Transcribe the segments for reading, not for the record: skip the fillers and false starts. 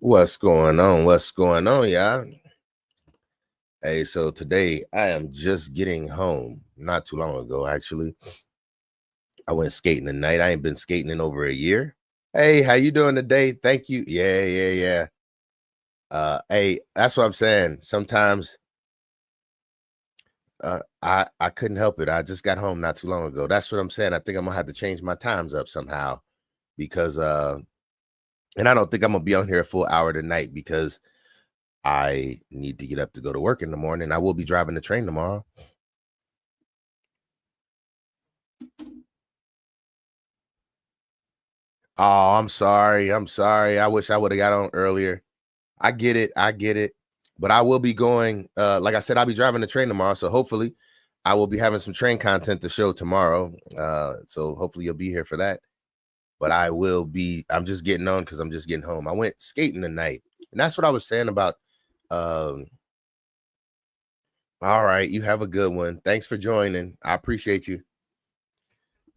What's going on? What's going on, y'all? Hey, so today I am just getting home. Not too long ago, actually. I went skating tonight. I ain't been skating in over a year. Hey, how you doing today? Thank you. Yeah. Hey, that's what I'm saying. Sometimes I couldn't help it. I just got home not too long ago. That's what I'm saying. I think I'm gonna have to change my times up somehow because and I don't think I'm gonna be on here a full hour tonight because I need to get up to go to work in the morning. I will be driving the train tomorrow. Oh, I'm sorry. I'm sorry. I wish I would have got on earlier. I get it. I get it. But I will be going, like I said, I'll be driving the train tomorrow. So hopefully I will be having some train content to show tomorrow. So hopefully you'll be here for that. But I'm just getting on because I'm just getting home. I went skating tonight. And that's what I was saying about um, all right, you have a good one. Thanks for joining. I appreciate you.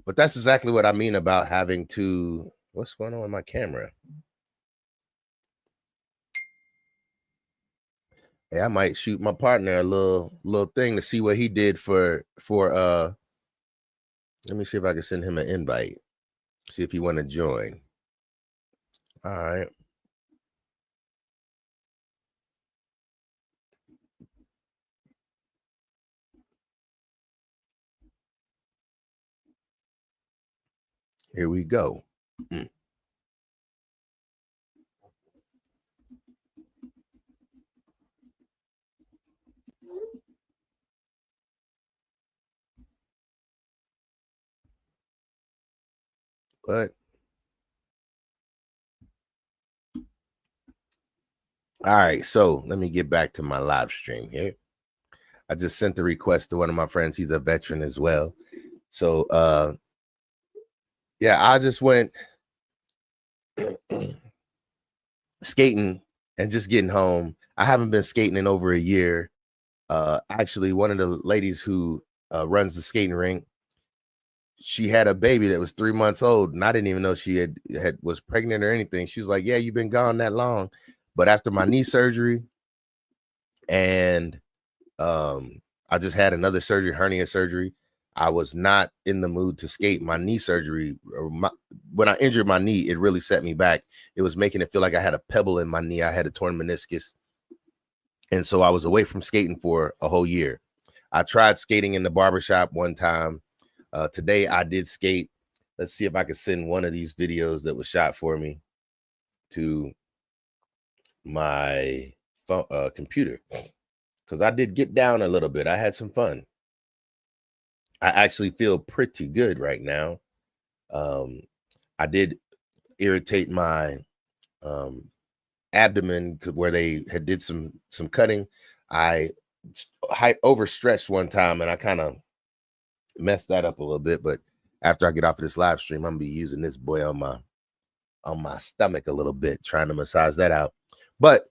But that's exactly what I mean about having to what's going on with my camera? Hey, I might shoot my partner a little thing to see what he did for let me see if I can send him an invite. See if he want to join. All right. Here we go. Mm. But all right, so let me get back to my live stream here. I just sent the request to one of my friends. He's a veteran as well. So yeah, I just went skating and just getting home. I haven't been skating in over a year. Actually, one of the ladies who runs the skating rink, she had a baby that was 3 months old, and I didn't even know she had was pregnant or anything. She was like, "Yeah, you've been gone that long." But after my knee surgery, and I just had another surgery, hernia surgery. I was not in the mood to skate. My knee surgery, when I injured my knee, it really set me back. It was making it feel like I had a pebble in my knee. I had a torn meniscus, and so I was away from skating for a whole year. I tried skating in the barbershop one time. Today I did skate. Let's see if I can send one of these videos that was shot for me to my phone, computer because I did get down a little bit. I had some fun. I actually feel pretty good right now. Um, I did irritate my um, abdomen where they had did some cutting. I overstretched one time and I kind of messed that up a little bit. But after I get off of this live stream, I'm gonna be using this boy on my stomach a little bit, trying to massage that out. But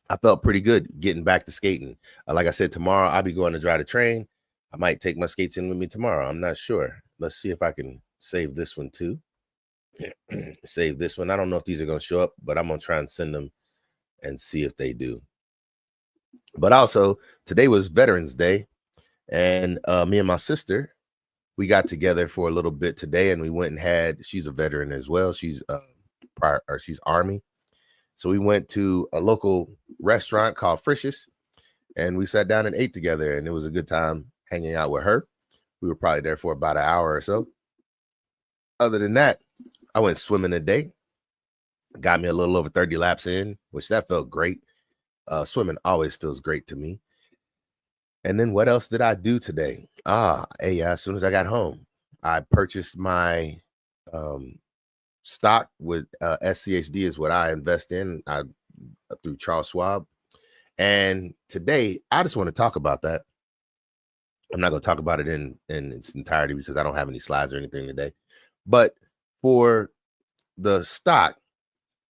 I felt pretty good getting back to skating. Like I said, tomorrow I'll be going to drive the train. I might take my skates in with me tomorrow. I'm not sure. Let's see if I can save this one too. Save this one. I don't know if these are going to show up, but I'm going to try and send them and see if they do. But also, today was Veterans Day, and me and my sister, we got together for a little bit today, and we went and had. She's a veteran as well. She's she's Army. So we went to a local restaurant called Frisch's, and we sat down and ate together, and it was a good time hanging out with her. We were probably there for about an hour or so. Other than that, I went swimming today. Got me a little over 30 laps in, which that felt great. Swimming always feels great to me. And then what else did I do today? Hey, as soon as I got home, I purchased my um, stock with SCHD is what I invest in through Charles Schwab. And today, I just want to talk about that. I'm not going to talk about it in its entirety because I don't have any slides or anything today. But for the stock,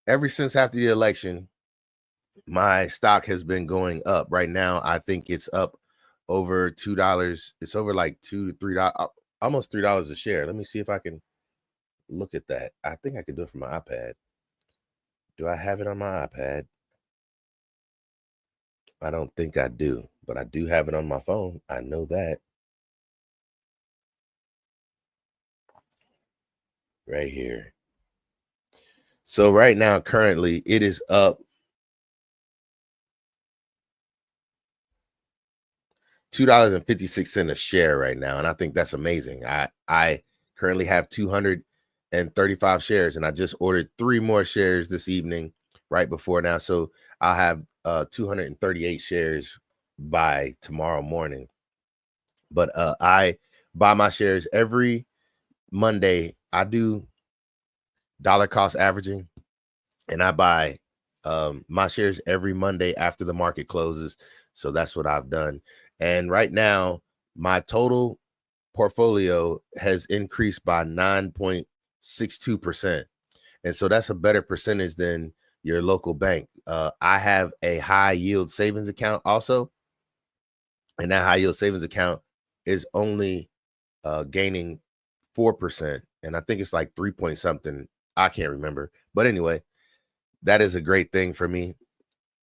ever since after the election, my stock has been going up. Right now, I think it's up over $2. It's over like $2 to $3, almost $3 a share. Let me see if I can look at that. I think I can do it from my iPad. Do I have it on my iPad? I don't think I do, but I do have it on my phone. I know that right here. So right now, currently, it is up $2.56 a share right now, and I think that's amazing. I currently have 235 shares, and I just ordered 3 more shares this evening, right before now. So I'll have 238 shares by tomorrow morning. But I buy my shares every Monday. I do dollar cost averaging, and I buy my shares every Monday after the market closes. So that's what I've done. And right now, my total portfolio has increased by 9.62%. And so that's a better percentage than your local bank. I have a high yield savings account also, and that high yield savings account is only gaining 4%. And I think it's like 3 point something. I can't remember. But anyway, that is a great thing for me.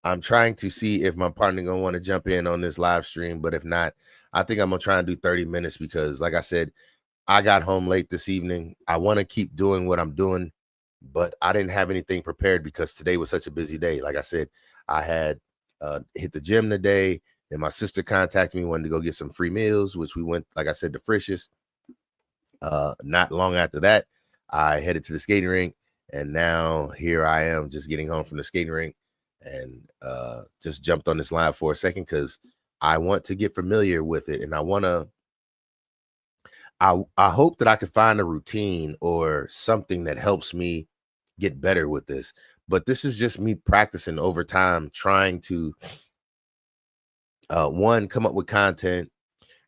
I'm trying to see if my partner gonna want to jump in on this live stream, but if not, I think I'm gonna try and do 30 minutes because, like I said, I got home late this evening. I want to keep doing what I'm doing, but I didn't have anything prepared because today was such a busy day. Like I said, I had hit the gym today, and my sister contacted me, wanted to go get some free meals, which we went, like I said, to Frisch's. Not long after that, I headed to the skating rink, and now here I am just getting home from the skating rink and just jumped on this live for a second because I want to get familiar with it, and I hope that I could find a routine or something that helps me get better with this. But this is just me practicing over time, trying to one, come up with content,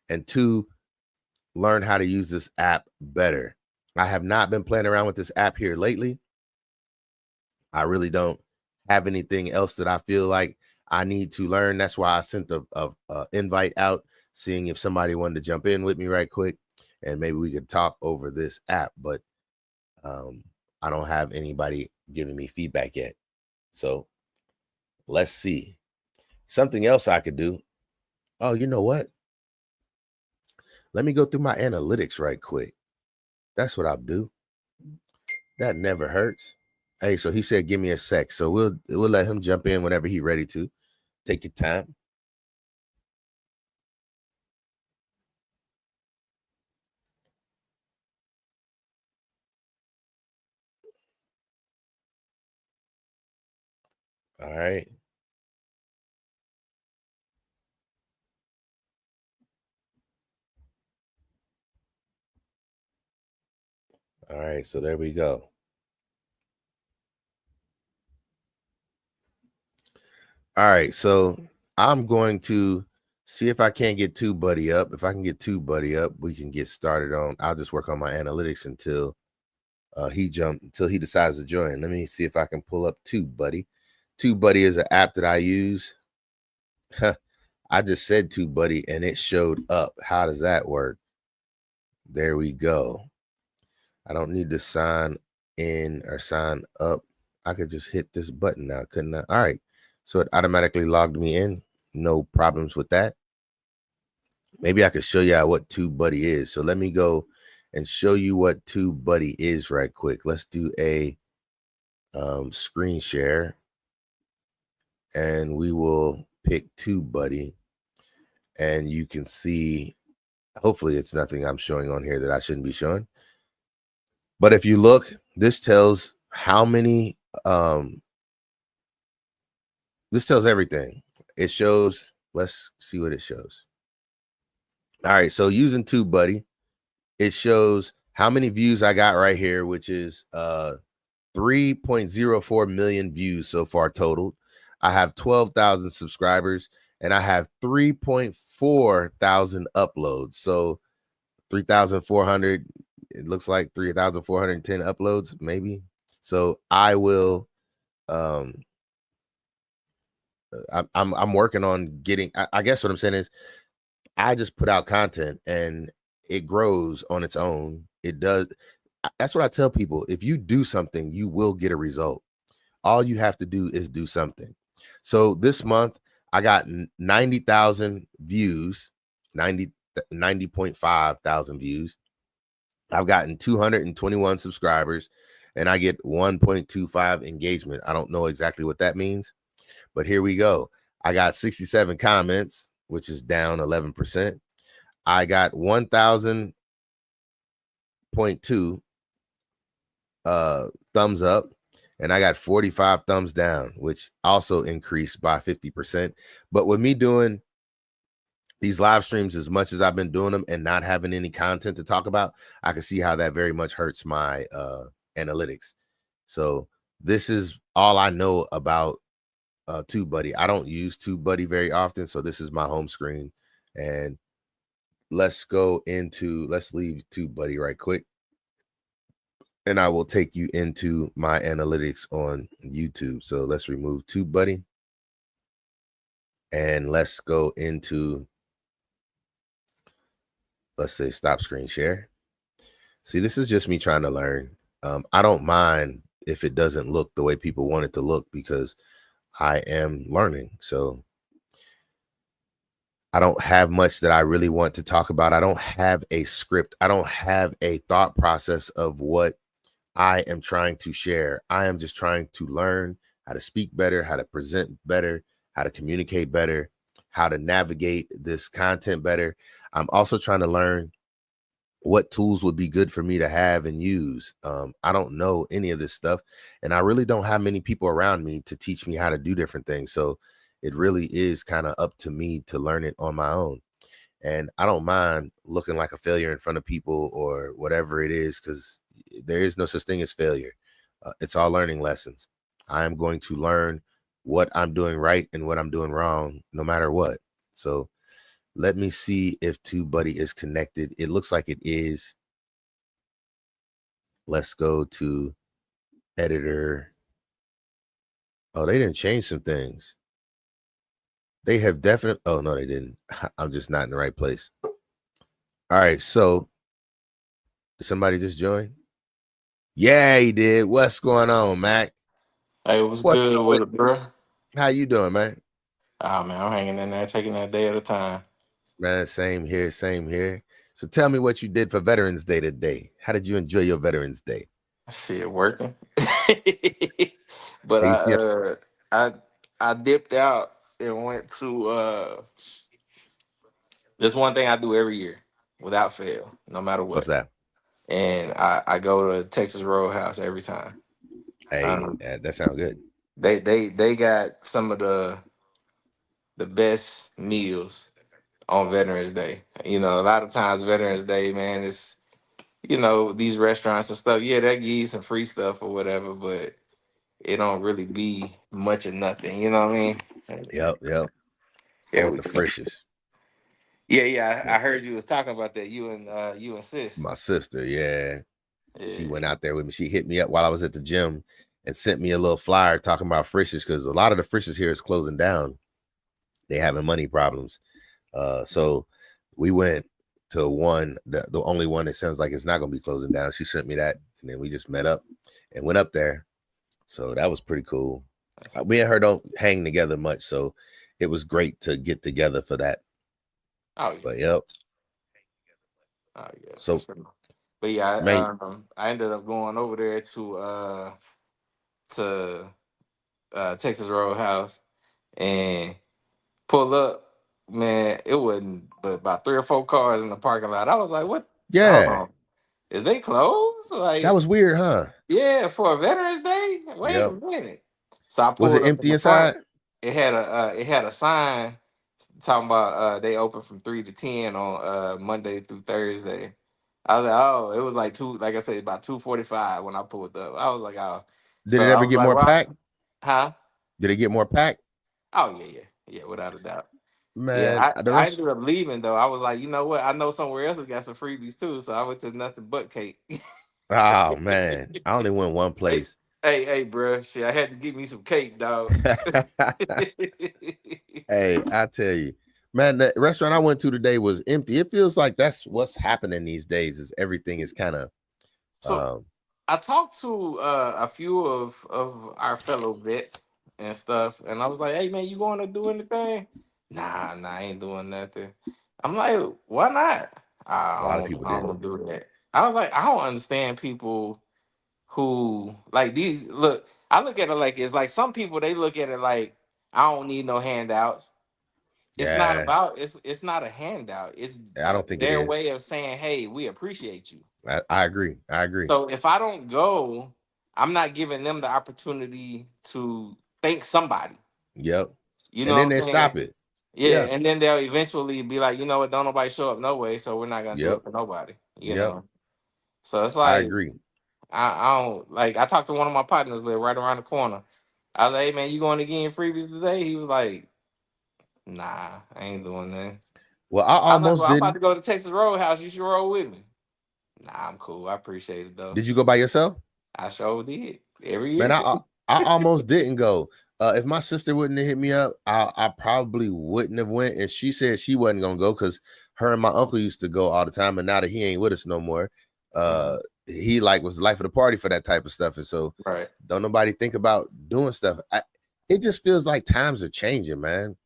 and two, learn how to use this app better. I have not been playing around with this app here lately. I really don't have anything else that I feel like I need to learn. That's why I sent a invite out, seeing if somebody wanted to jump in with me right quick, and maybe we could talk over this app. But I don't have anybody giving me feedback yet. So let's see. Something else I could do. Oh, you know what? Let me go through my analytics right quick. That's what I'll do. That never hurts. Hey, so he said, give me a sec. So we'll let him jump in whenever he's ready to. Take your time. All right. All right. So there we go. All right. So I'm going to see if I can't get TubeBuddy up. If I can get TubeBuddy up, we can get started on. I'll just work on my analytics until until he decides to join. Let me see if I can pull up TubeBuddy. TubeBuddy is an app that I use. I just said TubeBuddy and it showed up. How does that work? There we go. I don't need to sign in or sign up. I could just hit this button now, couldn't I? All right. So it automatically logged me in. No problems with that. Maybe I could show you what TubeBuddy is. So let me go and show you what TubeBuddy is right quick. Let's do a screen share, and we will pick TubeBuddy, and you can see. Hopefully, it's nothing I'm showing on here that I shouldn't be showing. But if you look, this tells how many. This tells everything. It shows. Let's see what it shows. All right, so using TubeBuddy, it shows how many views I got right here, which is 3.04 million views so far total. I have 12,000 subscribers, and I have 3.4 thousand uploads. So 3,400, it looks like 3,410 uploads, maybe. So I will I'm working on getting, I guess what I'm saying is I just put out content and it grows on its own. It does. That's what I tell people. If you do something, you will get a result. All you have to do is do something. So this month I got 90,000 views, 90.5 thousand views. I've gotten 221 subscribers, and I get 1.25 engagement. I don't know exactly what that means, but here we go. I got 67 comments, which is down 11%. I got 1,000.2 thumbs up, and I got 45 thumbs down, which also increased by 50%. But with me doing these live streams as much as I've been doing them and not having any content to talk about, I can see how that very much hurts my analytics. So this is all I know about TubeBuddy. I don't use TubeBuddy very often, so this is my home screen. And let's leave TubeBuddy right quick, and I will take you into my analytics on YouTube. So let's remove TubeBuddy, and let's go into, let's say, stop screen share. See, this is just me trying to learn. I don't mind if it doesn't look the way people want it to look, because I am learning. So I don't have much that I really want to talk about. I don't have a script. I don't have a thought process of what I am trying to share. I am just trying to learn how to speak better, how to present better, how to communicate better, how to navigate this content better. I'm also trying to learn what tools would be good for me to have and use. I don't know any of this stuff, and I really don't have many people around me to teach me how to do different things. So it really is kind of up to me to learn it on my own. And I don't mind looking like a failure in front of people or whatever it is, because there is no such thing as failure. It's all learning lessons. I am going to learn what I'm doing right and what I'm doing wrong, no matter what. So let me see if TubeBuddy is connected. It looks like it is. Let's go to editor. Oh, they didn't change some things. They have definitely. Oh, no, they didn't. I'm just not in the right place. All right. So did somebody just join? Yeah, he did. What's going on, Mac? Hey, what's good with it, bro? How you doing, man? Ah, man, I'm hanging in there, taking that day at a time. Man, same here, same here. So tell me what you did for Veterans Day today. How did you enjoy your Veterans Day? Shit, working. But ATM. I I dipped out and went to there's one thing I do every year without fail, no matter What's what. that? And I go to Texas Roadhouse every time. Hey, Um, that sounds good. they got some of the best meals on Veterans Day. You know, a lot of times Veterans Day, man, it's these restaurants and stuff. Yeah, they give you some free stuff or whatever, but it don't really be much of nothing. You know what I mean? Yep. I There went we to go. Frisch's. Yeah. I Yeah. heard you was talking about that. You and sis. My sister, yeah. She Yeah. went out there with me. She hit me up while I was at the gym and sent me a little flyer talking about Frisch's, because a lot of the Frisch's here is closing down. They having money problems. So we went to one, the only one that sounds like it's not going to be closing down. She sent me that, and then we just met up and went up there. So that was pretty cool. Me and her don't hang together much, so it was great to get together for that. Oh yeah. But yep. Oh yeah, for So sure. But yeah, man, I ended up going over there to Texas Roadhouse and pull up. Man, it wasn't but about 3 or 4 cars in the parking lot. I was like, "What? Hold yeah, on, is they closed? that Like, was weird, huh? yeah, for Veterans Day? Wait a Yep. minute." So I Was it pulled up in empty the inside? front. It had a sign talking about they open from 3 to 10 on Monday through Thursday. I was like, oh, it was like two, like I said, about 2:45 when I pulled up. I was like, oh, Did so it I ever was get like, more well, packed? huh? Did it get more packed? Oh yeah, without a doubt. Yeah, Man, the I rest. ended up leaving though. I was like, you know what? I know somewhere else has got some freebies too, so I went to nothing but cake. Oh man, I only went one hey, place. hey, bro, shit, I had to give me some cake, dog. Hey, I tell you, man, the restaurant I went to today was empty. It feels like that's what's happening these days. Is everything is kind of So um I talked to a few of our fellow vets and stuff, and I was like, "Hey man, you going to do anything?" Nah, I ain't doing nothing. I'm like, "Why not?" A lot of people I didn't. don't do that. I was like, I don't understand people who like these. Look, I look at it like it's like some people they look at it like I don't need no handouts. It's not Yeah, about it's not a handout. It's I don't think it their is. way of saying, "Hey, we appreciate you." I agree. I agree. So if I don't go, I'm not giving them the opportunity to thank somebody. Yep. You And know what then I'm they saying? stop it. Yeah, Yeah. and then they'll eventually be like, you know what, don't nobody show up no way, so we're not gonna do Yep. it for nobody. You Yep. know. So it's I like agree. I don't like I talked to one of my partners live right around the corner. I was like, hey man, you going to get in freebies today? He was like, nah, I ain't doing that. Well, I I'm like, almost well, I'm about didn't. to go to Texas Roadhouse. You should roll with me. Nah, I'm cool. I appreciate it though. Did you go by yourself? I sure did every Man, year. I almost didn't go. If my sister wouldn't have hit me up, I probably wouldn't have went. And she said she wasn't gonna go because her and my uncle used to go all the time. And now that he ain't with us no more, Mhm. he like was the life of the party for that type of stuff. And so Right. don't nobody think about doing stuff. It just feels like times are changing, man.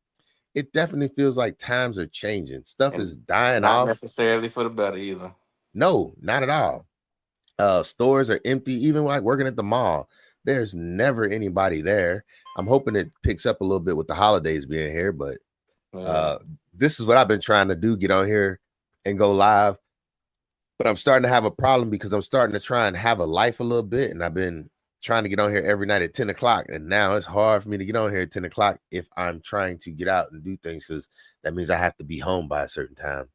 It definitely feels like times are changing. Stuff And is dying not off. necessarily for the better either. No, not at all. Stores are empty, even like working at the mall. There's never anybody there. I'm hoping it picks up a little bit with the holidays being here, but Yeah. uh, this is what I've been trying to do, get on here and go live. But I'm starting to have a problem because I'm starting to try and have a life a little bit. And I've been trying to get on here every night at 10 o'clock. And now it's hard for me to get on here at 10 o'clock if I'm trying to get out and do things, because that means I have to be home by a certain time.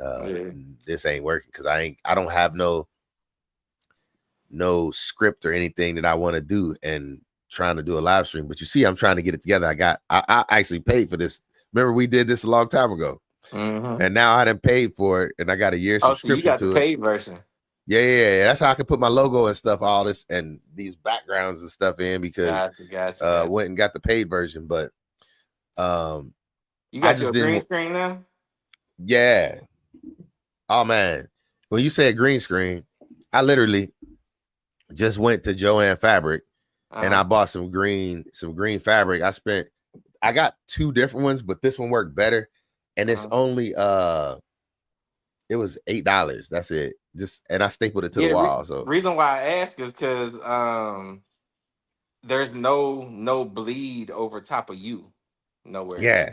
Yeah. This ain't working because I don't have no script or anything that I want to do and trying to do a live stream. But you see, I'm trying to get it together. I actually paid for this. Remember, we did this a long time ago. Mm-hmm. And now I done paid for it and I got a year Oh, so you subscription got the to it. paid version. Yeah. That's how I can put my logo and stuff, all this and these backgrounds and stuff in, because Gotcha. went and got the paid version. But You I got just your green didn't. screen now? Yeah. Oh man. When you say a green screen, I literally just went to Joann Fabric and I bought some green fabric. I got two different ones, but this one worked better. And it's only it was $8. That's it. And I stapled it to the wall. So reason why I ask is because there's no bleed over top of you nowhere near. yeah.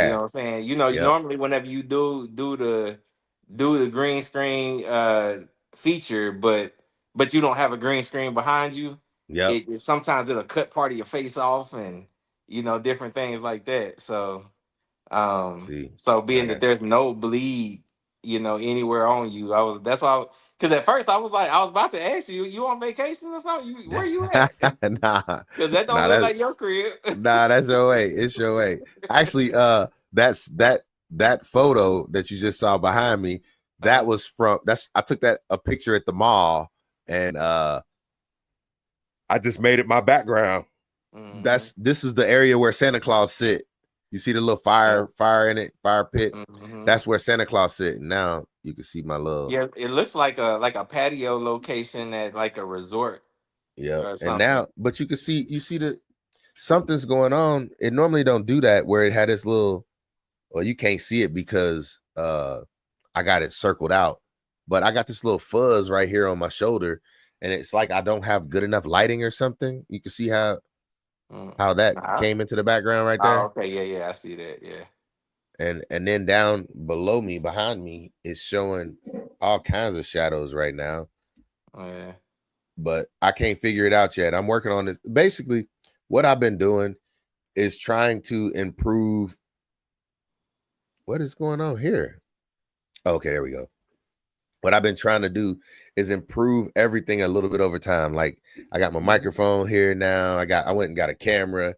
You know Yeah. what I'm saying? You know, Yep. normally whenever you do the green screen feature, but you don't have a green screen behind you, Yep. sometimes it'll cut part of your face off and different things like that. So See, so I being that got there's no bleed, anywhere on you, that's why because at first I was about to ask you, you on vacation or something? Where you at? nah, Because that don't nah, look that's like your crib. that's your way. It's your way. Actually, that's that photo that you just saw behind me. That was I took that a picture at the mall, and I just made it my background. Mm-hmm. This is the area where Santa Claus sit. You see the little fire in it, fire pit. Mm-hmm. That's where Santa Claus sit. And now you can see my little. Yeah, it looks like a patio location at like a resort Yeah. or And something. now, but you see the something's going on. It normally don't do that where it had this little, well, you can't see it because I got it circled out. But I got this little fuzz right here on my shoulder, and it's like I don't have good enough lighting or something. You can see how that Nah. came into the background right Oh, there. okay. Yeah, I see that. Yeah. And then down below me, behind me, is showing all kinds of shadows right now. Oh, yeah. But I can't figure it out yet. I'm working on this. Basically, what I've been doing is trying to improve. What is going on here? Okay, there we go. What I've been trying to do is improve everything a little bit over time. Like I got my microphone here now. I went and got a camera.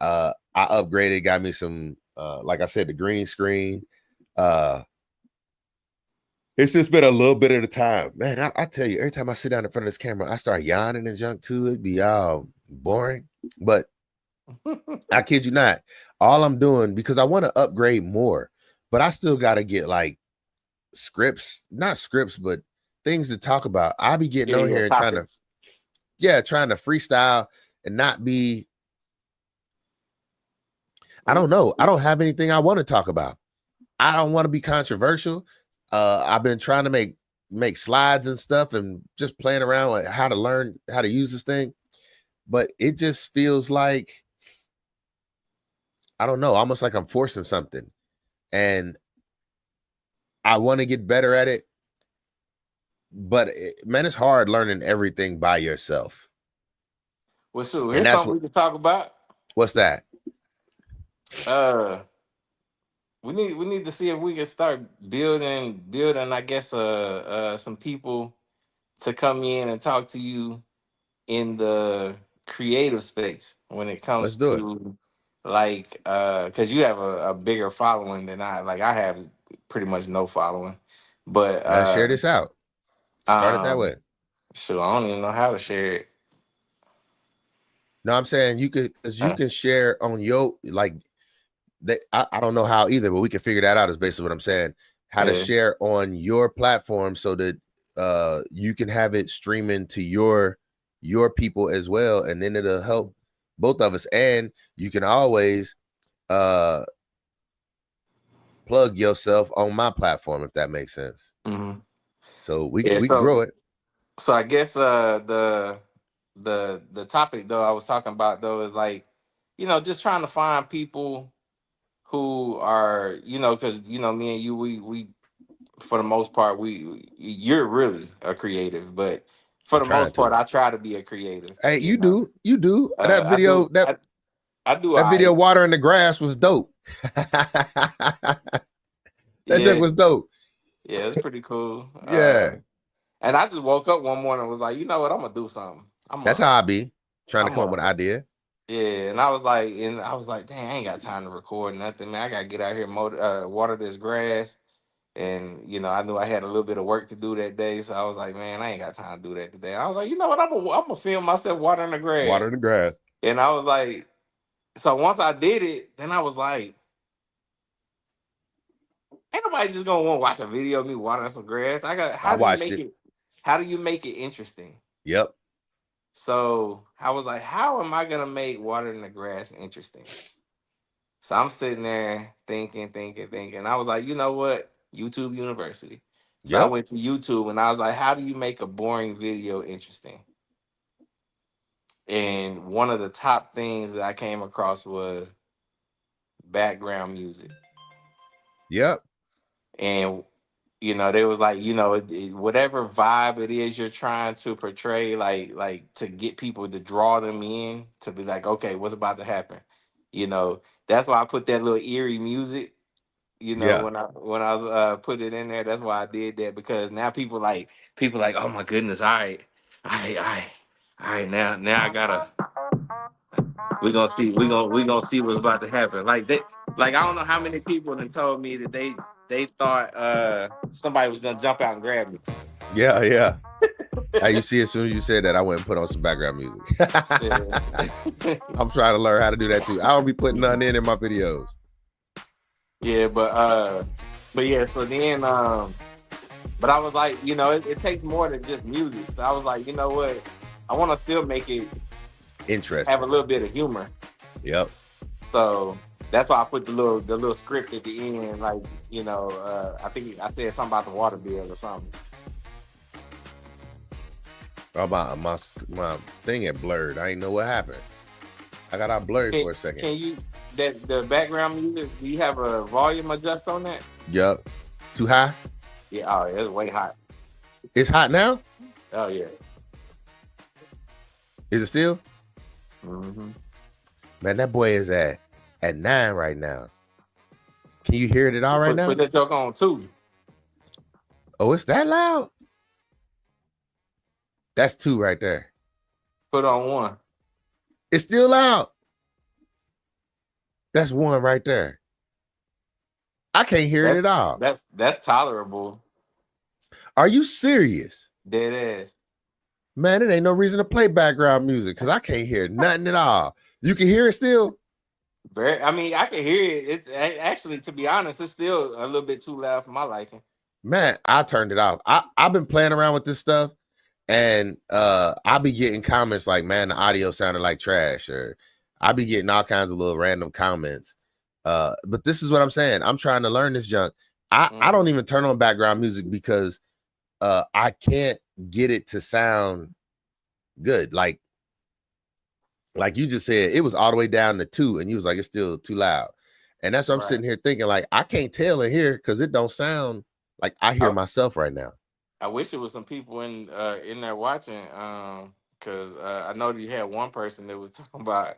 I upgraded, got me some like I said, the green screen. It's just been a little bit at a time. Man, I tell you, every time I sit down in front of this camera, I start yawning and junk too. It'd be all boring. But I kid you not, all I'm doing, because I want to upgrade more, but I still got to get like scripts, not scripts, but things to talk about. I'll be getting on here and trying to, Topics. trying to freestyle and not be. I don't know. I don't have anything I want to talk about. I don't want to be controversial. I've been trying to make slides and stuff and just playing around with how to learn how to use this thing. But it just feels like, I don't know, almost like I'm forcing something. And I want to get better at it. But man, it's hard learning everything by yourself. Well, sure. Here's something we can talk about. What's that? We need to see if we can start building. I guess some people to come in and talk to you in the creative space when it comes to like because you have a bigger following than I. Like I have pretty much no following, but let's share this out. Start it that way. So I don't even know how to share it. No, I'm saying you could, because you can share on your like. I don't know how either, but we can figure that out. Is basically what I'm saying. How to share on your platform so that you can have it streaming to your people as well, and then it'll help both of us. And you can always plug yourself on my platform if that makes sense. Mm-hmm. So we can grow it. So I guess the topic though I was talking about though is like, just trying to find people who are, because me and you, we for the most part, you're really a creative, but for the most part, I try to be a creative. Hey, you do. That video, I do. That video, water in the grass, was dope. That shit was dope. Yeah, it's pretty cool. Yeah. And I just woke up one morning and was like, you know what, I'm gonna do something. That's how I be trying to come up with an idea. Yeah, and I was like, dang, I ain't got time to record nothing, man. I gotta get out here, water this grass. And I knew I had a little bit of work to do that day, so I was like, man, I ain't got time to do that today. I was like, you know what, I'm gonna film myself watering the grass. Watering the grass. And I was like, so once I did it, then I was like, ain't nobody just gonna want to watch a video of me watering some grass. How do you make it interesting? Yep. So I was like, how am I gonna make watering the grass interesting? So I'm sitting there thinking. I was like, you know what? YouTube University. So I went to YouTube and I was like, how do you make a boring video interesting? And one of the top things that I came across was background music. Yep. And they was like, whatever vibe it is you're trying to portray, like to get people to draw them in, to be like, okay, what's about to happen? That's why I put that little eerie music. When I was put it in there, that's why I did that, because now people like, oh my goodness, all right, now I gotta, we gonna see what's about to happen. Like I don't know how many people have told me that they thought somebody was gonna jump out and grab me. Yeah. Hey, you see, as soon as you said that, I went and put on some background music. I'm trying to learn how to do that too. I don't be putting none in my videos. Yeah, but yeah, so then but I was like, it takes more than just music. So I was like, you know what? I want to still make it interesting, have a little bit of humor. Yep. So that's why I put the little script at the end, like, I think I said something about the water bill or something. About my thing had blurred. I didn't know what happened. I got out blurred for a second. Can you the background music? Do you have a volume adjust on that? Yep. Too high? Yeah. Oh, it's way hot. It's hot now? Oh yeah. Is it still? Mm-hmm. Man, that boy is at 9 right now. Can you hear it at all right now? Put that joke on 2. Oh, it's that loud? That's 2 right there. Put on 1. It's still loud. That's 1 right there. I can't hear it at all. That's tolerable. Are you serious? Dead ass. Man, it ain't no reason to play background music because I can't hear nothing at all. You can hear it still? I mean, I can hear it. It's actually, to be honest, it's still a little bit too loud for my liking. Man, I turned it off. I've been playing around with this stuff, And I'll be getting comments like, man, the audio sounded like trash, or I'll be getting all kinds of little random comments. But this is what I'm saying. I'm trying to learn this junk. I don't even turn on background music because I can't get it to sound good. Like you just said, it was all the way down to 2, and you was like, it's still too loud. And that's what I'm sitting here thinking, like, I can't tell in here because it don't sound like I hear myself right now. I wish there was some people in there watching, because I know you had one person that was talking about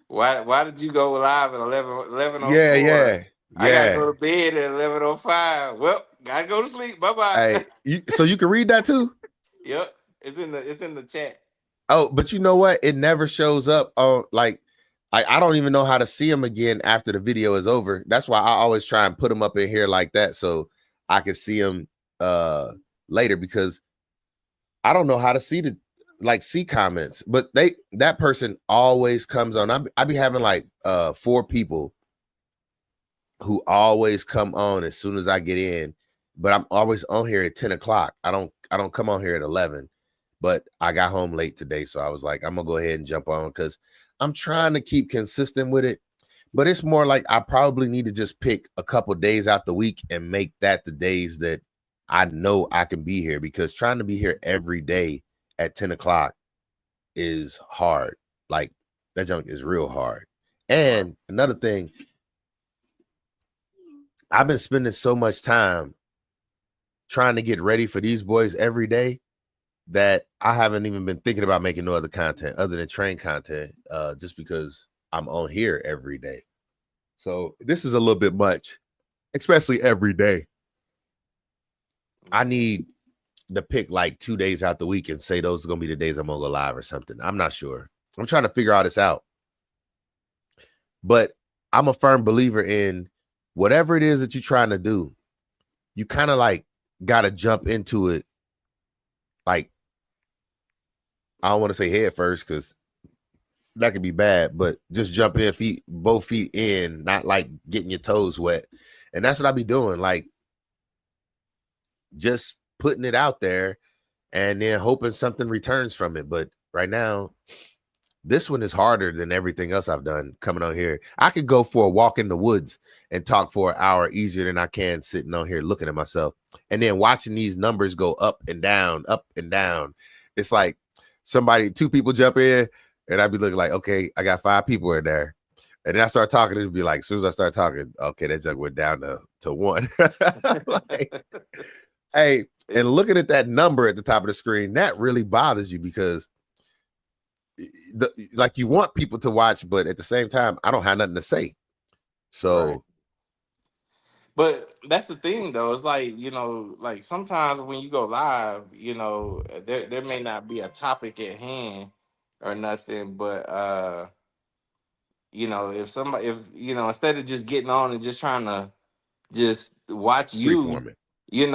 why did you go live at 11:04? Yeah. I gotta go to bed at 11:05. Well, gotta go to sleep. Bye bye. Hey, so you can read that too? Yep, it's in the chat. Oh, but you know what? It never shows up on like I don't even know how to see them again after the video is over. That's why I always try and put them up in here like that so I can see them later, because I don't know how to see comments. But that person always comes on. I be having like 4 people who always come on as soon as I get in, but I'm always on here at 10 o'clock. I don't come on here at 11, but I got home late today. So I was like, I'm gonna go ahead and jump on because I'm trying to keep consistent with it. But it's more like I probably need to just pick a couple days out the week and make that the days that I know I can be here, because trying to be here every day at 10 o'clock is hard. Like, that junk is real hard. And another thing, I've been spending so much time trying to get ready for these boys every day that I haven't even been thinking about making no other content other than train content, just because I'm on here every day. So this is a little bit much, especially every day. I need to pick like 2 days out the week and say those are going to be the days I'm going to go live or something. I'm not sure. I'm trying to figure all this out. But I'm a firm believer in whatever it is that you're trying to do, you kind of like got to jump into it. Like, I don't want to say head first because that could be bad, but just jump in, both feet in, not like getting your toes wet. And that's what I be doing. Like, just putting it out there and then hoping something returns from it. But right now, this one is harder than everything else I've done coming on here. I could go for a walk in the woods and talk for an hour easier than I can sitting on here looking at myself. And then watching these numbers go up and down, up and down. It's like 2 people jump in and I'd be looking like, okay, I got 5 people in there. And then I start talking, it'd be like, as soon as I start talking, okay, that junk went down to 1. Like, hey, and looking at that number at the top of the screen, that really bothers you because like you want people to watch, but at the same time, I don't have nothing to say. So, but that's the thing though. It's like, like sometimes when you go live, there may not be a topic at hand or nothing, but if instead of just getting on and just trying to just watch you, they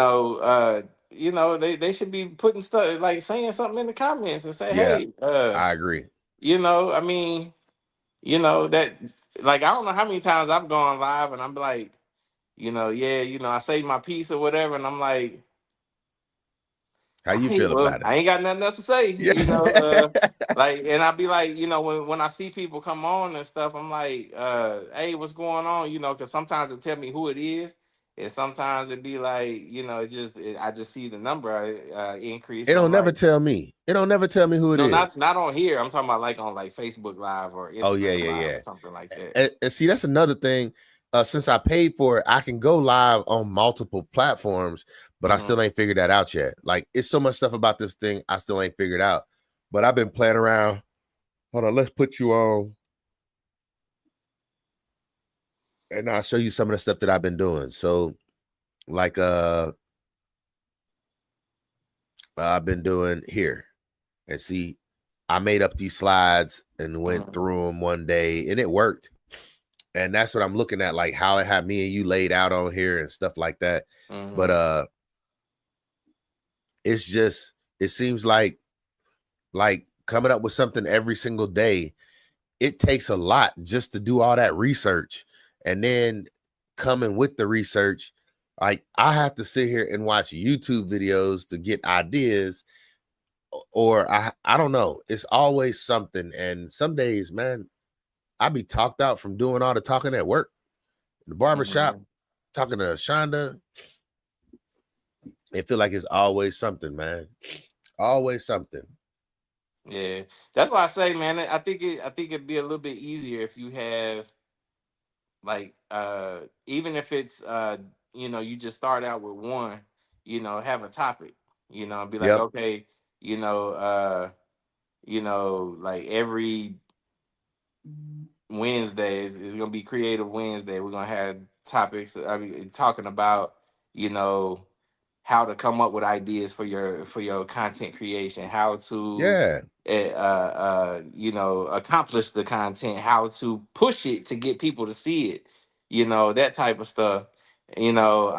should be putting stuff like saying something in the comments and say, yeah, hey, I agree. I mean, that, like, I don't know how many times I've gone live and I'm like, I say my piece or whatever, and I'm like, how you feel about it? I ain't got nothing else to say, Yeah. like, and I'll be like, when I see people come on and stuff, I'm like, hey, what's going on? Because sometimes it tell me who it is, and sometimes it be like, I just see the number increase. It don't never tell me. It don't never tell me who it is. Not on here. I'm talking about like on like Facebook Live or Instagram Live or something like that. And see, that's another thing. Since I paid for it, I can go live on multiple platforms, but I still ain't figured that out yet. Like, it's so much stuff about this thing I still ain't figured out. But I've been playing around. Hold on, let's put you on. And I'll show you some of the stuff that I've been doing. So, like, I've been doing here. And see, I made up these slides and went through them one day, and it worked. And that's what I'm looking at, like how it had me and you laid out on here and stuff like that. But it's just, it seems like coming up with something every single day, it takes a lot just to do all that research. And then coming with the research, Like I have to sit here and watch YouTube videos to get ideas, or I don't know. It's always something. And some days, man, I be talked out from doing all the talking at work, in the barbershop, Mhm. talking to Shonda. It feel like it's always something, man. Always something. Yeah, that's why I say, man. I think it'd be a little bit easier if you have like even if it's you know, you just start out with one, you know, have a topic, you know, and be like, Yep. okay, you know, like every Wednesday is gonna be Creative Wednesday. We're gonna have topics. I mean, talking about, you know, how to come up with ideas for your content creation, how to Yeah. you know, accomplish the content, how to push it to get people to see it, you know, that type of stuff. You know,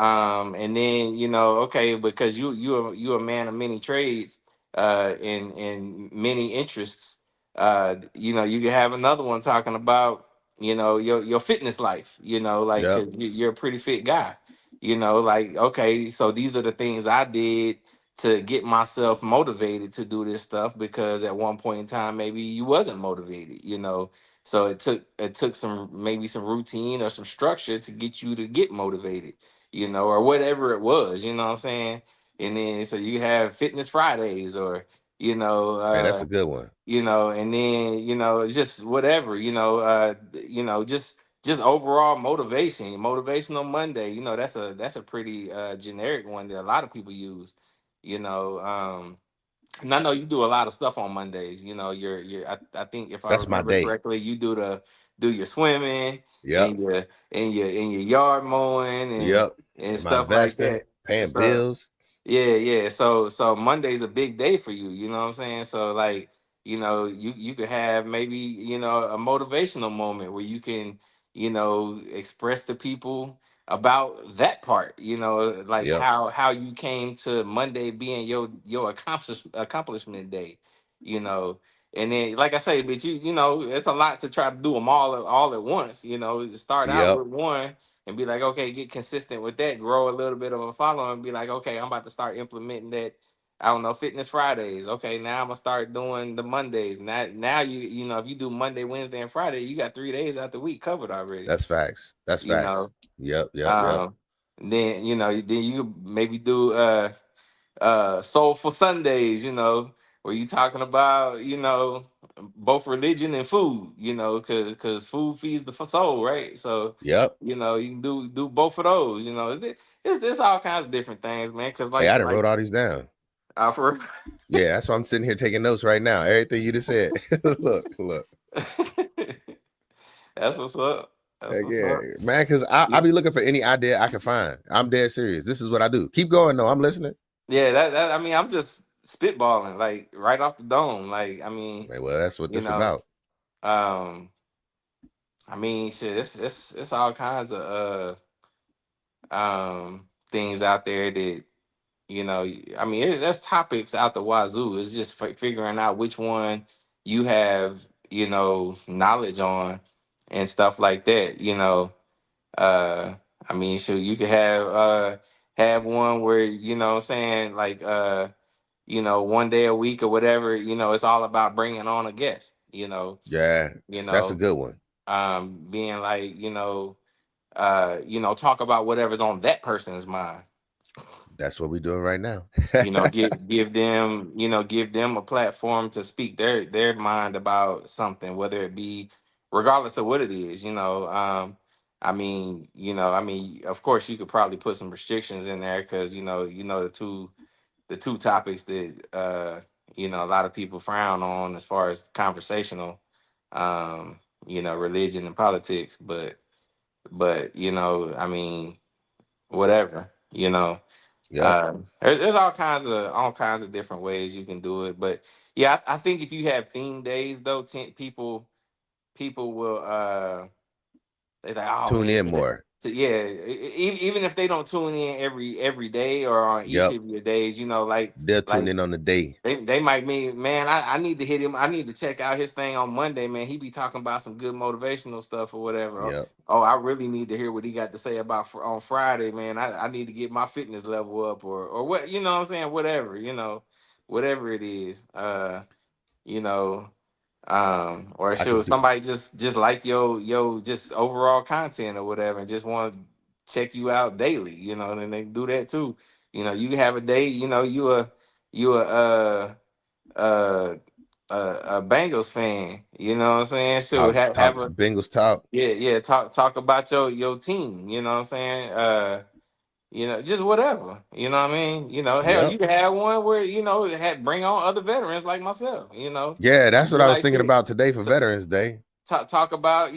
and then, you know, okay, because you a man of many trades, and many interests. You know, you can have another one talking about, you know, your fitness life. You know, like, Yep. 'cause you're a pretty fit guy. You know, like, okay, so these are the things I did to get myself motivated to do this stuff, because at one point in time maybe you wasn't motivated, you know. So it took some, maybe some routine or some structure to get you to get motivated, you know, or whatever it was, you know what I'm saying? And then so you have fitness Fridays, or you know, Hey, that's a good one. you know, and then, you know, just whatever, you know, just overall motivation, motivational Monday. You know, that's a pretty generic one that a lot of people use, you know. And I know you do a lot of stuff on Mondays. You know, I think if I That's my remember day. correctly, you do your swimming Yep. and your yard mowing Yep. and Am I stuff like investing? that. Paying So bills? yeah, yeah. So Monday's a big day for you, you know what I'm saying? So like, you know, you could have maybe, you know, a motivational moment where you can, you know, express to people about that part, you know, like Yep. how you came to Monday being your accomplishment day, you know. And then, like I say, but you know, it's a lot to try to do them all at once. You know, start out Yep. with one and be like, okay, get consistent with that, grow a little bit of a following, and be like, okay, I'm about to start implementing that. I don't know, fitness Fridays. Okay, now I'm gonna start doing the Mondays. Now you know, if you do Monday, Wednesday, and Friday, you got 3 days out the week covered already. That's facts. That's You facts. know, Yep. Yep. Yep. um, then you know, then you maybe do soulful Sundays, you know, where you talking about, you know, both religion and food, you know, because food feeds the soul, right? So, Yep. you know, you can do both of those, you know. It's all kinds of different things, man. Because Hey, I done wrote all these down. for Yeah, that's why I'm sitting here taking notes right now. Everything you just said. Look. that's what's up. That's Heck what's yeah, up. man. Because I Yeah, be looking for any idea I can find. I'm dead serious. This is what I do. Keep going though. I'm listening. yeah. That I mean, I'm just spitballing, like right off the dome. Like, I mean, Well, that's what you this know, about. um, I mean, shit, it's all kinds of things out there that, you know, I mean, there's topics out the wazoo. It's just figuring out which one you have, you know, knowledge on and stuff like that, you know. uh I mean, sure, you could have one where, you know what I'm saying, like, you know, one day a week or whatever, you know, it's all about bringing on a guest, Yeah, you that's a know good one. being like, you know, talk about whatever's on that person's mind. That's what we're doing right now. You know, give them, you know, give them a platform to speak their mind about something, whether it be, regardless of what it is, you know. I mean, I mean, of course you could probably put some restrictions in there, because the two topics that you know, a lot of people frown on as far as conversational, you know, religion and politics. But you know, I mean, whatever, you know. Yep. There's all kinds of different ways you can do it. But yeah, I think if you have theme days though, people will They like, oh Tune man, in more. so yeah, even if they don't tune in every day or on each Yep. of your days, you know, They'll tune like in on the day. they might mean, man, I need to hit him. I need to check out his thing on Monday, man. He be talking about some good motivational stuff or whatever. Yep. Oh, I really need to hear what he got to say about on Friday, man. I need to get my fitness level up or what, you know what I'm saying? Whatever, whatever it is. You know, or I should could be. somebody just like yo just overall content or whatever and just want to check you out daily, then they do that too. You can have a day, you a uh a Bengals fan, you know what I'm saying? Should Talk have a Bengals talk. yeah, talk about your team, you know what I'm saying? Just whatever. You know what I mean? Hell, Yep. you can have one where, bring on other veterans like myself, Yeah, you that's what be I was like thinking shit. about today for Veterans Day. Talk about,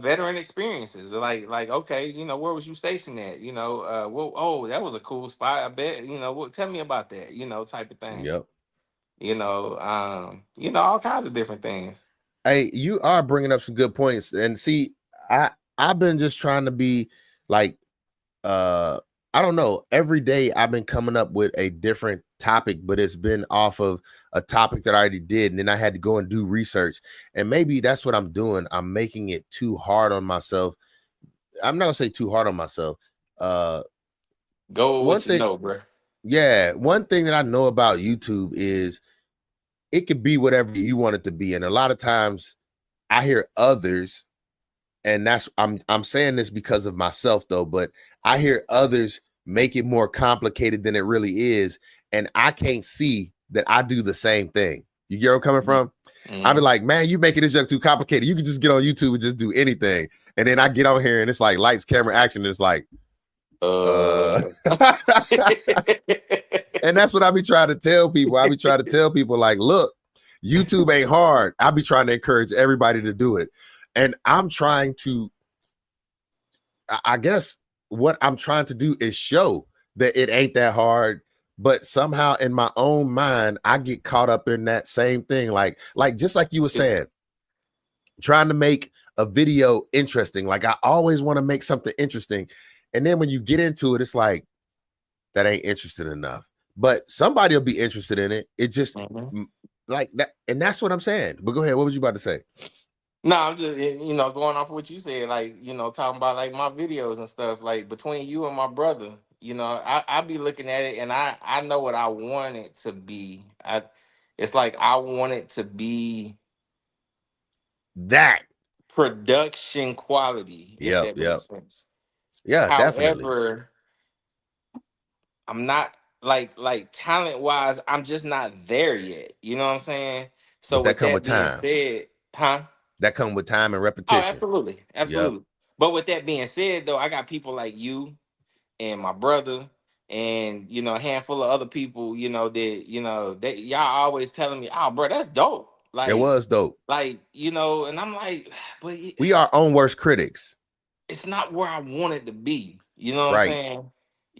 veteran experiences. Like okay, where was you stationed at? Well, oh, that was a cool spot. I bet, tell me about that, type of thing. Yep. All kinds of different things. Hey, you are bringing up some good points. And see, I've been just trying to be like, I don't know. Every day I've been coming up with a different topic, but it's been off of a topic that I already did, and then I had to go and do research. And maybe that's what I'm doing. I'm making it too hard on myself. I'm not gonna say too hard on myself. Uh, Go with one what you thing, know, bro. yeah, one thing that I know about YouTube is it could be whatever you want it to be, and a lot of times I hear others, and that's I'm saying this because of myself though, but I hear others make it more complicated than it really is, and I can't see that I do the same thing. You get where I'm coming from? I be Mm-hmm. like, man, you making this junk too complicated. You can just get on YouTube and just do anything. And then I get on here and it's like lights, camera, action. And it's like, Uh, and that's what I be trying to tell people. I be trying to tell people like, look, YouTube ain't hard. I be trying to encourage everybody to do it. And I'm trying to, I guess what I'm trying to do is show that it ain't that hard. But somehow in my own mind, I get caught up in that same thing. Like just like you were saying, trying to make a video interesting. Like I always want to make something interesting. And then when you get into it, it's like, that ain't interesting enough. But somebody will be interested in it. It just Mhm. like that. And that's what I'm saying. But go ahead. What was you about to say? No, I'm just going off what you said, like talking about like my videos and stuff. Like between you and my brother, I be looking at it and I know what I want it to be. It's like I want it to be That. production quality, if Yep. that Yep. makes sense. Yeah, definitely. However, I'm not like talent wise, I'm just not there yet. You know what I'm saying? So But that with come with that being time. said, huh? That come with time and Oh, repetition. absolutely, Yep. absolutely. But with that being said, though, I got people like you and my brother, and a handful of other people, that that y'all always telling me, "Oh, bro, that's dope." It was dope. And I'm like, but We are own worst critics. it's not where I want it to be. You know what I'm Right. saying?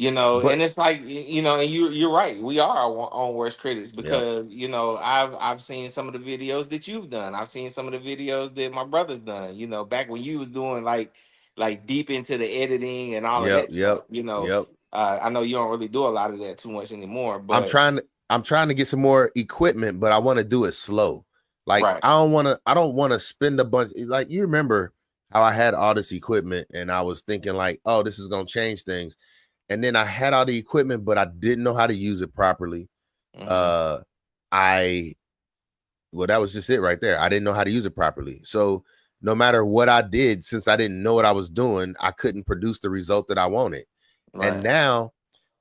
And But it's like, and you're right. We are our own worst critics yep. because I've seen some of the videos that you've done. I've seen some of the videos that my brother's done. Back when you was doing like deep into the editing and all of Yep. that Yep. stuff. Yep. I know you don't really do a lot of that too much anymore, I'm but trying to I'm trying to get some more equipment, but I want to do it slow. Like right. I don't want to spend a bunch. Like you remember how I had all this equipment and I was thinking like, oh, this is gonna change things. And then I had all the equipment, but I didn't know how to use it properly. Hmm. Uh I well, that was just it right there. I didn't know how to use it properly. So no matter what I did, since I didn't know what I was doing, I couldn't produce the result that I wanted. And Right. now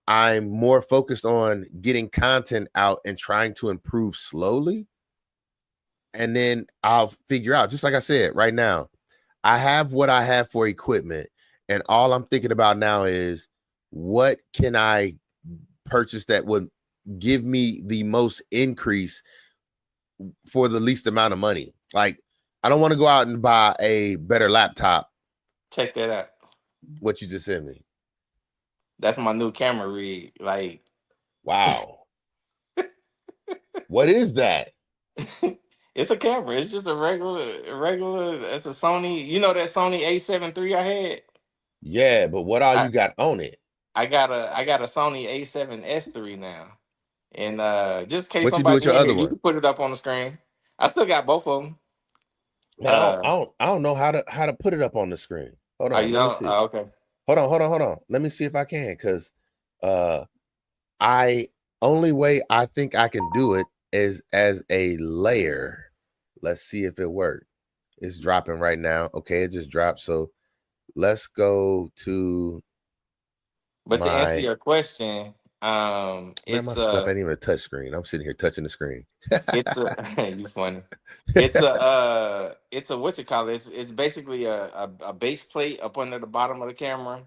I'm more focused on getting content out and trying to improve slowly. And then I'll figure out, just like I said, right now, I have what I have for equipment. And all I'm thinking about now is what can I purchase that would give me the most increase for the least amount of money? Like, I don't want to go out and buy a better laptop. Check that out. What you just sent me. That's my new camera rig. Like Wow. What is that? It's a camera. It's just a regular. It's a Sony. You know that Sony A7 III I had. Yeah, but what all I you got on it? I got a Sony A7S III now, and just in case What you do with somebody your in here, other you one? can put it up on the screen. I still got both of them. Man, I don't know how to put it up on the screen. Hold Oh, on, you let me know? see. Oh, okay. Hold on. Let me see if I can, because uh I only way I think I can do it is as a layer. Let's see if it worked. It's dropping right now. Okay, it just dropped. So let's go to But to answer my your question, man. My stuff ain't even a touch screen. I'm sitting here touching the screen. it's a you funny. It's a what you call it? It's basically a base plate up under the bottom of the camera.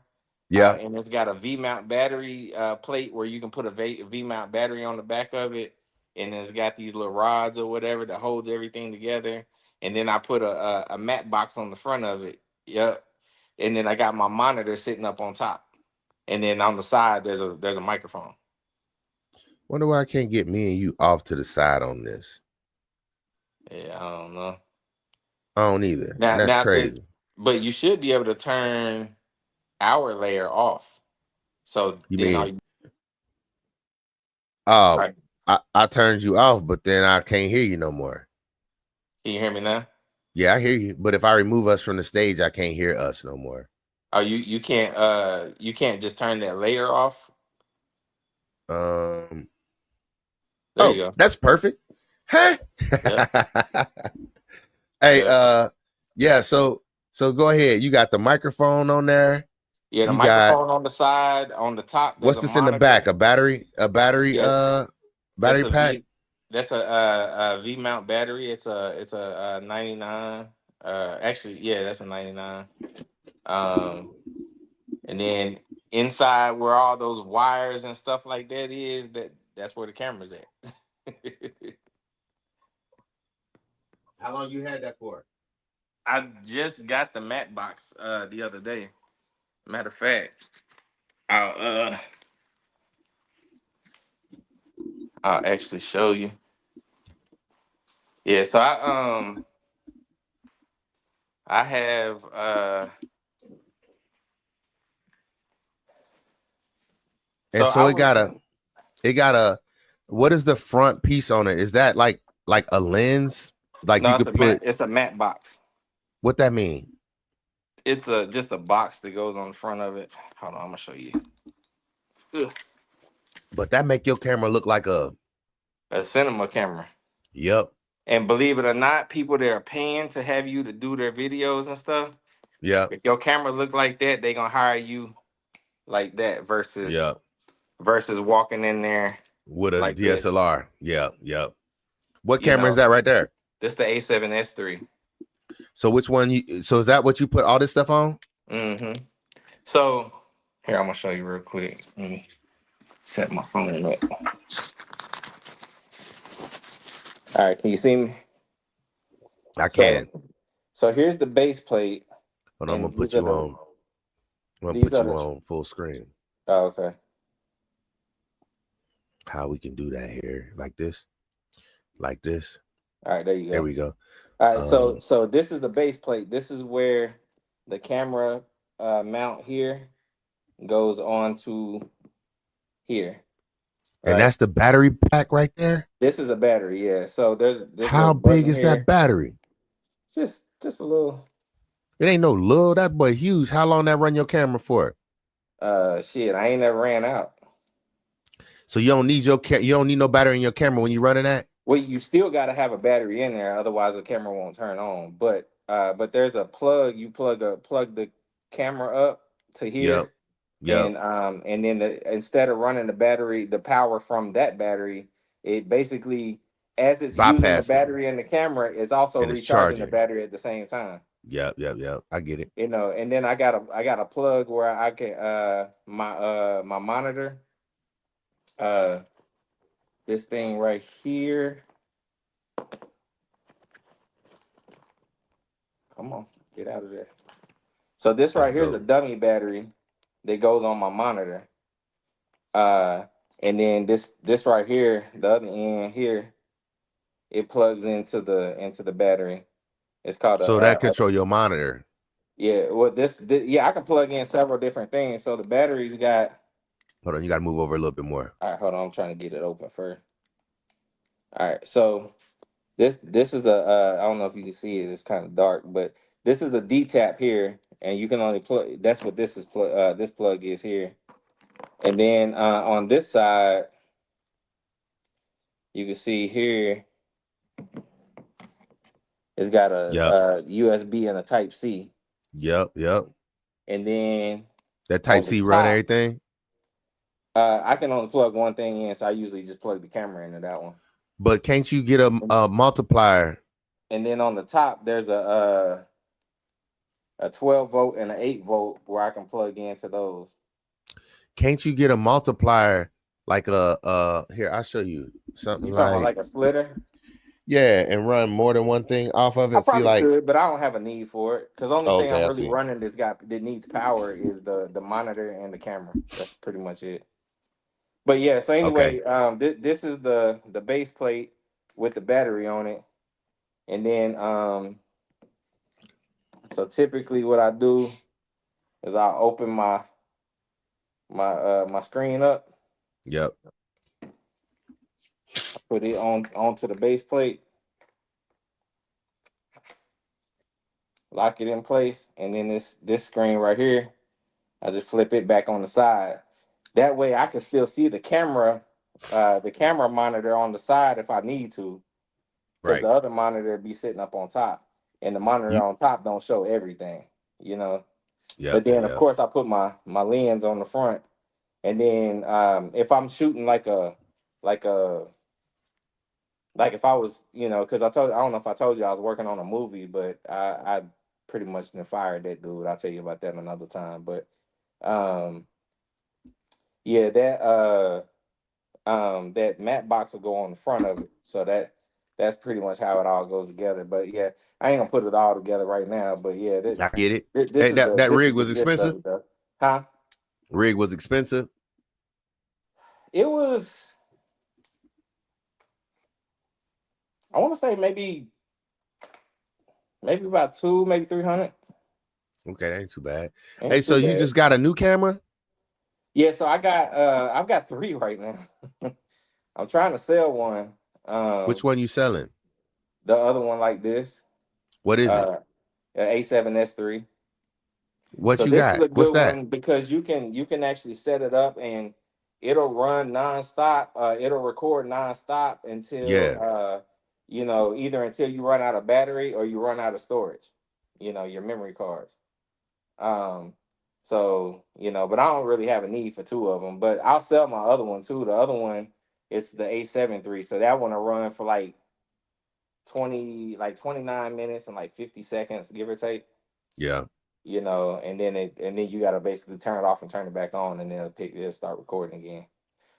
Yeah. And it's got a V mount battery plate where you can put a V mount battery on the back of it, and it's got these little rods or whatever that holds everything together. And then I put a matte box on the front of it. Yep. And then I got my monitor sitting up on top, and then on the side there's a microphone. Wonder why I can't get me and you off to the side on this. Yeah, I don't know. I don't either. Now That's now to crazy. but you should be able to turn our layer off. So You then all mean, you oh, right. I turned you off, but then I can't hear you no more. Can you hear me now? Yeah, I hear you. But if I remove us from the stage, I can't hear us no more. Oh, you can't just turn that layer off. Um, There you oh, go. that's perfect. Huh? Yep. Hey, Yep. yeah, so go ahead. You got the microphone on there. Yeah, the You got microphone on the side, on the top, there's what's a this in the back? monitor. A Yeah, that's battery a pack. that's a V mount battery. It's a 99. Actually, yeah, that's a 99. Um, and then inside where all those wires and stuff like that is, that's where the camera's at. How long you had that for? I just got the matte box the other day. Matter of fact, I'll uh I'll actually show you. Yeah, so I have And so so I was it got a what is the front piece on it? Is that like a lens? Like you no, could put it's a matte box. what that mean? It's a just a box that goes on the front of it. Hold on, I'm gonna show you. Ugh. But that make your camera look like A cinema camera. yep, And believe it or not, people that are paying to have you to do their videos and stuff, yep, if your camera look like that, they gonna hire you like that yep. versus walking in there With a like this. DSLR. Yep, yep. What You camera is know, that right there? this the A7S III. So which one so is that what you put all this stuff on? Mm-hmm. So here I'm gonna show you real quick. Let me set my phone up. All right, can you see me? I So can. here's the base plate, Hold on, I'm and gonna put you on. I'm gonna these put are you the on full screen. oh, okay. How we can do that here. Like this. Like this. All right, there you There go. we go. All right, Um so this is the base plate. This is where the camera mount here goes on to here. and Right. that's the battery pack right there. This is a battery, yeah. So there's this little How big button is that here. battery? Just a little It ain't no little, that boy huge. How long that run your camera for? shit. I ain't never ran out. So you don't need you don't need no battery in your camera when you running that? Well, you still got to have a battery in there, otherwise the camera won't turn on. But there's a plug. You plug the camera up to Yep. here, Yep. and then instead of running the power from that battery, it basically as it's using the Bypass it battery in the camera, it's also and it's recharging the charging. battery at the same time. Yep. I get it. You know, and then I got a plug where I can my monitor this thing right here. Come on, get out of there. So this That's right here is a dope. dummy battery that goes on my monitor. Uh, and then this right here, the other end here, it plugs into the battery. It's called So that control your monitor. yeah. Well, this yeah, I can plug in several different things. So the battery's got. Hold on, you got to move over a little bit more. All right, hold on. I'm trying to get it open first. All right, so this is the I don't know if you can see it. It's kind of dark, but this is the D tap here, and you can only plug. That's what this is. This plug is here, and then on this side, you can see here it's got Yep. a USB and a Type C, Yep. and then That on Type the C run top, everything. I can only plug one thing in, so I usually just plug the camera into that one. But can't you get a multiplier? And then on the top, there's a 12 volt and an 8 volt where I can plug into those. Can't you get a multiplier like a here? I'll show you something You talking about like a splitter? yeah, and run more than one thing off of I it. See, probably like, could, but I don't have a need for it because the only oh, thing okay, I'm I really see. running that needs power is the monitor and the camera. That's pretty much it. But yeah, so Okay. anyway, this is the base plate with the battery on it, and then so typically what I do is I open my screen up, Yep. put it onto the base plate, lock it in place, and then this screen right here, I just flip it back on the side. That way I can still see the camera monitor on the side if I need to, because Right. the other monitor be sitting up on top, and the monitor You. on top don't show everything, you know. But Yep. then of Yep. course I put my lens on the front, and then if I'm shooting like a like if I was, because I don't know if I told you I was working on a movie, but I pretty much done fired that dude. I'll tell you about that another time. But um, yeah, that matte box will go on the front of it, so that's pretty much how it all goes together. But yeah, I ain't gonna put it all together right now. But yeah, I get it. this Hey, is that rig the was gist of expensive. it, though. Huh? Rig was expensive. It was. I want to say maybe about maybe 300. Okay, that ain't too bad. Hey, Ain't so too you bad. just got a new camera? Yeah, so I've got three right now. I'm trying to sell one. Which one you selling? The other one like this, What is it? uh, an A7S3. What So you this is got? a What's good that? one because you can actually set it up and it'll run nonstop. It'll record nonstop until Yeah. either until you run out of battery or you run out of storage. Your memory cards. Um, so but I don't really have a need for two of them. But I'll sell my other one too. The other one, it's the A7 III. So that one will run for like 29 minutes and like 50 seconds, give or take. Yeah. And then you gotta basically turn it off and turn it back on, and then it'll start recording again.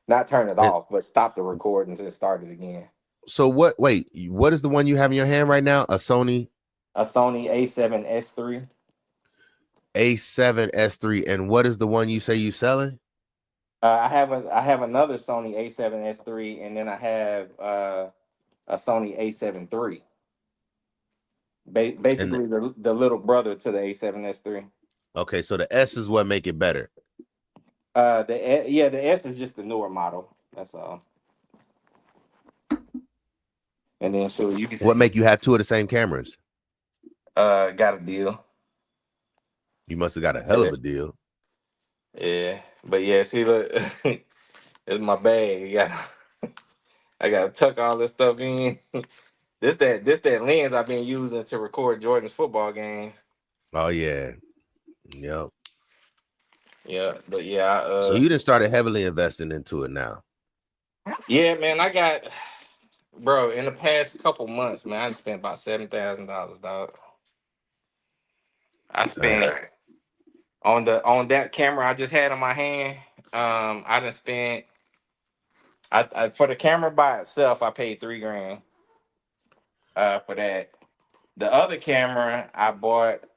Not turn it And off, but stop the recording and start it again. so what? Wait, what is the one you have in your hand right now? A Sony A Sony A7S3. A7S3. And what is the one you say you selling? I have another Sony A7S3, and then I have a Sony A7 III. And Basically, the little brother to the A7S3. okay, so the S is what make it better. The S is just the newer model. That's all. And then so you can What see. make you have two of the same cameras? Got a deal. You must have got a hell Yeah, of a deal. yeah. But yeah, see, look, it's my bag. I gotta tuck all this stuff in. This that lens I've been using to record Jordan's football games. Oh yeah. Yep. Yeah, but yeah, So you didn't started heavily investing into it now. yeah, man, I got, bro, in the past couple months, man, I done spent about $7,000, dog. I spent Dang. on that camera I just had in my hand. I done spent I for the camera by itself, I paid $3,000 for that. The other camera I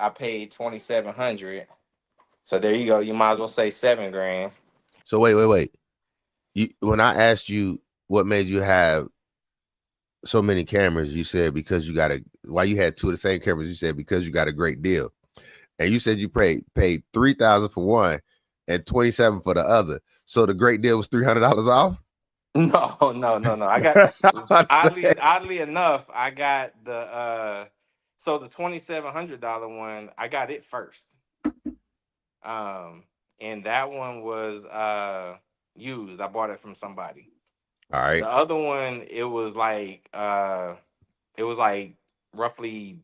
paid 2,700. So there you go. You might as well say $7,000. So wait. When I asked you what made you have so many cameras, you said because you got why you had two of the same cameras, you said because you got a great deal. And you said you paid $3,000 for one and $27 for the other. So the great deal was $300 off. No, no, no, no. I got oddly enough, I got so the $2,700 one, I got it first. And that one was used. I bought it from somebody. All right. The other one, it was like roughly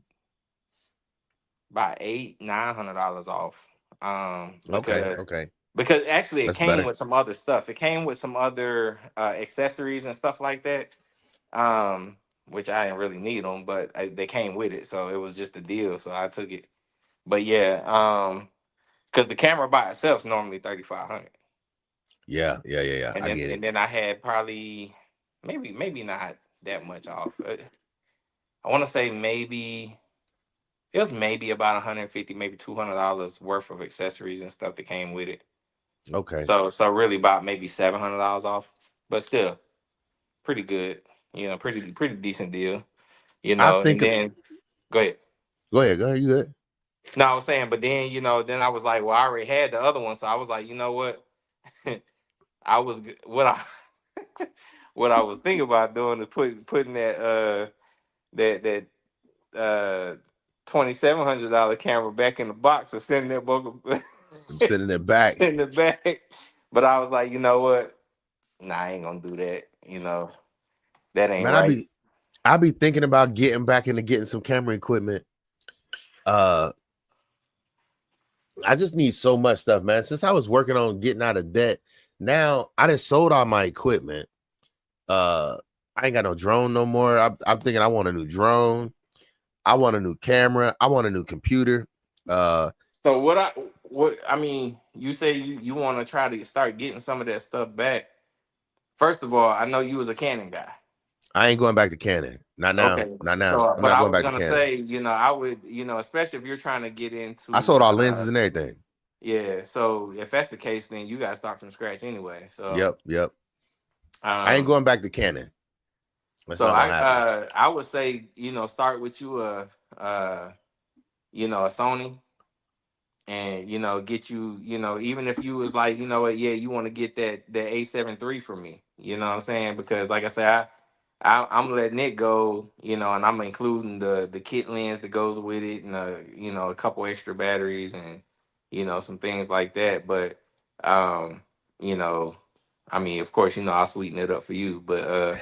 about $900 off. Okay. Because actually it That's came better. with some other stuff. It came with some other accessories and stuff like that. Which I didn't really need them, but they came with it, so it was just a deal. So I took it. But yeah, because the camera by itself is normally 3,500. Yeah. And I then get it. I had probably maybe not that much off. I want to say maybe it was maybe about 150, maybe $200 worth of accessories and stuff that came with it. Okay. So really about maybe $700 off, but still pretty good. Pretty decent deal. I And think. then go ahead. Go ahead. You good? No, I was saying, but then then I was like, well, I already had the other one, so I was like, you know what? I was what I what I was thinking about doing is putting that $2,700 camera back in the box and sending that book I'm sending it back. sending it back. But I was like, you know what? Nah, I ain't gonna do that. That ain't Man, right. I be thinking about getting back into getting some camera equipment. I just need so much stuff, man. Since I was working on getting out of debt, now I done sold all my equipment. I ain't got no drone no more. I'm thinking I want a new drone. I want a new camera. I want a new computer. So what I mean, you say you want to try to start getting some of that stuff back. First of all, I know you was a Canon guy. I ain't going back to Canon. Not now. Okay. Not now. So, I'm but not I going was back to gonna Canon. say, I would, especially if you're trying to get I sold into, all lenses and everything. yeah. So if that's the case, then you gotta start from scratch anyway. So, Yep. I ain't um, going back to Canon. That's so not gonna happen. I would say, start with you a Sony, and get you, even if you was like, what, yeah, you want to get that A7 III from me, you know what I'm saying? Because like I said, I'm letting it go, and I'm including the kit lens that goes with it, and a couple extra batteries, and some things like that. But you know, I mean, of course, I'll sweeten it up for you, but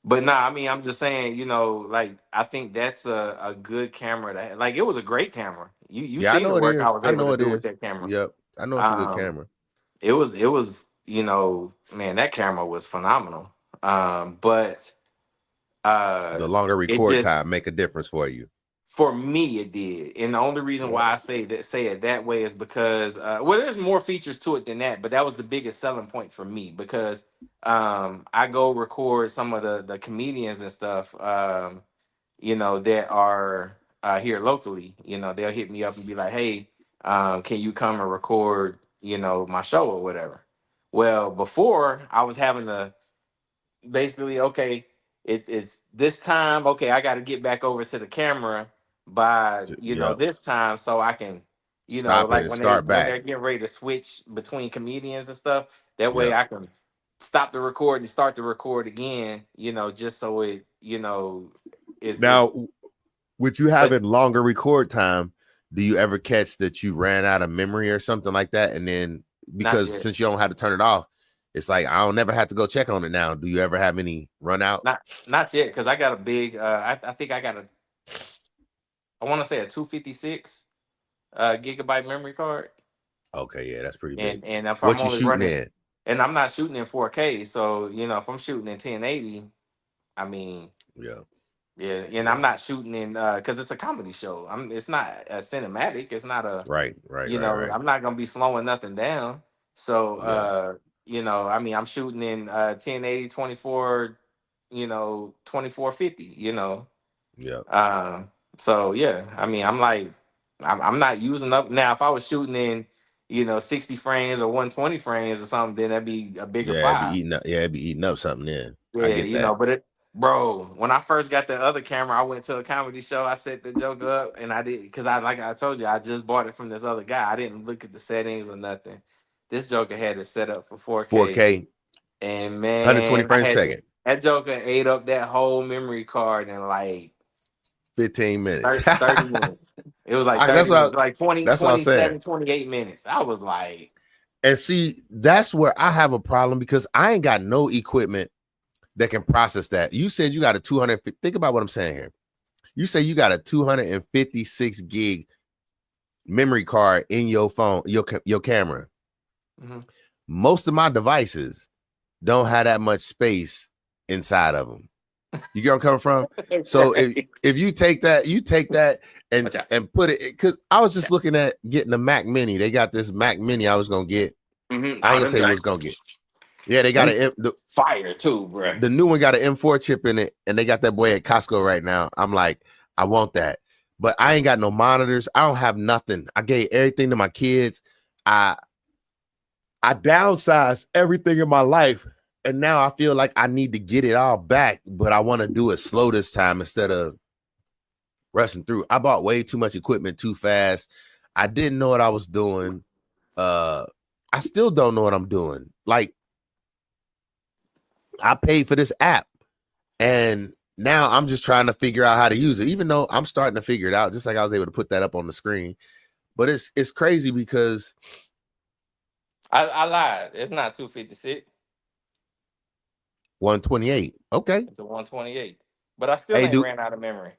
but nah, I mean, I'm just saying, like I think that's a good camera like it was a great camera. You Yeah, I seen the know it work I is. was I able know to it do with is. that camera. Yep. I know it's a good Um, camera. it was man, that camera was phenomenal. But The longer it record just time make a difference for you. for me it did, and the only reason Yep. why I say it that way is because well, there's more features to it than that, but that was the biggest selling point for me because I go record some of the comedians and stuff that are here locally. They'll hit me up and be like, hey, can you come and record my show or whatever. Well, before I was having to basically, okay, it's this time. Okay, I got to get back over to the camera by Yep. this time so I can Stop it like and when they start when back. they're getting ready to switch between comedians and stuff. That way Yep. I can stop the record and start the record again. Just so it is. Now, with you But having longer record time, do you ever catch that you ran out of memory or something like that? And then not because yet. since you don't have to turn it off, it's like I don't never have to go check on it now. Do you ever have any run out? Not yet, because I got a big. I think I got I want to say a 256 gigabyte memory card, Okay, yeah, that's pretty big. and if I'm What you only shooting running, in? and I'm not shooting in 4K, so if I'm shooting in 1080, I mean, Yeah, yeah, and yeah. I'm not shooting in because it's a comedy show. It's not a cinematic. It's not a Right. I'm not gonna be slowing nothing down. So Yeah, I mean, I'm shooting in 1080 24, 2450. yeah. So yeah, I mean, I'm like, I'm not using up now. If I was shooting in, 60 frames or 120 frames or something, then that'd be a bigger Yeah, it'd be file. eating up. Yeah, it'd be eating up something. Then I Yeah, get that. but bro, when I first got the other camera, I went to a comedy show. I set the joke up, and I did because like I told you, I just bought it from this other guy. I didn't look at the settings or nothing. This joker had it set up for 4K, 4K, and 120 man, frames per second, that joker ate up that whole memory card in like 15 minutes. 30 minutes. It was like That's 30 what minutes, like 20, that's what I'm saying. 27, 28 minutes. I was like, And see, that's where I have a problem because I ain't got no equipment that can process that. You said you got a 200. Think about what I'm saying here. You say you got a 256 gig memory card in your phone, your camera. mhm. Most of my devices don't have that much space inside of them. You get where I'm coming from? So Right. if you take that and Watch out. put it, because I was just looking at getting the Mac Mini. They got this Mac Mini I was gonna get. Mhm. I ain't Oh, gonna them say joints was gonna get. Yeah, they got fire too, bro. the new one got an M4 chip in it, and they got that boy at Costco right now. I'm like, I want that, but I ain't got no monitors. I don't have nothing. I gave everything to my kids. I downsized everything in my life, and now I feel like I need to get it all back, but I want to do it slow this time instead of rushing through. I bought way too much equipment too fast. I didn't know what I was doing. I still don't know what I'm doing. Like, I paid for this app, and now I'm just trying to figure out how to use it, even though I'm starting to figure it out, just like I was able to put that up on the screen. But it's crazy because I lied. It's not 256. 128. Okay. It's a 128. But I still Hey, ain't ran out of memory.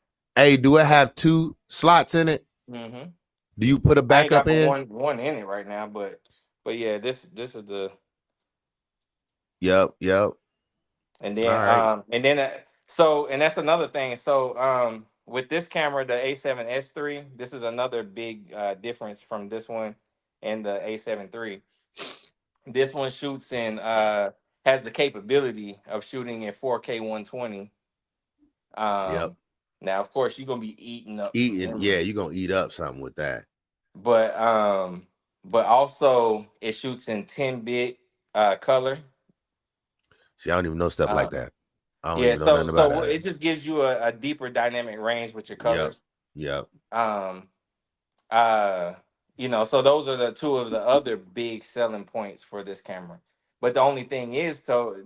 do it have 2 slots in it? Mm-hmm. Do you put a I ain't got backup but in? one in it right now, but yeah, this is the Yep. and All then right. and that's another thing. So with this camera, the A7S III, this is another big difference from this one and the A7 III. This one shoots in has the capability of shooting in 4K 120. Yep. Now of course you're gonna be eating up some Eating. Yeah, memory, you're gonna eat up something with that. but also it shoots in 10-bit color. See, I don't even know stuff like Uh, that. I don't yeah, even know nothing about so that. it just gives you a deeper dynamic range with your Yep. colors. Yep. Um, uh, so those are the two of the other big selling points for this camera. But the only thing is, so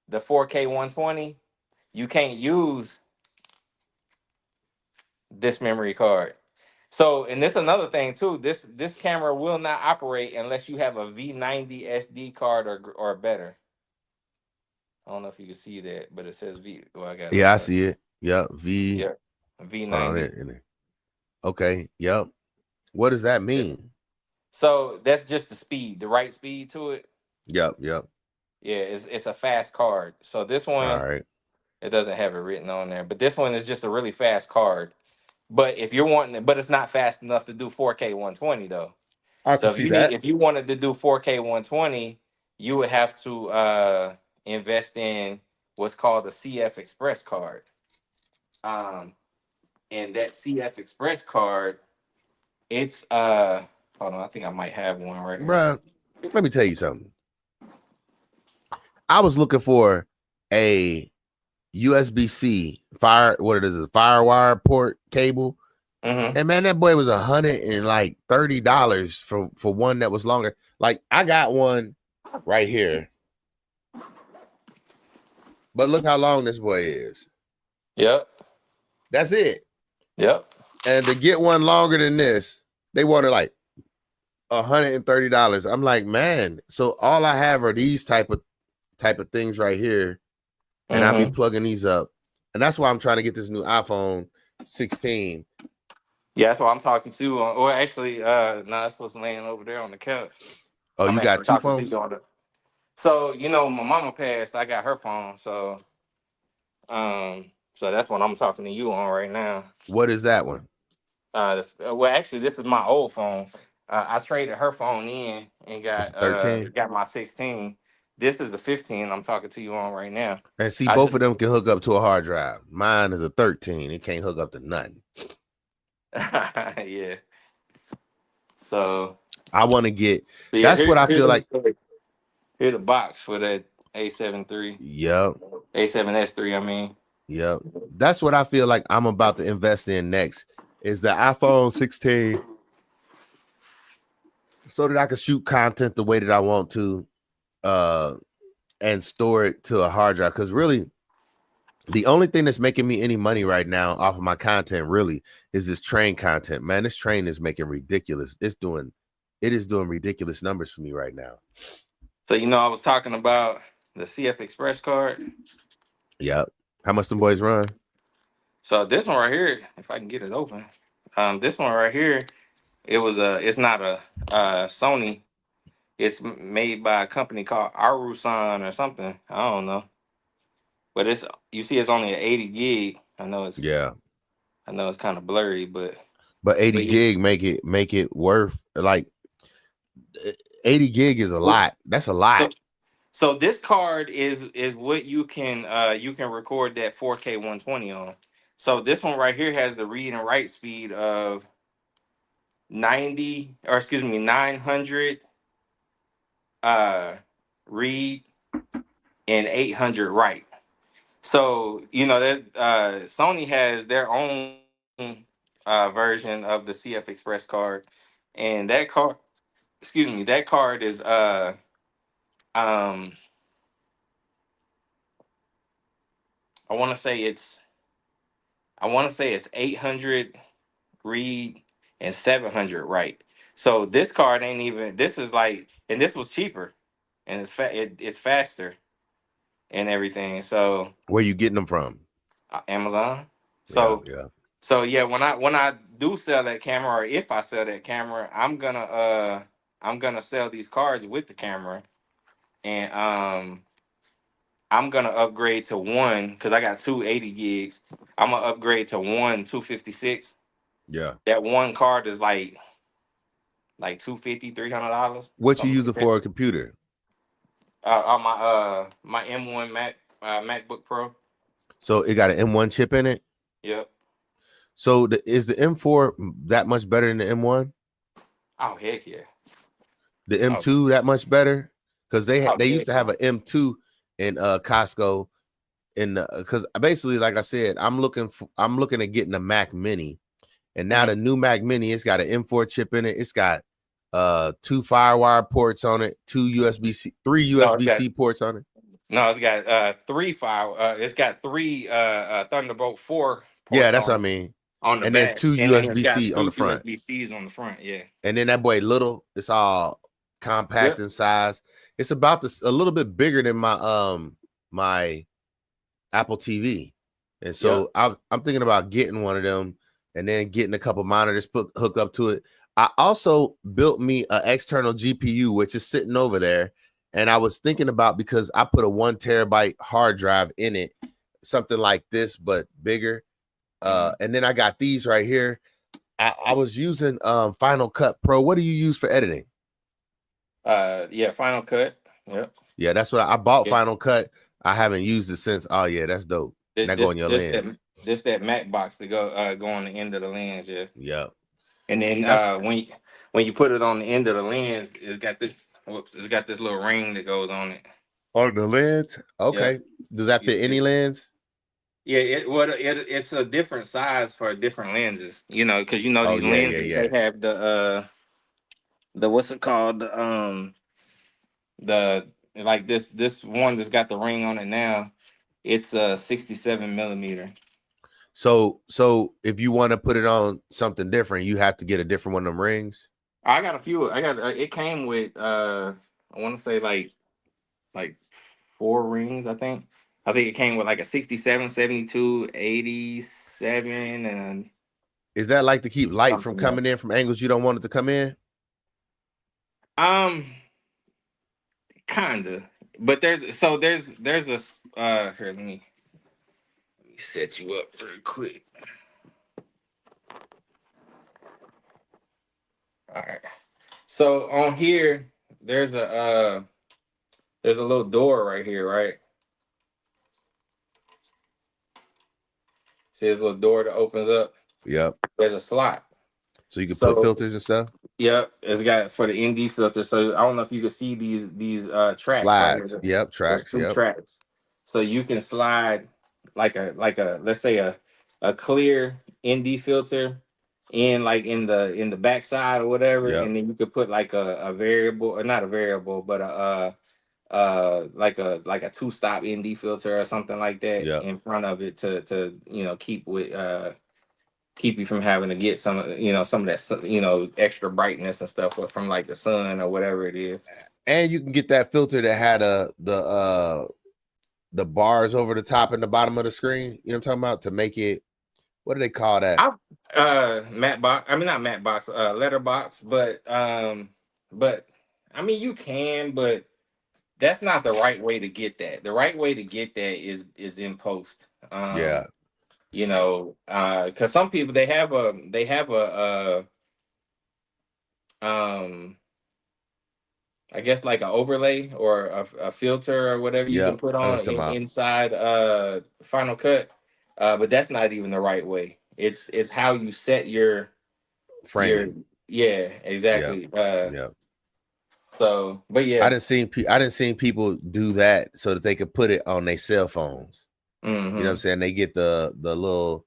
the 4K 120, you can't use this memory card. So, and this another thing too. This camera will not operate unless you have a V90 SD card or better. I don't know if you can see that, but it says V. Well, I got Yeah, I see it. Yep. yeah, Hold on. V90. Okay. Yep. What does that Yeah. mean? So that's just the speed, the right speed to it. Yep. Yeah, it's a fast card. So this All one, right. it doesn't have it written on there, but this one is just a really fast card. But if you're wanting it, but it's not fast enough to do 4K 120 though. I can So see that. if you wanted to do 4K 120, you would have to invest in what's called the CF Express card. Um, and that CF Express card, it's hold on, I think I might have one right here. Bruh, let me tell you something. I was looking for a USB-C firewire port cable. Mm-hmm. And man, that boy was $130 for one that was longer. Like, I got one right here. But look how long this boy is. Yep. That's it. Yep. And to get one longer than this, they wanted like $130. I'm like, man, so all I have are these type of things right here. And I'll be Mm-hmm. plugging these up. And that's why I'm trying to get this new iPhone 16. Yeah, that's why I'm talking to. Or actually, no, it's supposed to land over there on the couch. Oh, I'm you got actually two talking to phones? you on the. So my mama passed. I got her phone. So that's what I'm talking to you on right now. What is that one? Well, actually, this is my old phone. I traded her phone in and It's 13. got my 16. This is the 15 I'm talking to you on right now. And see, I both just of them can hook up to a hard drive. Mine is a 13. It can't hook up to nothing. yeah. So I want to get. yeah, That's what I feel like. here's the box for that A7 III, Yep. A7S3. I mean, Yep. That's what I feel like I'm about to invest in next is the iPhone 16 so that I can shoot content the way that I want to and store it to a hard drive. Because really, the only thing that's making me any money right now off of my content really is this train content. Man, this train is making ridiculous. It is doing ridiculous numbers for me right now. so I was talking about the CF Express card. Yep. How much them boys run? So this one right here, if I can get it open, this one right here, it's not a Sony. It's made by a company called Arusan or something. I don't know, but you see, it's only an 80 gig. Yeah. I know it's kind of blurry, but But 80 yeah. gig make it worth like 80 gig is a lot. That's a So, lot. so this card is what you can record that 4K 120 on. So this one right here has the read and write speed of 900 read and 800 write. So that Sony has their own version of the CF Express card, and that card is um I want to say it's 800 read and 700 write. So this card ain't even. This is like, and this was cheaper, and it's faster and everything. So Where you getting them from? Amazon. Yeah, So yeah. yeah, when I do sell that camera, or if I sell that camera, I'm gonna sell these cards with the camera, and I'm gonna upgrade to one because I got two 80 gigs. I'm gonna upgrade to one 256. Yeah. That one card is like 250, $300, What you something using like that. for a computer? On my M1 MacBook Pro. So it got an M1 chip in it. Yep. So is the M4 that much better than the M1? Oh heck yeah. The Oh, M2 that much better? Because they oh used heck to yeah. have an M2 in Costco. Because basically, like I said, I'm looking at getting a Mac Mini, and now the new Mac Mini, it's got an M4 chip in it. It's got 2 FireWire ports on it, 3 USB-C ports on it. No, it's got it's got three Thunderbolt 4 Yeah, ports that's what I on mean. the And then back, 2 and then it's got USB-C on two the front. USB-Cs on the front. Yeah. And then that boy little, it's all compact Yep. in size. It's about this a little bit bigger than my Apple TV. And so Yep. I'm thinking about getting one of them and then getting a couple monitors hooked up to it. I also built me an external GPU, which is sitting over there. And I was thinking about, because I put a 1 terabyte hard drive in it, something like this, but bigger. And then I got these right here. I was using Final Cut Pro. What do you use for editing? Yeah, Final Cut. Yep. Yeah, that's what I bought. Yeah. Final Cut. I haven't used it since. Oh yeah, that's dope. And that go in your lens. That Mac box to go on the end of the lens. Yeah. Yeah. And then when you put it on the end of the lens, it's got this little ring that goes on it. On the lens? Okay. Yep. Does that fit any lens? Yeah, it's a different size for different lenses. Because Oh, these lenses, yeah. they have the what's it called, the like this one that's got the ring on it now. It's a 67 millimeter. So if you want to put it on something different, you have to get a different one of them rings. I got a few. It came with I want to say like 4 rings. I think it came with like a 67, 72, 87, and Is that like to keep light from something coming else. in from angles you don't want it to come in? Kinda. But there's a here, let me set you up real quick. All right. So on here, there's a little door right here, right? See this little door that opens up? Yep. There's a slot. So you can put So filters and stuff. Yep, it's got for the ND filter. So I don't know if you can see these tracks right Slides. here. Yep. There's Tracks. two Yep. tracks. So you can slide like a let's say a clear ND filter in like in the backside or whatever, Yep. and then you could put like a variable or not a variable, but like a two-stop ND filter or something like that Yep. in front of it to keep you from having to get some of that extra brightness and stuff from like the sun or whatever it is. And you can get that filter that had the bars over the top and the bottom of the screen. You know what I'm talking about? To make it, what do they call that? Matte box. I mean not matte box, letterbox, but I mean you can, but that's not the right way to get that. The right way to get that is in post. Yeah. Because some people they have a um I guess like an overlay or a filter or whatever you can Yep. put I know what on you're talking about. inside Final Cut, but that's not even the right way. It's how you set your Framing. yeah, Yep. exactly. Yep. So but I yeah. didn't seen people do that so that they could put it on their cell phones. You know what I'm Hmm. saying? They get the little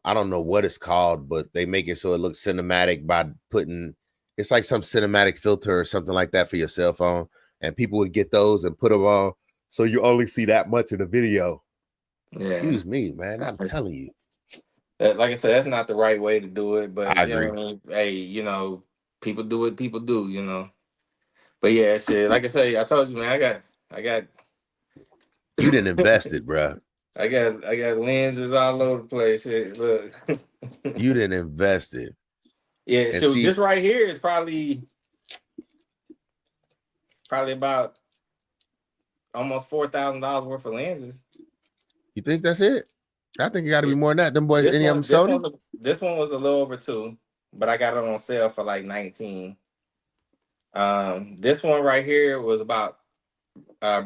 I don't know what it's called, but they make it so it looks cinematic by putting it's like some cinematic filter or something like that for your cell phone. And people would get those and put them on so you only see that much of the video. Yeah. Excuse me, man. I'm telling you. Like I said, that's not the right way to do it, but I you know agree. what I mean? Hey, people do what people do. But yeah, shit. Like I say, I told you, man, I got You didn't invest it, bro. I got lenses all over the place. Shit. Look. You didn't invest it. Yeah, And so see, just right here is probably about almost $4,000 worth of lenses. you think that's it? I think it got to be Yeah. more than that. Them boys, This any of them one, this Sony? one, this one was a little over 2, but I got it on sale for like 19. This one right here was about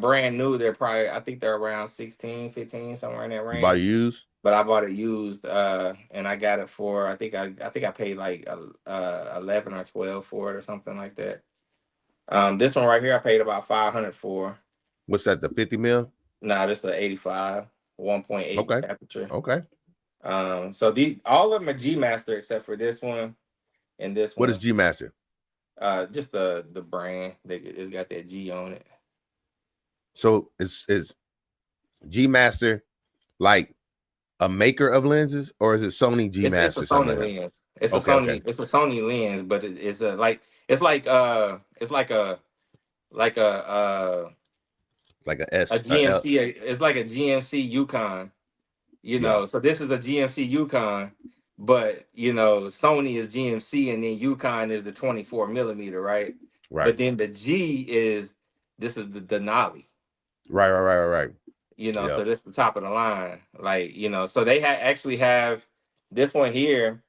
brand new. I think they're around 16, 15, somewhere in that You bought it range. used? But I bought it used, and I got it for I think I paid like 11 or 12 for it or something like that. This one right here I paid about 500 for. What's that? The 50 mil? Nah, this is a 85, 1.8 Okay. aperture. Okay. So all of them are G Master except for this one and this What is one. G Master? Just the brand that it's got that G on it. So is G Master like a maker of lenses, or is it Sony G It's a Master something Sony like that? lens. It's a Okay, okay. Sony lens, but it's like Like a a S, a L, GMC. It's like a GMC Yukon. yeah, So this is a GMC Yukon, but Sony is GMC, and then Yukon is the 24 millimeter, right? right, But then the G is this is the Denali. right. So Yep. this is the top of the line. Like, so they actually have this one here.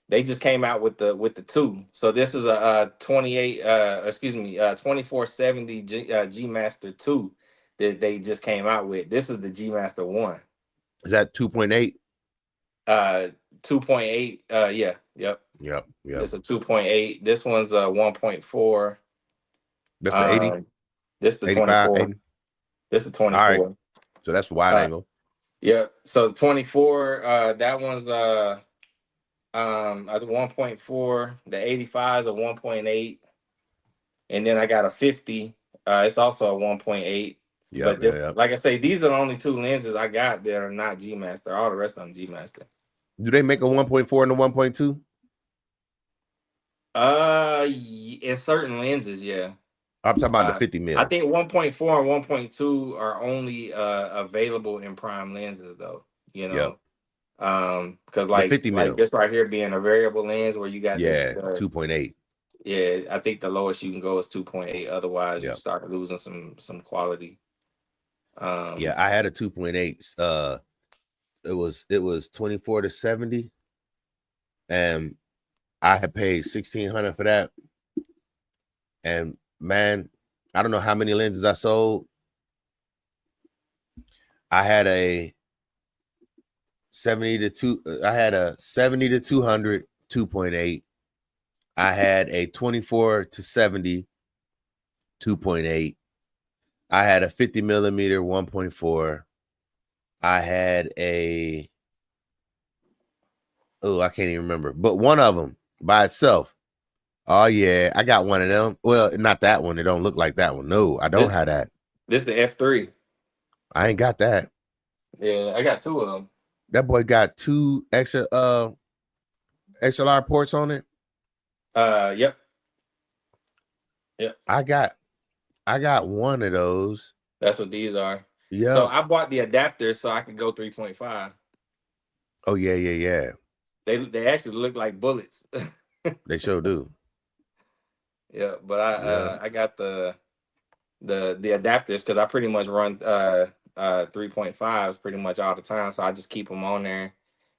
They just came out with the two. So this is a 28 excuse me, 2470 G Master 2 that they just came out with. This is the G Master 1. Is that 2.8? Uh 2.8, yeah, yep. Yep. This is a 2.8. This one's a 1.4. That's the 80, Um this the 85, 24. 80. This the All right. 24. So that's wide angle. Yep. So the 24, that one's at 1.4. The 85 is a 1.8, and then I got a 50. It's also a 1.8. Yep, But this, yep. like I say, these are the only two lenses I got that are not G Master. All the rest of them G Master. Do they make a 1.4 and a 1.2? In certain lenses, yeah. I'm talking about the Uh, 50 I mil. think 1.4 and 1.2 are only available in prime lenses, though. You Yep. know, because The like 50 like mil. this right here being a variable lens where you got Yeah, the 2.8. yeah, I think the lowest you can go is 2.8. Otherwise, you Yep. start losing some quality. Yeah, I had a 2.8. It was 24 to 70, and I had paid 1,600 for that. And man, I don't know how many lenses I sold. I had a 70 to 200 2.8, I had a 24 to 70 2.8. I had a 50 millimeter 1.4. I had a I can't even remember, but one of them by itself. Oh yeah, I got one of them. Well, not that one. It don't look like that one. No, I don't have that. This the F3. I ain't got that. Yeah, I got 2 of them. That boy got 2 extra XLR ports on it. Yep. I got one of those. That's what these are. Yeah. So I bought the adapter so I could go 3.5. Oh yeah. They actually look like bullets. They sure do. Yeah, but I got the adapters because I pretty much run 3.5s pretty much all the time. So I just keep them on there,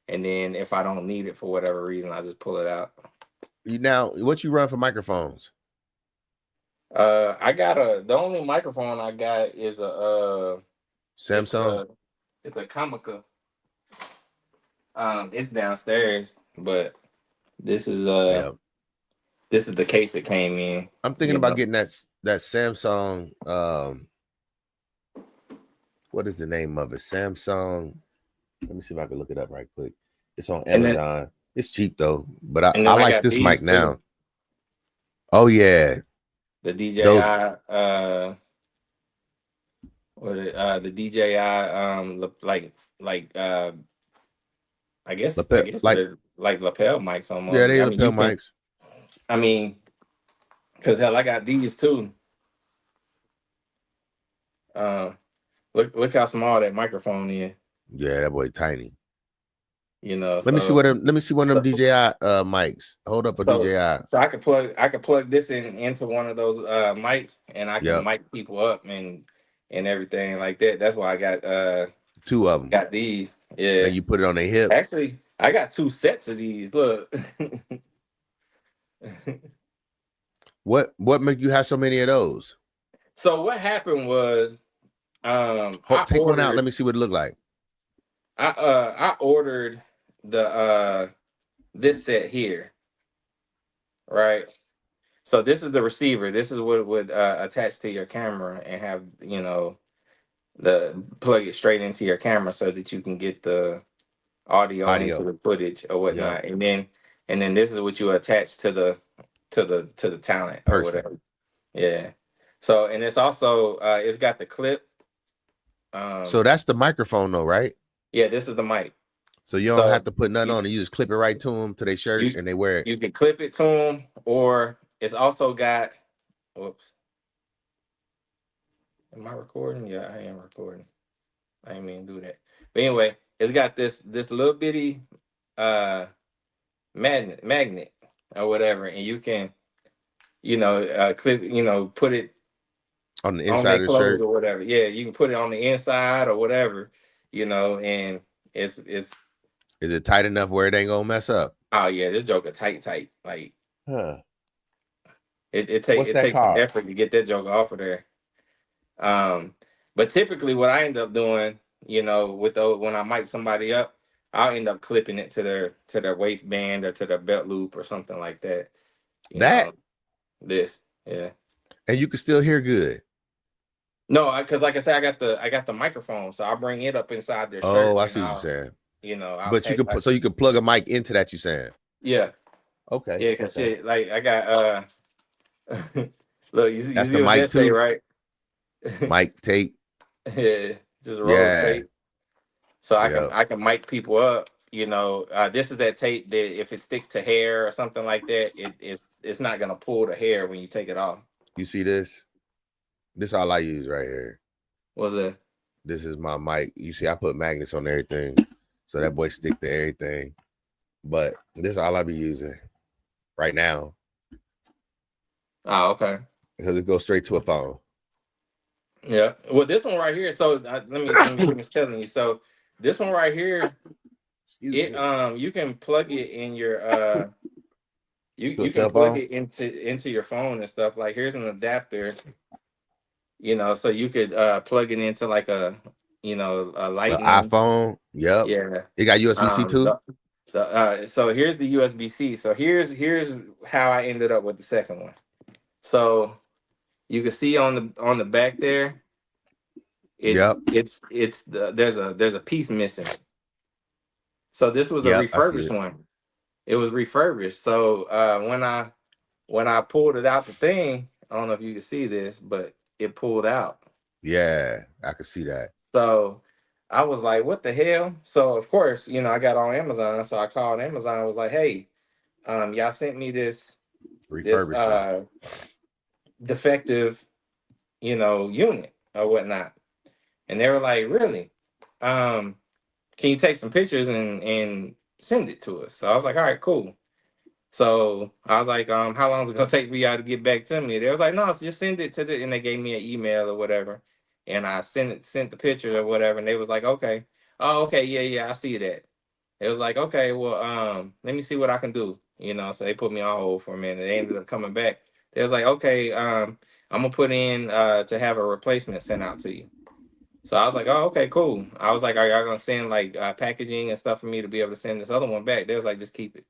and then if I don't need it for whatever reason, I just pull it out. Now, what you run for microphones? I got the only microphone I got is a Samsung. It's a Comica. It's downstairs, but this is this is the case that came in. I'm thinking about getting that Samsung. What is the name of it? Samsung. Let me see if I can look it up right quick. It's on Amazon. It's cheap though, but I like this mic now. Oh yeah, the DJI. The DJI. I guess like lapel mics almost. Yeah, they lapel mics. I mean, because hell, I got these too. Look how small that microphone is. Yeah, that boy tiny. You know. Let me see one of them DJI mics. Hold up a DJI. So I could plug this into one of those mics, and I can mic people up and everything like that. That's why I got 2 of them. Got these. Yeah. And you put it on their hip. Actually, I got 2 sets of these. Look. What make you have so many of those? So what happened was take one out. Let me see what it looked like. I ordered the this set here. Right. So this is the receiver. This is what would attach to your camera and have, the plug it straight into your camera so that you can get the audio. Into the footage or whatnot. And then this is what you attach to the talent or whatever. Yeah. So, and it's also it's got the clip. So that's the microphone though, right? Yeah, this is the mic. So you don't have to put nothing on it. You just clip it right to them to their shirt and they wear it. You can clip it to them, or it's also got. Whoops. Am I recording? Yeah, I am recording. I didn't mean to do that. But anyway, it's got this little bitty magnet or whatever, and you can, clip, put it on the inside of the shirt or whatever. Yeah, you can put it on the inside or whatever, and it's. Is it tight enough where it ain't gonna mess up? Oh yeah, this joker tight. Like, it takes some effort to get that joker off of there. But typically what I end up doing, when I mic somebody up, I'll end up clipping it to their waistband or to their belt loop or something like that. Yeah. And you can still hear good. No, because like I said, I got the microphone, so I'll bring it up inside their shirt. Oh, I see what you're saying. But you could you could plug a mic into that. You saying? Yeah. Okay. Yeah, because shit, like I got look, you see the what mic that say, right? Mic tape. Yeah, just roll tape. So I can mic people up. This is that tape that if it sticks to hair or something like that, it's not gonna pull the hair when you take it off. You see this? This all I use right here. What's that? This is my mic. You see, I put magnets on everything, so that boy stick to everything. But this is all I be using right now. Oh, okay. Because it goes straight to a phone. Yeah. Well, this one right here. So let me finish telling you. So this one right here, you can plug it in your you can plug it into your phone and stuff. Like here's an adapter. So you could plug it into like a lightning iPhone. Yep. Yeah. It got USB-C too. So here's the USB-C. So here's how I ended up with the second one. So you can see on the back there, Yep. there's a piece missing. So this was a Yep. I see refurbished it. one. It was refurbished. So when I pulled it out the thing, I don't know if you can see this, but it pulled out. Yeah, I can see that. So I was like, what the hell? So of course, I got on Amazon. So I called Amazon. I was like, hey, y'all sent me this Refurbishment. defective, unit or whatnot. And they were like, really? Can you take some pictures and send it to us? So I was like, all right, cool. So I was like, how long is it gonna take for y'all to get back to me? They was like, no, just send it to and they gave me an email or whatever. And I sent the picture or whatever, and they was like, okay. Oh, okay, yeah, I see that. It was like, okay, well, let me see what I can do. So they put me on hold for a minute. They ended up coming back. They was like, okay, I'm gonna put in to have a replacement sent out to you. So I was like, oh, okay, cool. I was like, are y'all gonna send like packaging and stuff for me to be able to send this other one back? They was like, just keep it.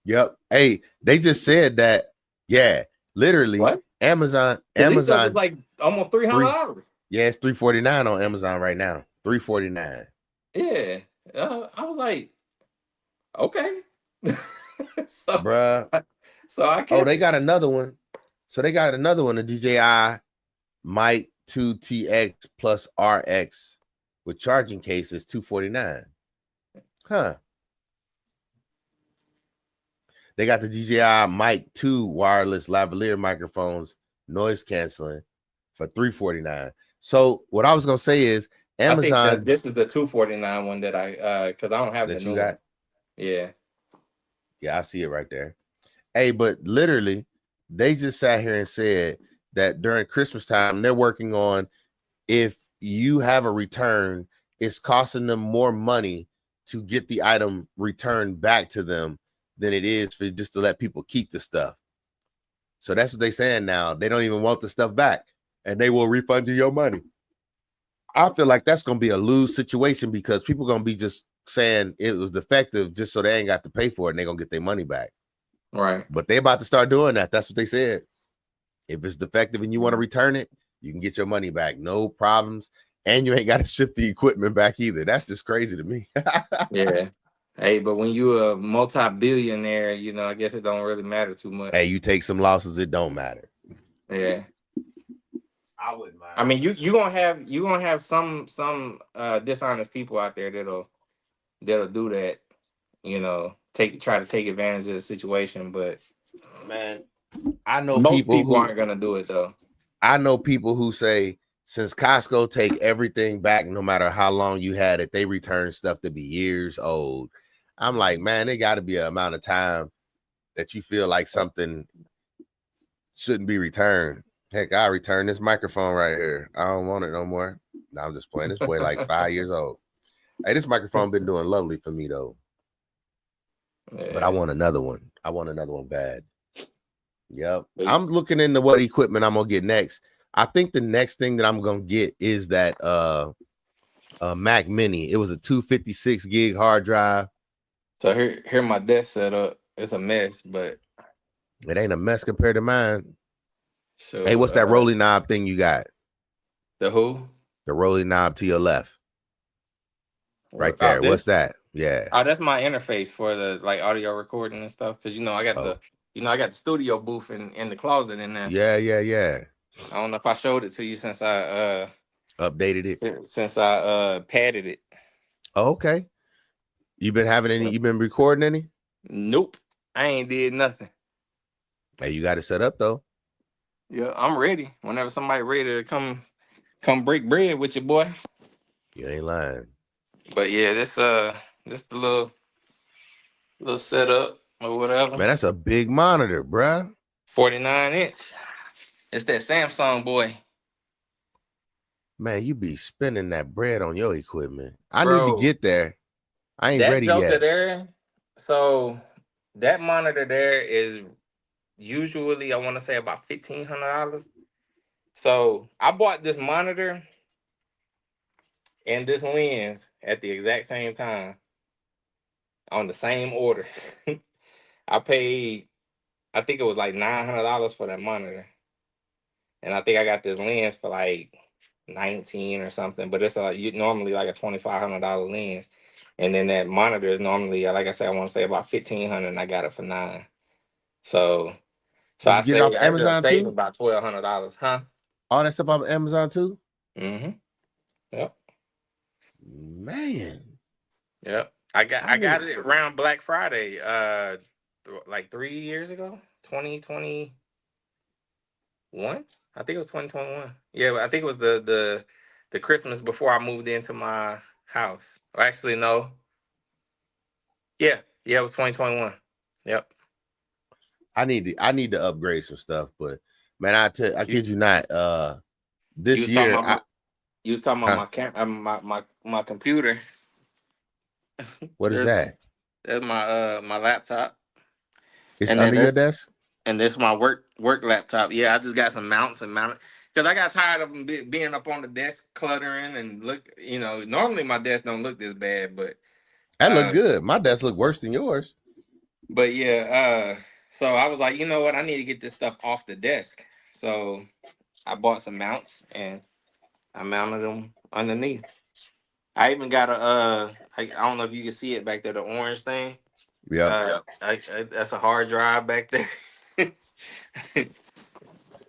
Yep. Hey, they just said that. Yeah, literally. What? Amazon. Because these stuff is Amazon. like almost $300. Yeah, it's $349 on Amazon right now. $349. Yeah. I was like, okay. so, Bruh. so I Oh, kept they it. got another one. So they got another one, the DJI Mic 2 TX plus RX with charging cases, $249. Huh. They got the DJI Mic 2 wireless lavalier microphones, noise canceling for $349. So what I was gonna say is I think that Amazon this is the 249 one that because I don't have the that you new one. got. Yeah. Yeah, I see it right there. Hey, but literally, they just sat here and said that during Christmas time, they're working on if you have a return, it's costing them more money to get the item returned back to them than it is for just to let people keep the stuff. So that's what they're saying now. They don't even want the stuff back and they will refund you your money. I feel like that's going to be a lose situation because people going to be just saying it was defective just so they ain't got to pay for it and they're going to get their money back. Right. But they about to start doing that. That's what they said. If it's defective and you want to return it, you can get your money back. No problems. And you ain't got to ship the equipment back either. That's just crazy to me. Yeah. Hey, but when you're a multi-billionaire, I guess it don't really matter too much. Hey, you take some losses, it don't matter. Yeah. I wouldn't mind. I mean, you gonna have some dishonest people out there that'll do that, try to take advantage of the situation, but Man, I know most people people who aren't gonna do it though. say since Costco take everything back, no matter how long you had it, they return stuff to be years old. I'm like, man, it got to be an amount of time that you feel like something shouldn't be returned. Heck, I return this microphone right here. I don't want it no more. No, I'm just playing. This boy like 5 years old. Hey, this microphone been doing lovely for me though. Yeah. But I want another one. I want another one bad. Yep. I'm looking into what equipment I'm gonna get next. I think the next thing that I'm gonna get is that Mac Mini. It was a 256 gig hard drive. So here my desk setup. It's a mess, but It ain't a mess compared to mine. so Hey, what's that rolling knob thing you got? the who? The rolling knob to your left. Right there. What's that? Yeah. Oh, that's my interface for the like audio recording and stuff. Because I got I got the studio booth in the closet in there. Yeah. I don't know if I showed it to you since I updated it. Since I padded it. Oh, okay. You been recording any? Nope. I ain't did nothing. Hey, you got it set up though. Yeah, I'm ready. Whenever somebody ready to come break bread with you, boy. You ain't lying. But yeah, this the little setup or whatever. Man, that's a big monitor, bruh. 49-inch. It's that Samsung, boy. Man, you be spending that bread on your equipment. I Bro, need to get there. I ain't that ready joker yet. there. So that monitor there is usually I want to say about $1,500. So I bought this monitor and this lens at the exact same time. on the same order. I paid, I think it was like $900 for that monitor, and I think I got this lens for like 19 or something. But it's normally like a $2,500 lens, and then that monitor is normally, like I said, I want to say about 1,500, and I got it for 9. So, Did you get it off I ended up Amazon saving too? about $1,200, huh? All that stuff off Amazon too? Mm-hmm. Yep. Man. Yep. I got it around Black Friday, like 3 years ago, 2021. I think it was 2021. Yeah, I think it was the Christmas before I moved into my house. Or actually, no. Yeah, it was 2021. Yep. I need to upgrade some stuff, but man, I kid you not. You This was talking year, about you was talking about my computer. what is There's that? my laptop, It's and then under your desk. this my work laptop. Yeah, I just got some mounts and mounted because I got tired of being up on the desk cluttering and look. Normally my desk don't look this bad, but That look good. My desk look worse than yours. but yeah. So I was like, you know what? I need to get this stuff off the desk. So I bought some mounts and I mounted them underneath. I even got I don't know if you can see it back there, the orange thing. Yeah. That's a hard drive back there.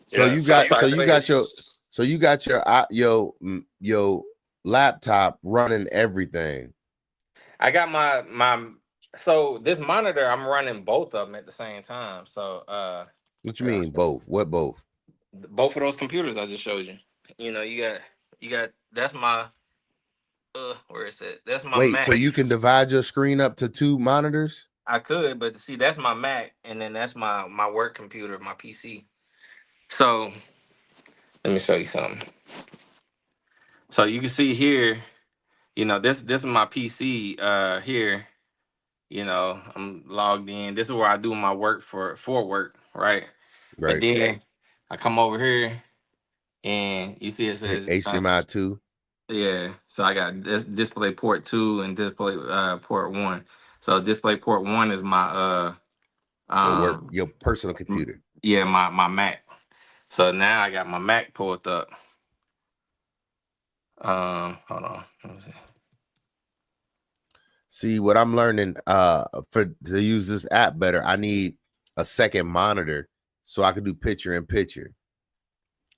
So Yeah. you got your laptop running everything. I got my so this monitor, I'm running both of them at the same time. So What you mean both? What both? both of those computers I just showed you. You got that's my where is it? That's my Wait, Mac. so you can divide your screen up to 2 monitors? I could, but see, that's my Mac, and then that's my work computer, my PC. So let me show you something. So you can see here, this is my PC here. I'm logged in. This is where I do my work for work, right? But Right. then I come over here and you see it says HDMI 2. yeah. So I got this display port 2 and display port 1. So display port 1 is my Your personal computer. yeah, my Mac. So now I got my Mac pulled up. Hold on. Let me see. See what I'm learning to use this app better, I need a second monitor so I can do picture in picture.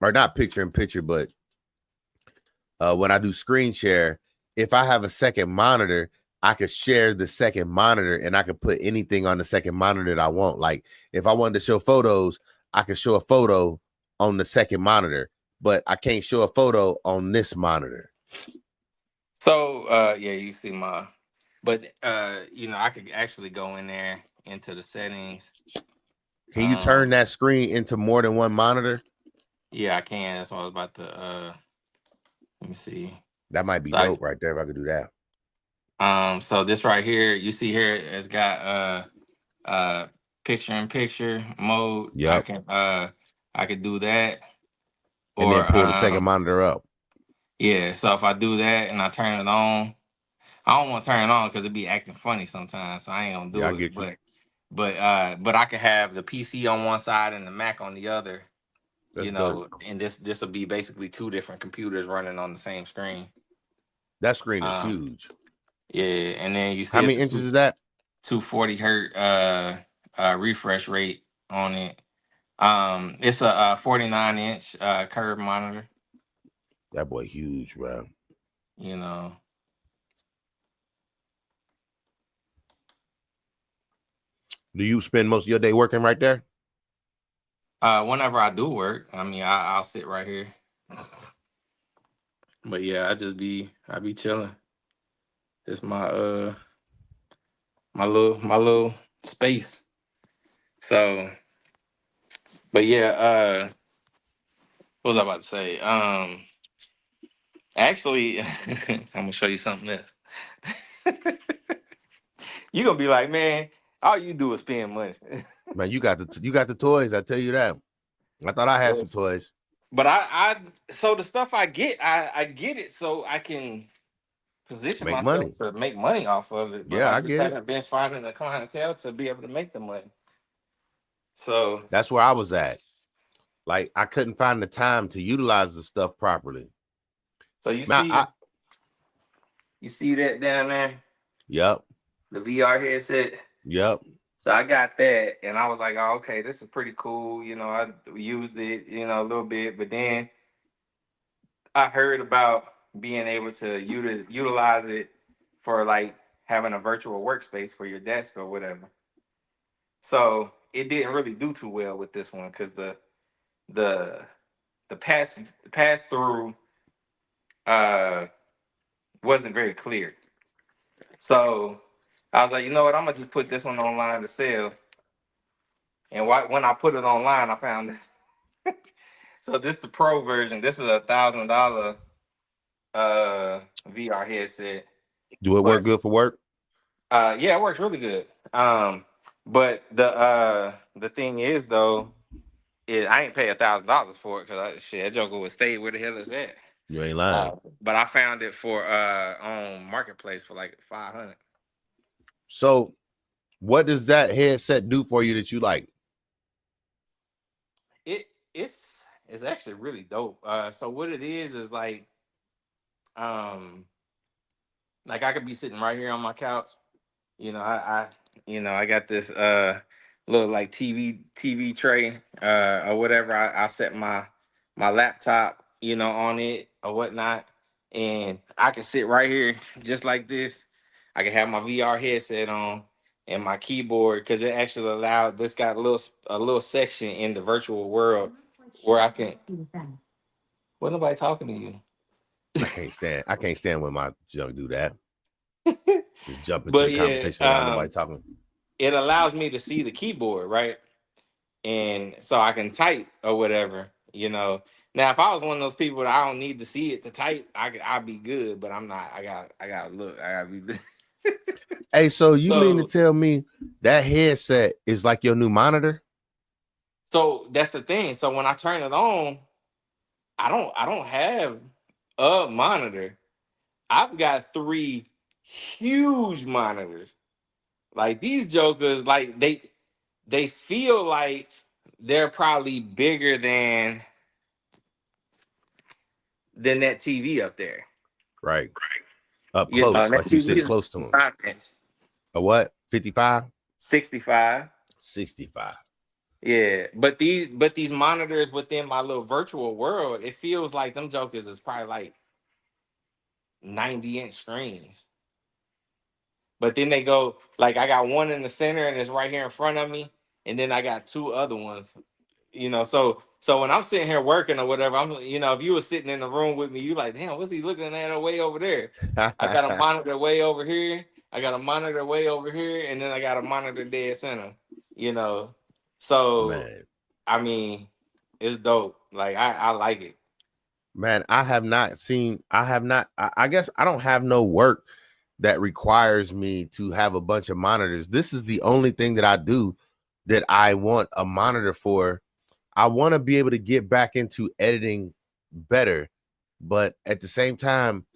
Or not picture in picture, but when I do screen share, if I have a second monitor, I could share the second monitor and I could put anything on the second monitor that I want. Like if I wanted to show photos, I could show a photo on the second monitor, but I can't show a photo on this monitor. So yeah, you see but I could actually go in there into the settings. Can you turn that screen into more than one monitor? Yeah, I can. That's what I was about to let me see. That might be dope right there if I could do that. So this right here, you see here, it's got picture in picture mode. Yeah. I could do that. And then pull the second monitor up. Yeah, so if I do that and I turn it on, I don't want to turn it on because it'd be acting funny sometimes, so I ain't gonna do it. I get you. But I could have the PC on one side and the Mac on the other. That's dope. And this will be basically 2 different computers running on the same screen. That screen is huge. Yeah, and then you see how many inches is that? 240 hertz refresh rate on it. It's a 49-inch curved monitor. That boy huge, bro. Do you spend most of your day working right there? Whenever I do work, I mean, I'll sit right here. But yeah, I be chilling. It's my my little space. So, but yeah, what was I about to say? Actually, I'm gonna show you something else. You're gonna be like, man, all you do is spend money. Man, you got the toys, I tell you that. I thought I had some toys. But I so the stuff I get, I get it so I can position Make myself money. to make money off of it, but Yeah, I I just get it. haven't been finding the clientele to be able to make the money. So That's where I was at. Like I couldn't find the time to utilize the stuff properly. so Man, you see that down there, yep, the VR headset. yep. So I got that, and I was like, oh, okay, this is pretty cool. You know, I used it, a little bit, but then I heard about being able to utilize it for like having a virtual workspace for your desk or whatever. So it didn't really do too well with this one because the the pass through uh wasn't very clear. So I was like, you know what, I'm gonna just put this one online to sell. And when I put it online, I found this. So this is the pro version. This is $1,000 VR headset. Do it But work good for work? yeah, it works really good. But the thing is though, I ain't pay $1,000 for it because that joker would stay where the hell is that? You ain't lying. But I found it for on Marketplace for like 500. So what does that headset do for you that you like? It's actually really dope. So what it is um like I could be sitting right here on my couch. I got this little like TV tray or whatever. I set my laptop, on it or whatnot, and I can sit right here just like this. I can have my VR headset on and my keyboard because it actually allowed this got a little section in the virtual world where I can. What nobody talking to you? I can't stand when my junk do that. Just jump into But the yeah, conversation without nobody talking. it allows me to see the keyboard, right? And so I can type or whatever. Now, if I was one of those people that I don't need to see it to type, I'd be good. But I'm not. I got to look. I got to be. Hey, so you mean to So, tell me that headset is like your new monitor? so that's the thing. So when I turn it on, I don't have a monitor. I've got 3 huge monitors. Like these jokers, like they feel like they're probably bigger than that TV up there. Right. Up close, That like you TV sitting is close to them. 65-inch. A what? 55? 65. 65. Yeah, but these monitors within my little virtual world, it feels like them jokers is probably like 90-inch screens. But then they go like I got one in the center and it's right here in front of me, and then I got 2 other ones. So when I'm sitting here working or whatever, if you were sitting in the room with me, you like, damn, what's he looking at way over there? I got a monitor way over here. I got a monitor way over here, and then I got a monitor dead center. You know, so Man. I mean, it's dope. Like I like it. Man, I have not seen, I guess I don't have no work that requires me to have a bunch of monitors. This is the only thing that I do that I want a monitor for. I want to be able to get back into editing better, but at the same time,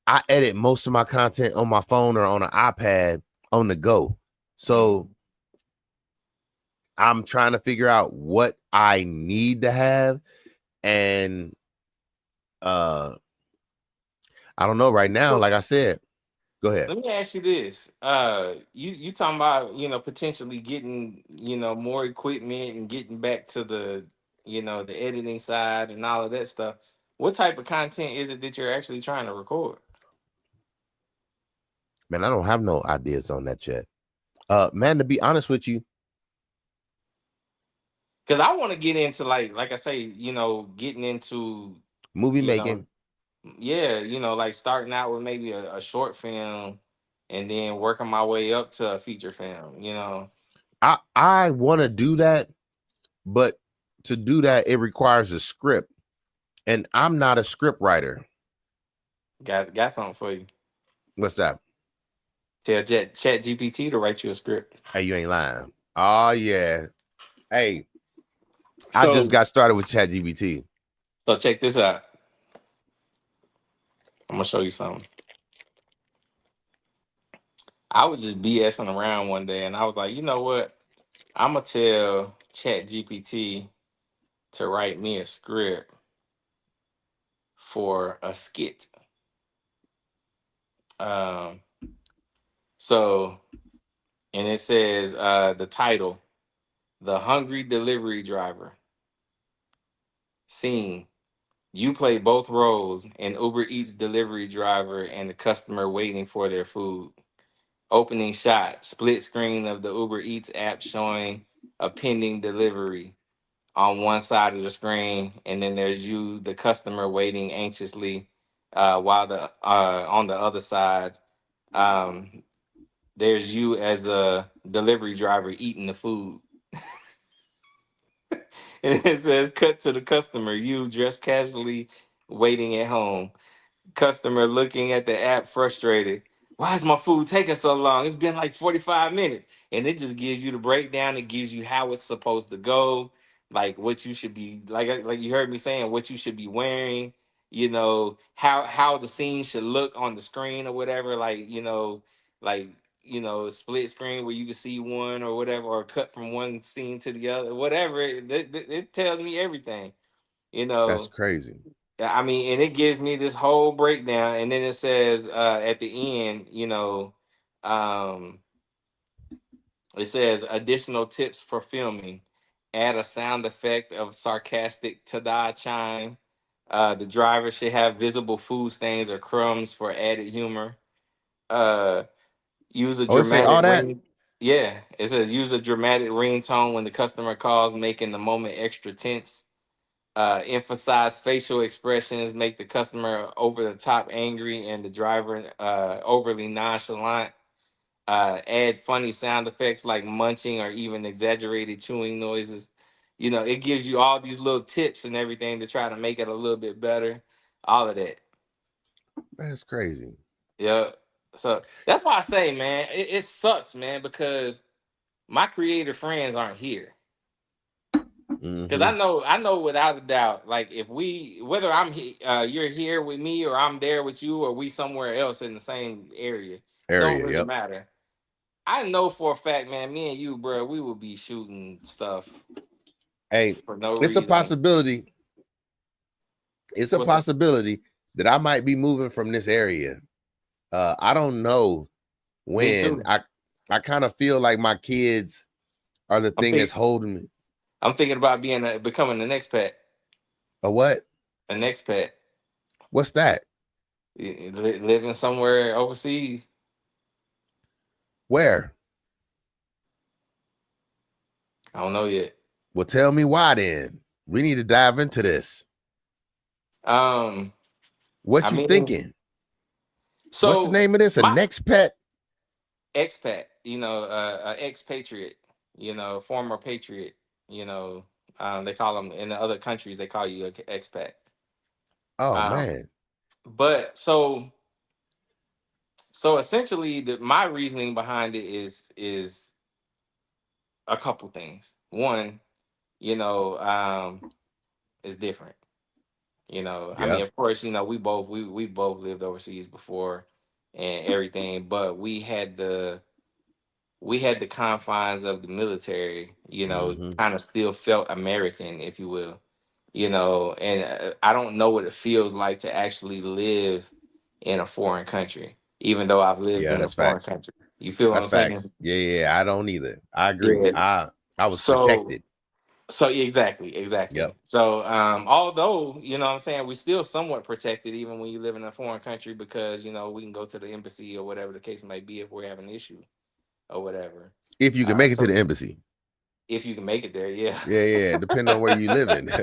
I edit most of my content on my phone or on an iPad on the go. So I'm trying to figure out what I need to have, and I don't know right now. So Like I said, go ahead. let me ask you this. You talking about, potentially getting, more equipment and getting back to the editing side and all of that stuff. What type of content is it that you're actually trying to record? Man, I don't have no ideas on that yet. Man, to be honest with you, Because I want to get into like I say, getting into, movie you know, making, yeah, like starting out with maybe a short film and then working my way up to a feature film. I want to do that, but to do that, it requires a script, and I'm not a script writer. Got something for you. What's that? Tell Chat GPT to write you a script. Hey, you ain't lying. Oh yeah. Hey, I So just got started with ChatGPT. so check this out. I'm gonna show you something. I was just BSing around one day, and I was like, you know what? I'm gonna tell Chat GPT to write me a script for a skit. Um, so and it says the title, "The Hungry Delivery Driver." Scene: you play both roles, an Uber Eats delivery driver and the customer waiting for their food. Opening shot: split screen of the Uber Eats app showing a pending delivery on one side of the screen, and then there's you, the customer, waiting anxiously, while the on the other side, um, there's you as a delivery driver eating the food. And it says, "Cut to the customer. You dressed casually, waiting at home. Customer looking at the app, frustrated. Why is my food taking so long? It's been like 45 minutes." And it just gives you the breakdown. It gives you how it's supposed to go, like what you should be like you heard me saying, what you should be wearing, how the scene should look on the screen or whatever, like split screen where you can see one or whatever, or cut from one scene to the other, whatever. It tells me everything, you That's know. crazy. Yeah, I mean, and it gives me this whole breakdown, and then it says at the end, um, it says additional tips for filming. Add a sound effect of sarcastic tada chime. The driver should have visible food stains or crumbs for added humor. Uh, use a Oh, it say dramatic all that? ring. Yeah, it says use a dramatic ringtone when the customer calls, making the moment extra tense. Emphasize facial expressions, make the customer over the top angry and the driver overly nonchalant. Add funny sound effects like munching or even exaggerated chewing noises. It gives you all these little tips and everything to try to make it a little bit better. All of that. Man, it's crazy. Yeah. So that's why I say, man, it sucks, man, because my creative friends aren't here. Because Mm-hmm. I know without a doubt, like if whether you're here with me or I'm there with you or we somewhere else in the same area, don't Area, really yep. matter. I know for a fact, man, me and you, bro, we will be shooting stuff Hey, for no it's a reason. possibility. It's a What's that? possibility that I might be moving from this area. I don't know Me when. too. I kind of feel like my kids are the I'm thing that's think holding me. I'm thinking about becoming an expat. A what? An expat. What's that? Living somewhere overseas. Where? I don't know yet. Well, tell me why then. We need to dive into this. Um, What I you mean, thinking? What's the so name of this? A my next pet? expat, expatriate, former patriot, they call them in the other countries, they call you an expat. Oh Um, man. but so essentially, my reasoning behind it is a couple things. One, you know, um, is different. I mean, Yep. of course, we both lived overseas before and everything, but we had the confines of the military, Mm-hmm. kind of still felt American, if you will, and I don't know what it feels like to actually live in a foreign country, even though I've lived Yeah, in a that's foreign facts. country. You feel what That's I'm facts. saying? Yeah, yeah. I don't either. I agree. Yeah. I was So, protected. so exactly, Yep. exactly. So, although, what I'm saying, we still somewhat protected even when you live in a foreign country because, we can go to the embassy or whatever the case may be if we're having an issue or whatever. If you can make it to So the embassy. if you can make it there, yeah. Yeah, yeah. Depending on where you live in. You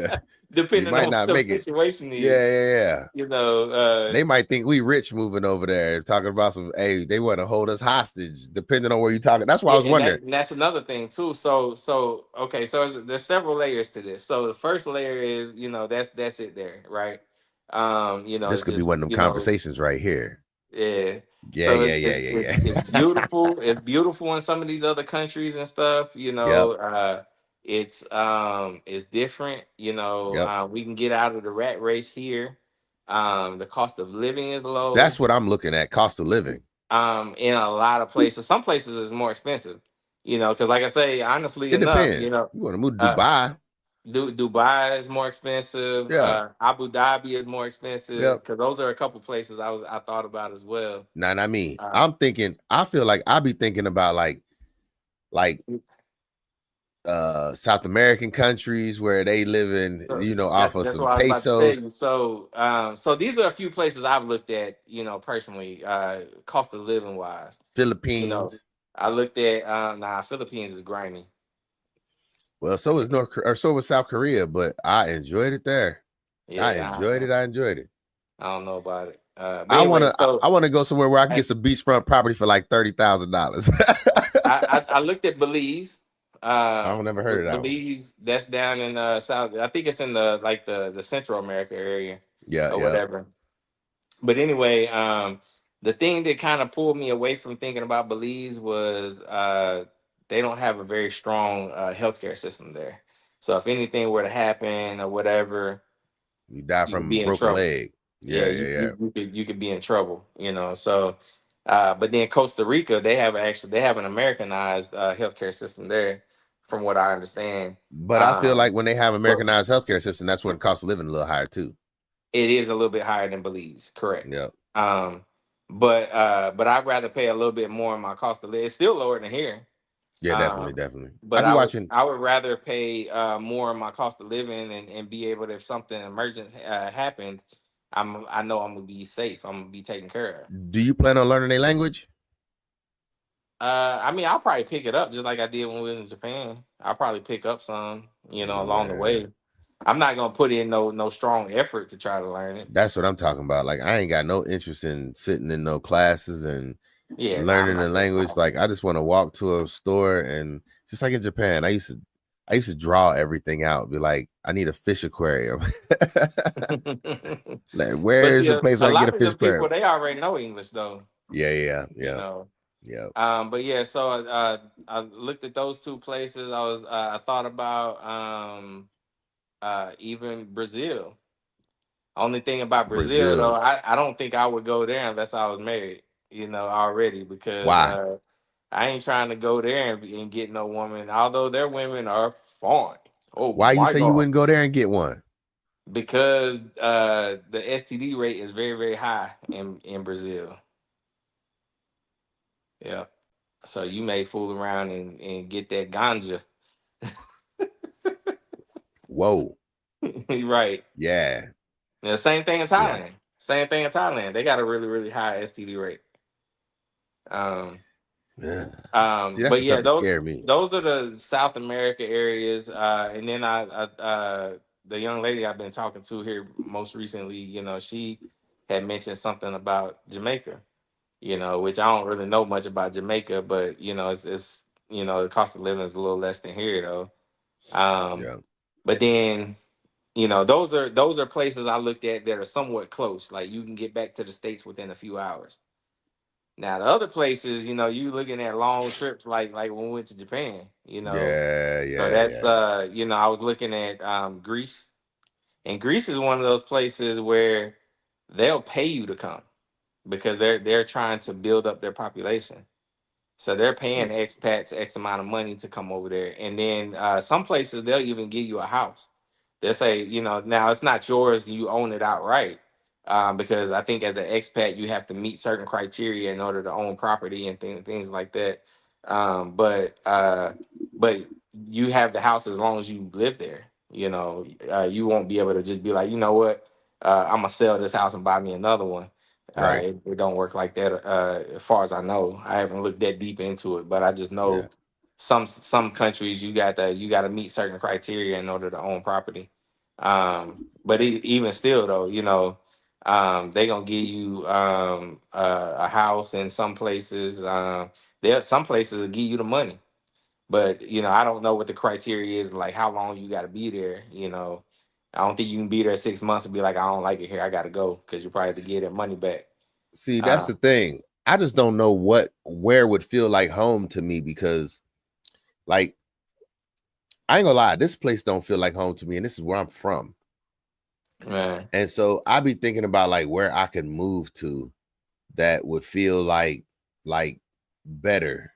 Depending on might what not your make it. situation is, Yeah, yeah, yeah. you know, uh, They might think we rich moving over there, talking about some, hey, they want to hold us hostage, depending on where you're talking. That's why I yeah, was and wondering. that's another thing too. So okay, so there's several layers to this. So the first layer is, that's it there, right? This It's could be just, one of them conversations right here. yeah. Yeah, So yeah, it's yeah, it's, yeah, it's yeah. it's beautiful. It's beautiful in some of these other countries and stuff. Yep, It's different. yep. We can get out of the rat race here. The cost of living is That's low. what I'm looking at. Cost of living. In a lot of places. Some places is more expensive, because like I say, honestly It enough, depends. You want to move to uh, Dubai? Dubai is more expensive. Yeah. Abu Dhabi is more expensive Yep. because those are a couple places I thought about as well. Now, I mean, Uh, I'm thinking. I feel like I be thinking about like South American countries where they live in, so off of that's some what I was about to tell pesos. you. So these are a few places I've looked at, personally, cost of living wise. You know, Philippines. I looked at Philippines is grimy. Well, so is so was South Korea, but I enjoyed it there. I Yeah, enjoyed it. I enjoyed it. I don't know about it. But I anyway, wanna so I wanna go somewhere where I can I, get some beachfront property for like $30,000. I looked at Belize. I don't never heard of that one. Belize, that's down in South. I think it's in the Central America area Yeah, or yeah. whatever. But anyway, the thing that kind of pulled me away from thinking about Belize was they don't have a very strong healthcare system there. So if anything were to happen or whatever, You die you could from a be in broken trouble. leg. Yeah, Yeah, yeah, yeah. you could be in trouble. So but then Costa Rica, they have an Americanized healthcare system there, from what I understand. But I feel Um, like when they have but Americanized healthcare system, that's when the cost of living a little higher too. it is a little bit higher than Belize, correct? Yeah. Um, but I'd rather pay a little bit more in my cost of living. It's still lower than here. Yeah, definitely, Um, definitely. I but be I would watching. I would rather pay more in my cost of living and be able to, if something emergent happened, I know I'm gonna be safe. I'm gonna be taken care of. Do you plan on learning a language? I mean, I'll probably pick it up just like I did when we was in Japan. I'll probably pick up some, along the Man, way. I'm not gonna put in no strong effort to try to learn it. that's what I'm talking about. Like, I ain't got no interest in sitting in no classes and Yeah, no, I'm learning the not doing language. that. Like, I just want to walk to a store and just like in Japan, I used to draw everything out. Be like, I need a fish aquarium. Like, But where is see, the place a where I get lot a of fish them people, aquarium? they already know English though. Yeah, yeah, You yeah, know. yeah. But yeah, so I looked at those two places. I thought about even Brazil. Only thing about Brazil though, Brazil. I don't think I would go there unless I was married, already, because Why? I ain't trying to go there and get no woman, although their women are fine. Oh Why you my say you God. wouldn't go there and get one? Because the STD rate is very, very high in Brazil. Yeah. So you may fool around and get that ganja. Whoa. Right. Yeah. Yeah, same thing in Yeah. Thailand. Same thing in Thailand. They got a really, really high STD rate. Um, Yeah. See, that's but the yeah, stuff that those scared me. those are the South America areas. And then the young lady I've been talking to here most recently, she had mentioned something about Jamaica, which I don't really know much about Jamaica, but it's the cost of living is a little less than here though. Um, Yeah. but then those are places I looked at that are somewhat close. Like you can get back to the States within a few hours. Now the other places, you looking at long trips like when we went to Japan. Yeah. So Yeah. that's Yeah. I was looking at Greece. And Greece is one of those places where they'll pay you to come because they're trying to build up their population. So they're paying Hmm. expats X amount of money to come over there. And then some places they'll even give you a house. They'll say, now it's not yours, you own it outright. Because I think as an expat, you have to meet certain criteria in order to own property and things like that. But you have the house as long as you live there. You won't be able to just be like, you know what, I'm gonna sell this house and buy me another one. Right. It don't work like that. As far as I know, I haven't looked that deep into it, but I just Yeah. know some countries you got to meet certain criteria in order to own property. But even still, though, they gonna give you a house in some places. There some places will give you the money, but I don't know what the criteria is, like how long you got to be there. I don't think you can be there 6 months and be like, I don't like it here, I got to go, because you probably have to S- get that money back. See, that's Uh, the thing. I just don't know where would feel like home to me because, like, I ain't gonna lie, this place don't feel like home to me, and this is where I'm from. man, And so I be thinking about like where I can move to that would feel like like better.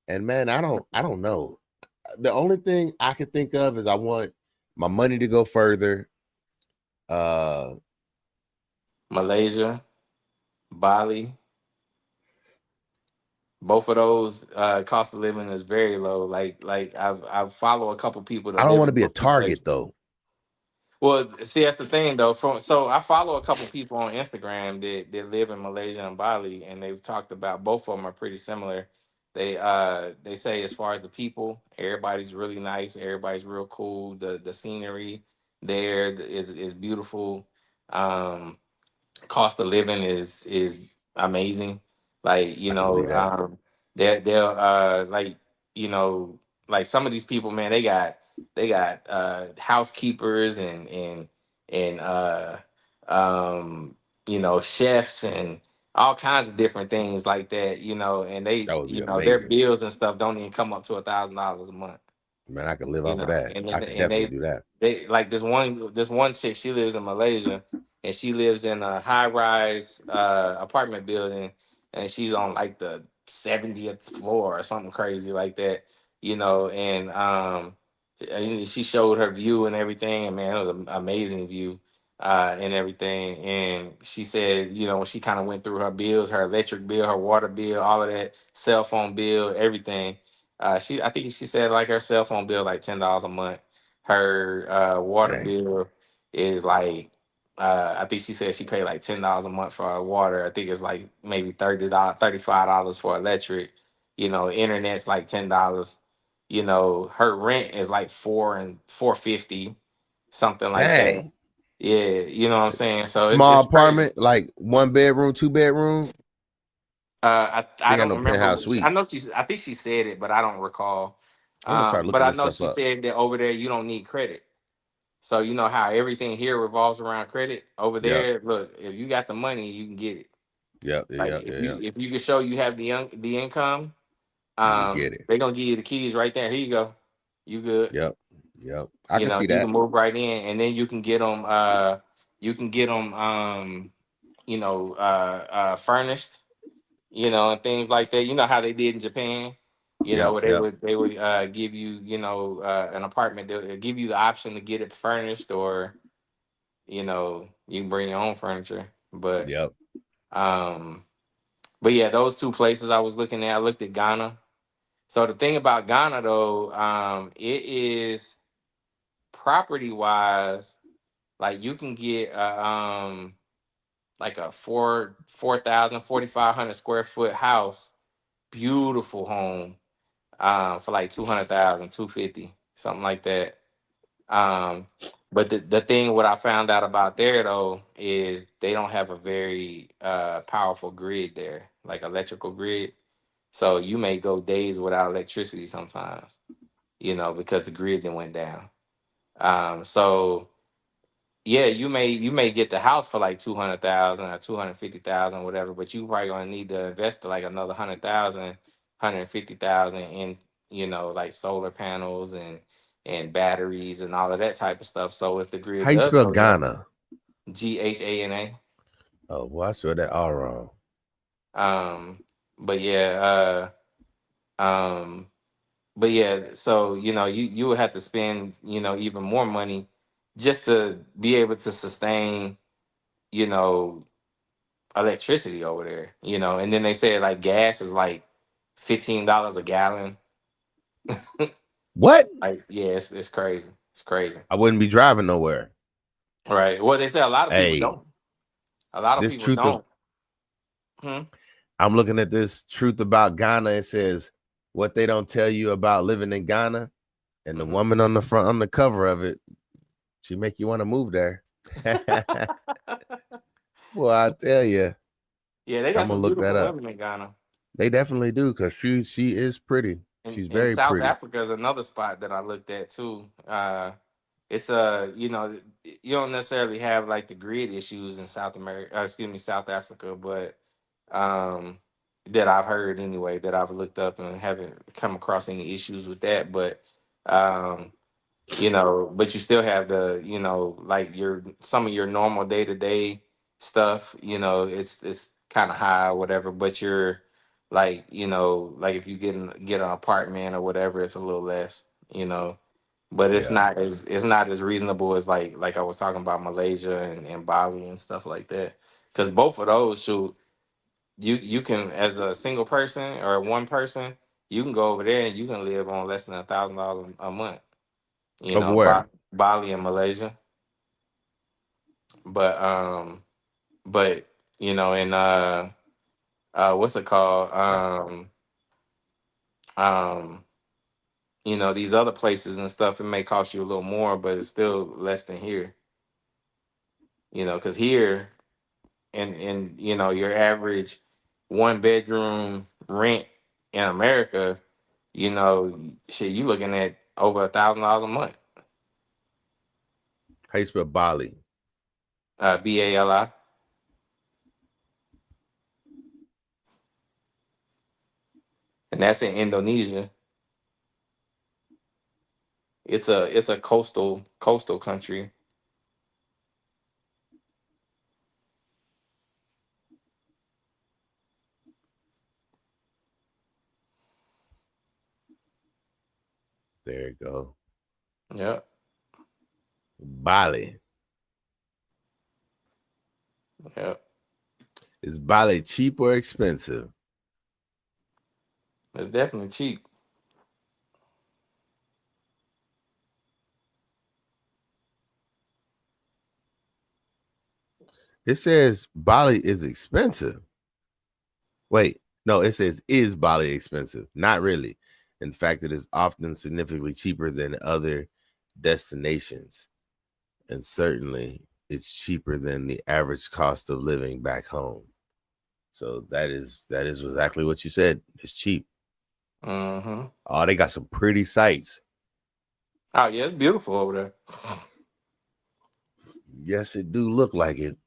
And man, I don't know. The only thing I can think of is I want my money to go further. Uh Malaysia, Bali, both of those cost of living is very low. Like I follow a couple people that I don't live want to in be a those two places. target though. Well, see, that's the thing though. So I follow a couple people on Instagram that live in Malaysia and Bali, and they've talked about both of them are pretty similar. They say as far as the people, everybody's really nice, everybody's real cool. The scenery there is beautiful. Um, Cost of living is amazing. Like I can believe that. they'll like like some of these people, man, they got housekeepers and um chefs and all kinds of different things like that, and That they would be their amazing. bills and stuff don't even come up to $1,000 a month. Man, I could live off of that. And I then could and definitely they do that. they like this one chick, she lives in Malaysia, and she lives in a high rise apartment building, and she's on like the 70th floor or something crazy like that, and she showed her view and everything, and man, it was an amazing view and everything. And she said, when she kind of went through her bills, her electric bill, her water bill, all of that, cell phone bill, everything. I think she said like her cell phone bill like $10 a month. Her water Dang. bill is like I think she said she paid like $10 a month for her water. I think it's like maybe $30, $35 for electric. Internet's like $10. Her rent is like 450, something like that. Dang. Yeah, you know what I'm saying. So it's Small it's crazy. apartment, like 1 bedroom, 2 bedroom. I She ain't got don't no remember. penthouse I suite. know I think she said it, but I don't recall. I'm gonna start But looking I this know stuff she up. said that over there you don't need credit. So you know how everything here revolves around credit. Over Yep. there, look, if you got the money, you can get it. Yep. Like Yep. Yep. if you can show you have the income, You can get it. they're gonna give you the keys right there. Here you go. You good. Yep. Yep. I can see You can that. move right in, and then you can get them. You can get them. Furnished, and things like that. You know how they did in Japan, Yep. where Yep. they would give you, an apartment. They'll give you the option to get it furnished, or you can bring your own furniture. Yep. Um, but yeah, those two places I was looking at. I looked at Ghana. So the thing about Ghana though, it is property wise, like you can get like a 4,500 square foot house, beautiful home, for like 200,000, 250, something like that. Um, but the thing what I found out about there though is they don't have a very powerful grid there, like electrical grid. So you may go days without electricity sometimes, because the grid then went down. So yeah, you may get the house for like 200,000 or 250,000, whatever, but you probably gonna need to invest like another 100,000, 150,000 in like solar panels and batteries and all of that type of stuff. So if the How grid you does spell go down, Ghana? Ghana. Oh, well, I spelled that all wrong. Um, but yeah, um, but yeah, so you would have to spend even more money just to be able to sustain you know electricity over there, and then they said like gas is like $15 a gallon. What? Like, yeah, it's crazy. It's crazy. I wouldn't be driving nowhere. Right. Well, they say a lot of people Hey, don't. A lot of this people truth of don't. Hmm. I'm looking at this truth about Ghana. It says what they don't tell you about living in Ghana, and the Hmm. woman on the front on the cover of it, she make you want to move there. Well, I tell you, Yeah, they I'm got gonna some look that beautiful up. women in Ghana. They definitely do because she is pretty. And She's and very South pretty. Africa is another spot that I looked at too. It's you don't necessarily have like the grid issues in South America, excuse me, South Africa, but um, that I've heard anyway, that I've looked up and haven't come across any issues with that. But um, but you still have the like your some of your normal day to day stuff. It's kind of high or whatever, but like, like if you get an apartment or whatever, it's a little less, but Yeah. it's not as reasonable as like I was talking about Malaysia and Bali and stuff like that. Because both of those, shoot, you can, as a single person or one person, you can go over there and you can live on less than $1,000 a month. Over where? Bali and Malaysia, but in what's it called? Um, these other places and stuff, it may cost you a little more, but it's still less than here. Because here, and your average one bedroom rent in America, shit, you looking at over $1,000 a month. How you spell Bali? BALI. And that's in Indonesia. It's a coastal country. There you go. Yeah. Bali. Yeah. Is Bali cheap or expensive? It's definitely cheap. It says Bali is expensive. Wait, no, it says is Bali expensive? Not really. In fact, it is often significantly cheaper than other destinations. And certainly it's cheaper than the average cost of living back home. So that is exactly what you said. It's cheap. Mm-hmm. Oh, they got some pretty sights. Oh yeah, it's beautiful over there. Yes, it do look like it.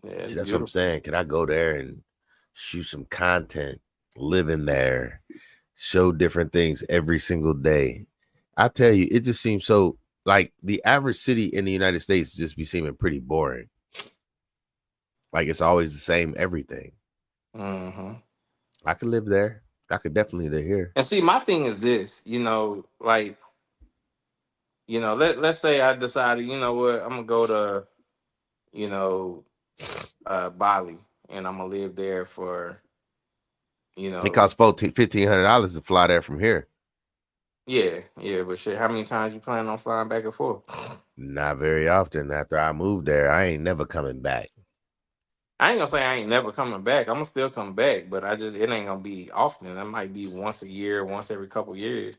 Yeah, it's See, that's what I'm beautiful. saying. Can I go there and shoot some content, live in there, show different things every single day? I tell you, it just seems so like the average city in the United States just be seeming pretty boring. Like it's always the same everything. Mm-hmm. I could live there. I could definitely live here. And see, my thing is this, like, let's say I decided, you know what, I'm gonna go to, you know, Bali, and I'm gonna live there for, It costs $1,500 to fly there from here. yeah, but shit, how many times you plan on flying back and forth? Not very often. After I moved there, I ain't never coming back. I ain't gonna say I ain't never coming back. I'm gonna still come back, but it ain't gonna be often. That might be once a year, once every couple years.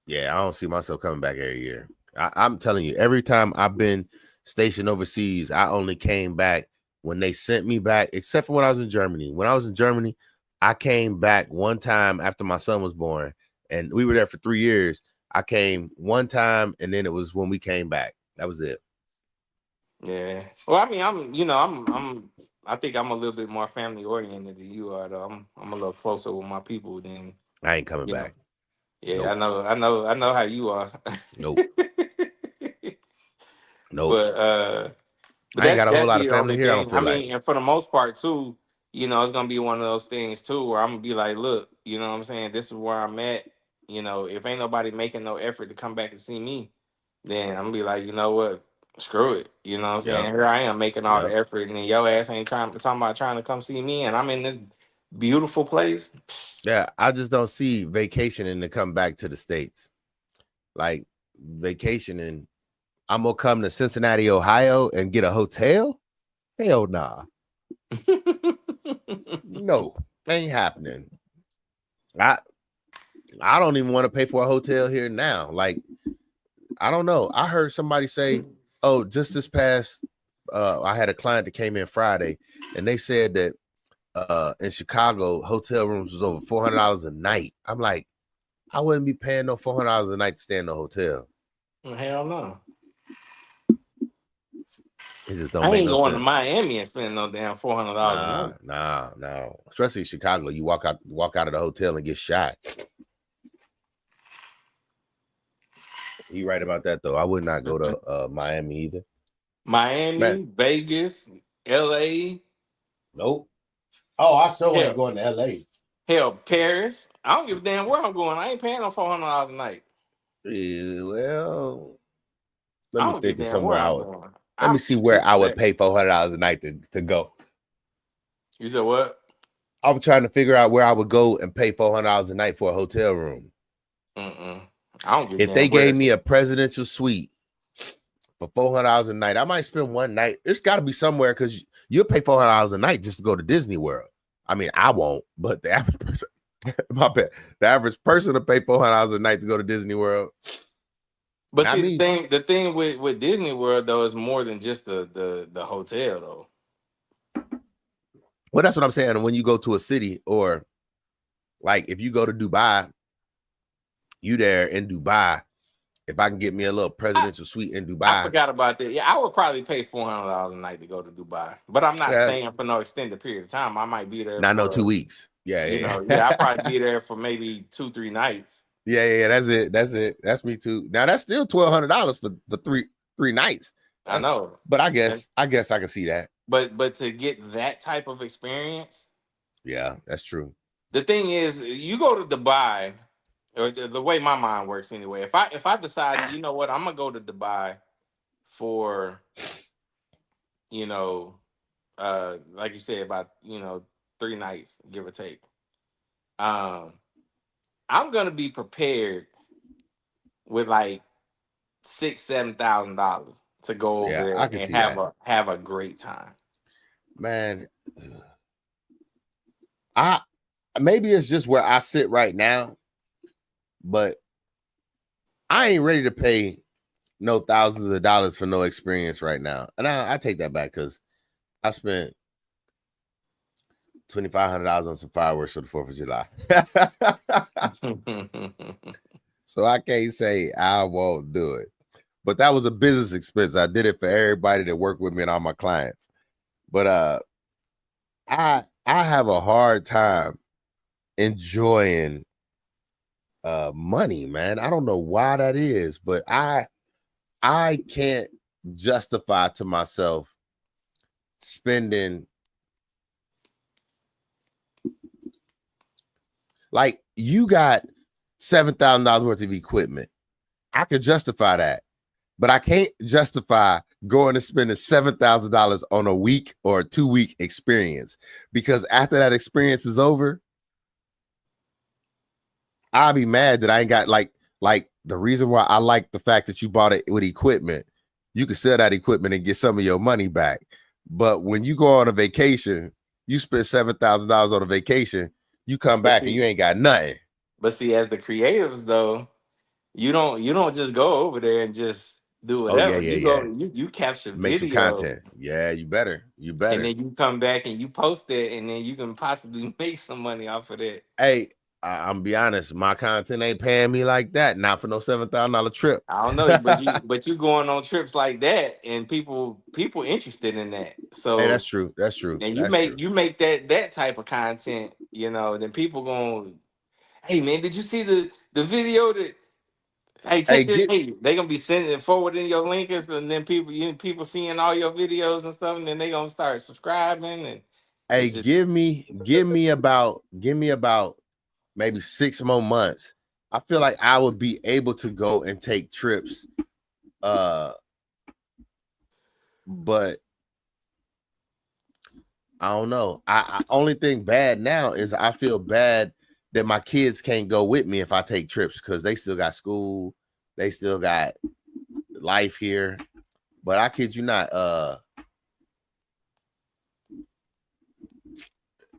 Yeah, I don't see myself coming back every year. I'm telling you, every time I've been stationed overseas, I only came back when they sent me back, except for when I was in Germany. When I was in Germany, I came back one time after my son was born, and we were there for 3 years. I came one time, and then it was when we came back. That was it. Yeah. Well, I mean, I think I'm a little bit more family oriented than you are, though. I'm a little closer with my people than, I ain't coming you know. back. Yeah, Nope. I know how you are. Nope. Nope. But I ain't got a whole that'd lot be of the family only here. I don't thing. I feel like. mean, and for the most part too, it's gonna be one of those things too where I'm gonna be like, look, you know what I'm saying? This is where I'm at. If ain't nobody making no effort to come back and see me, then I'm gonna be like, you know what? Screw it. You know what I'm Yep. saying? Here I am making all the Yep. effort, and then your ass ain't talking about trying to come see me, and I'm in this beautiful place. Yeah. I just don't see vacationing to come back to the States. Like vacationing, I'm gonna come to Cincinnati, Ohio, and get a hotel. Hell nah. No, ain't happening. I I don't even want to pay for a hotel here now. Like, I don't know. I heard somebody say, oh, just this past I had a client that came in Friday and they said that in Chicago, hotel rooms was over $400 a night. I'm like, I wouldn't be paying no $400 a night to stay in the hotel. Hell no. It just don't I make ain't no going to sense. Miami and spending no damn $400 a Nah, night. nah. Especially Chicago, you walk out of the hotel and get shot. You right about that though. I would not go to Miami either. Miami, Man, Vegas, LA. nope. Oh, I still ain't Hell, going to LA. hell, Paris. I don't give a damn where I'm going. I ain't paying no $400 a night. Yeah, well, let I me don't give think a of damn where somewhere I I'm would. going. Let me I'll see shoot where you I for would that. pay $400 a night to go. You said what? I'm trying to figure out where I would go and pay $400 a night for a hotel room. Mm-mm. I don't give a If they damn where gave it's me at. a presidential suite for $400 a night, I might spend one night. It's got to be somewhere because you'll pay $400 a night just to go to Disney World. I mean, I won't, but the average person, my bad, the average person will pay $400 a night to go to Disney World. But Not see, me. the thing with Disney World though is more than just the hotel though. Well, that's what I'm saying. When you go to a city, or like if you go to Dubai, you there in Dubai. If I can get me a little I, presidential suite in I Dubai, forgot about that. Yeah, I would probably pay $400 a night to go to Dubai, but I'm not yeah, staying for no extended period of time. I might be there not no for 2 weeks. Yeah, yeah, I'll yeah. probably be there for maybe 2-3 nights. Yeah. That's it. That's it. That's me too. Now that's still $1,200 for three nights. I know, But I and, guess I can see that. but to get that type of experience, Yeah, that's true. the thing is, you go to Dubai, or the way my mind works anyway. If I decided, you know what, I'm gonna go to Dubai for, you know, like you said, about 3 nights, give or take. Um, I'm gonna be prepared with like $6,000-7,000 to go over Yeah, there I can and see that. have a great time. Man, I maybe it's just where I sit right now, but I ain't ready to pay no thousands of dollars for no experience right now. And I take that back because I spent $2,500 on some fireworks for the 4th of July. So I can't say I won't do it. But that was a business expense. I did it for everybody that worked with me and all my clients. But I have a hard time enjoying money, man. I don't know why that is, but I can't justify to myself spending, like, you got $7,000 worth of equipment. I could justify that, but I can't justify going and spending $7,000 on a week or a 2-week experience, because after that experience is over, I'll be mad that I ain't got like the reason why I like the fact that you bought it with equipment. You can sell that equipment and get some of your money back. But when you go on a vacation, you spend $7,000 on a vacation, you come But back and you see, ain't got nothing. as the creatives though, you don't just go over there and just do Oh yeah, whatever. yeah, You yeah. go, you capture Make some video, content. Yeah, you better. You and better. then you come back and you post it, and then you can possibly make some money off of that. Hey, I'm be honest, my content ain't paying me like that. Not for no $7,000 trip. I don't know, but you going on trips like that, and people interested in that. Hey, that's So true. That's true. and you That's make true. you make that type of content, then people going, hey man, did you see the video that? Hey, Hey, check this. get Hey, they gonna be sending forwarding your links, and then people seeing all your videos and stuff, and then they gonna start subscribing, and hey, it's just give me about maybe 6 more months. I feel like I would be able to go and take trips. But I don't know. I only thing bad now is I feel bad that my kids can't go with me if I take trips, because they still got school, they still got life here. But I kid you not,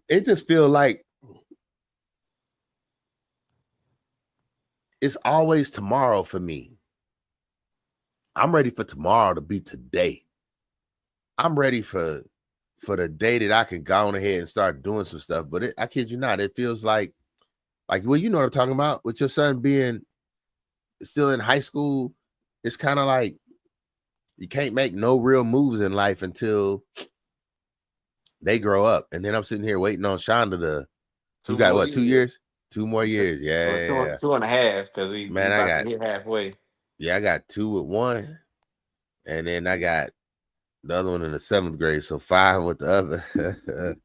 it just feel like it's always tomorrow for me. I'm ready for tomorrow to be today. I'm ready for the day that I can go on ahead and start doing some stuff. But I kid you not, it feels like well, you know what I'm talking about with your son being still in high school. It's kind of like you can't make no real moves in life until they grow up. And then I'm sitting here waiting on Shonda to. You two got more what, 2 years, years? 2 more years. or Yeah, two yeah. two and a half, because he Man, I about to got hit halfway. I got 2 with one, and then I got the other one in the 7th grade, so 5 with the other.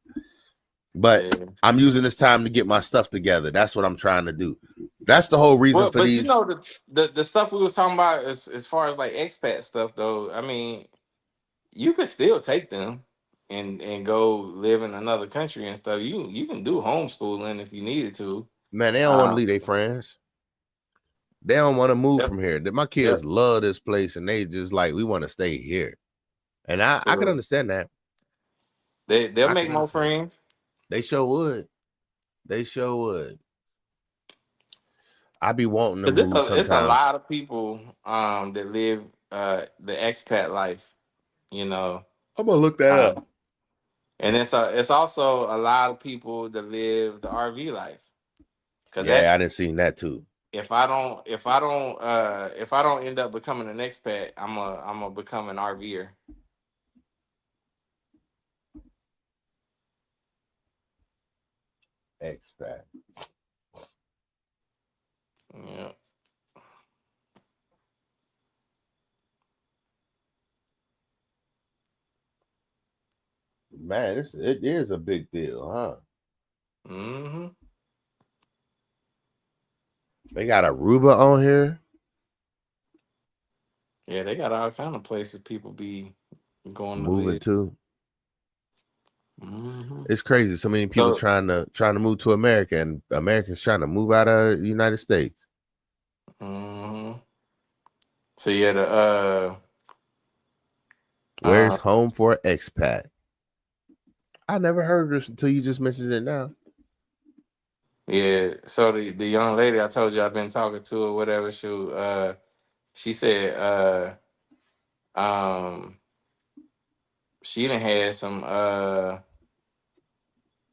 But Yeah. I'm using this time to get my stuff together. That's what I'm trying to do. That's the whole reason Well, for but you these. know the stuff we was talking about as far as like expat stuff though. I mean, you could still take them and go live in another country and stuff. You can do homeschooling if you needed to. Man, they don't want to Um, leave their friends. They don't want to move yep, from here. My kids yep. love this place and they just like, we want to stay here. And I can So understand that. they'll I make can more understand. friends. They sure would. They sure would. I be wanting to Cause move it's a sometimes. lot of people that live the expat life, you know. I'm gonna look that Um, up. and it's also a lot of people that live the RV life. Cause Yeah, I that's didn't see that too. if I don't end up becoming an expat, I'm a become an RVer. Expat. Yeah. Man, it is a big deal, huh? Mm-hmm. They got Aruba on here. Yeah, they got all kind of places people be going to Moving live. to. Mm-hmm. It's crazy. So many people So, trying to move to America, and Americans trying to move out of the United States. mm-hmm. So yeah, Where's uh, home for expat? I never heard this until you just mentioned it now. yeah. So the young lady I told you I've been talking to or whatever, she said um she done had some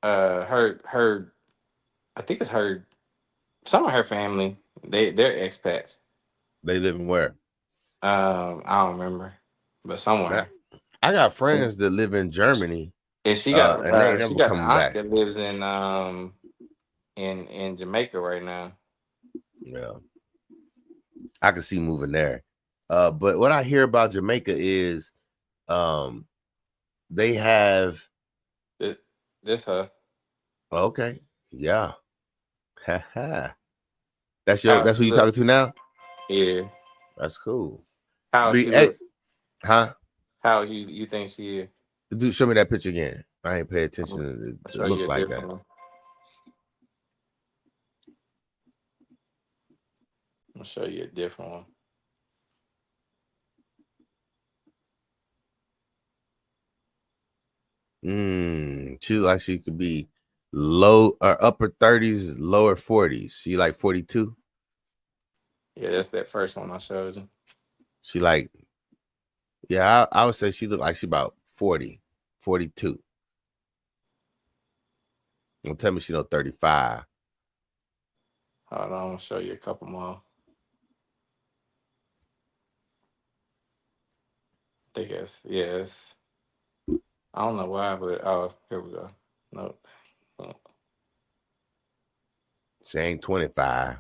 her I think it's her some of her family they're expats. They live in where? I don't remember, but Man, somewhere. I got And, friends that live in Germany, and and they ain't she never got an coming aunt back. that lives in Jamaica right now. Yeah, I can see moving there. But what I hear about Jamaica is, um, they have This her. okay, yeah, that's How that's she who you talking look? to now. Yeah. That's cool. How Be she look? huh? How you think she is? Dude, show me that picture again. I ain't pay I'm attention I'll to show you look a like different that. one. I'll show you a different one. She look like she could be low or upper 30s, lower 40s. She like 42. Yeah, that's that first one I showed you. She like, yeah, I would say she look like she about 40, 42. Don't tell me she no 35. Hold on, I'll show you a couple more. I think it's yes. I don't know why, but oh, here we go. No, She ain't 25.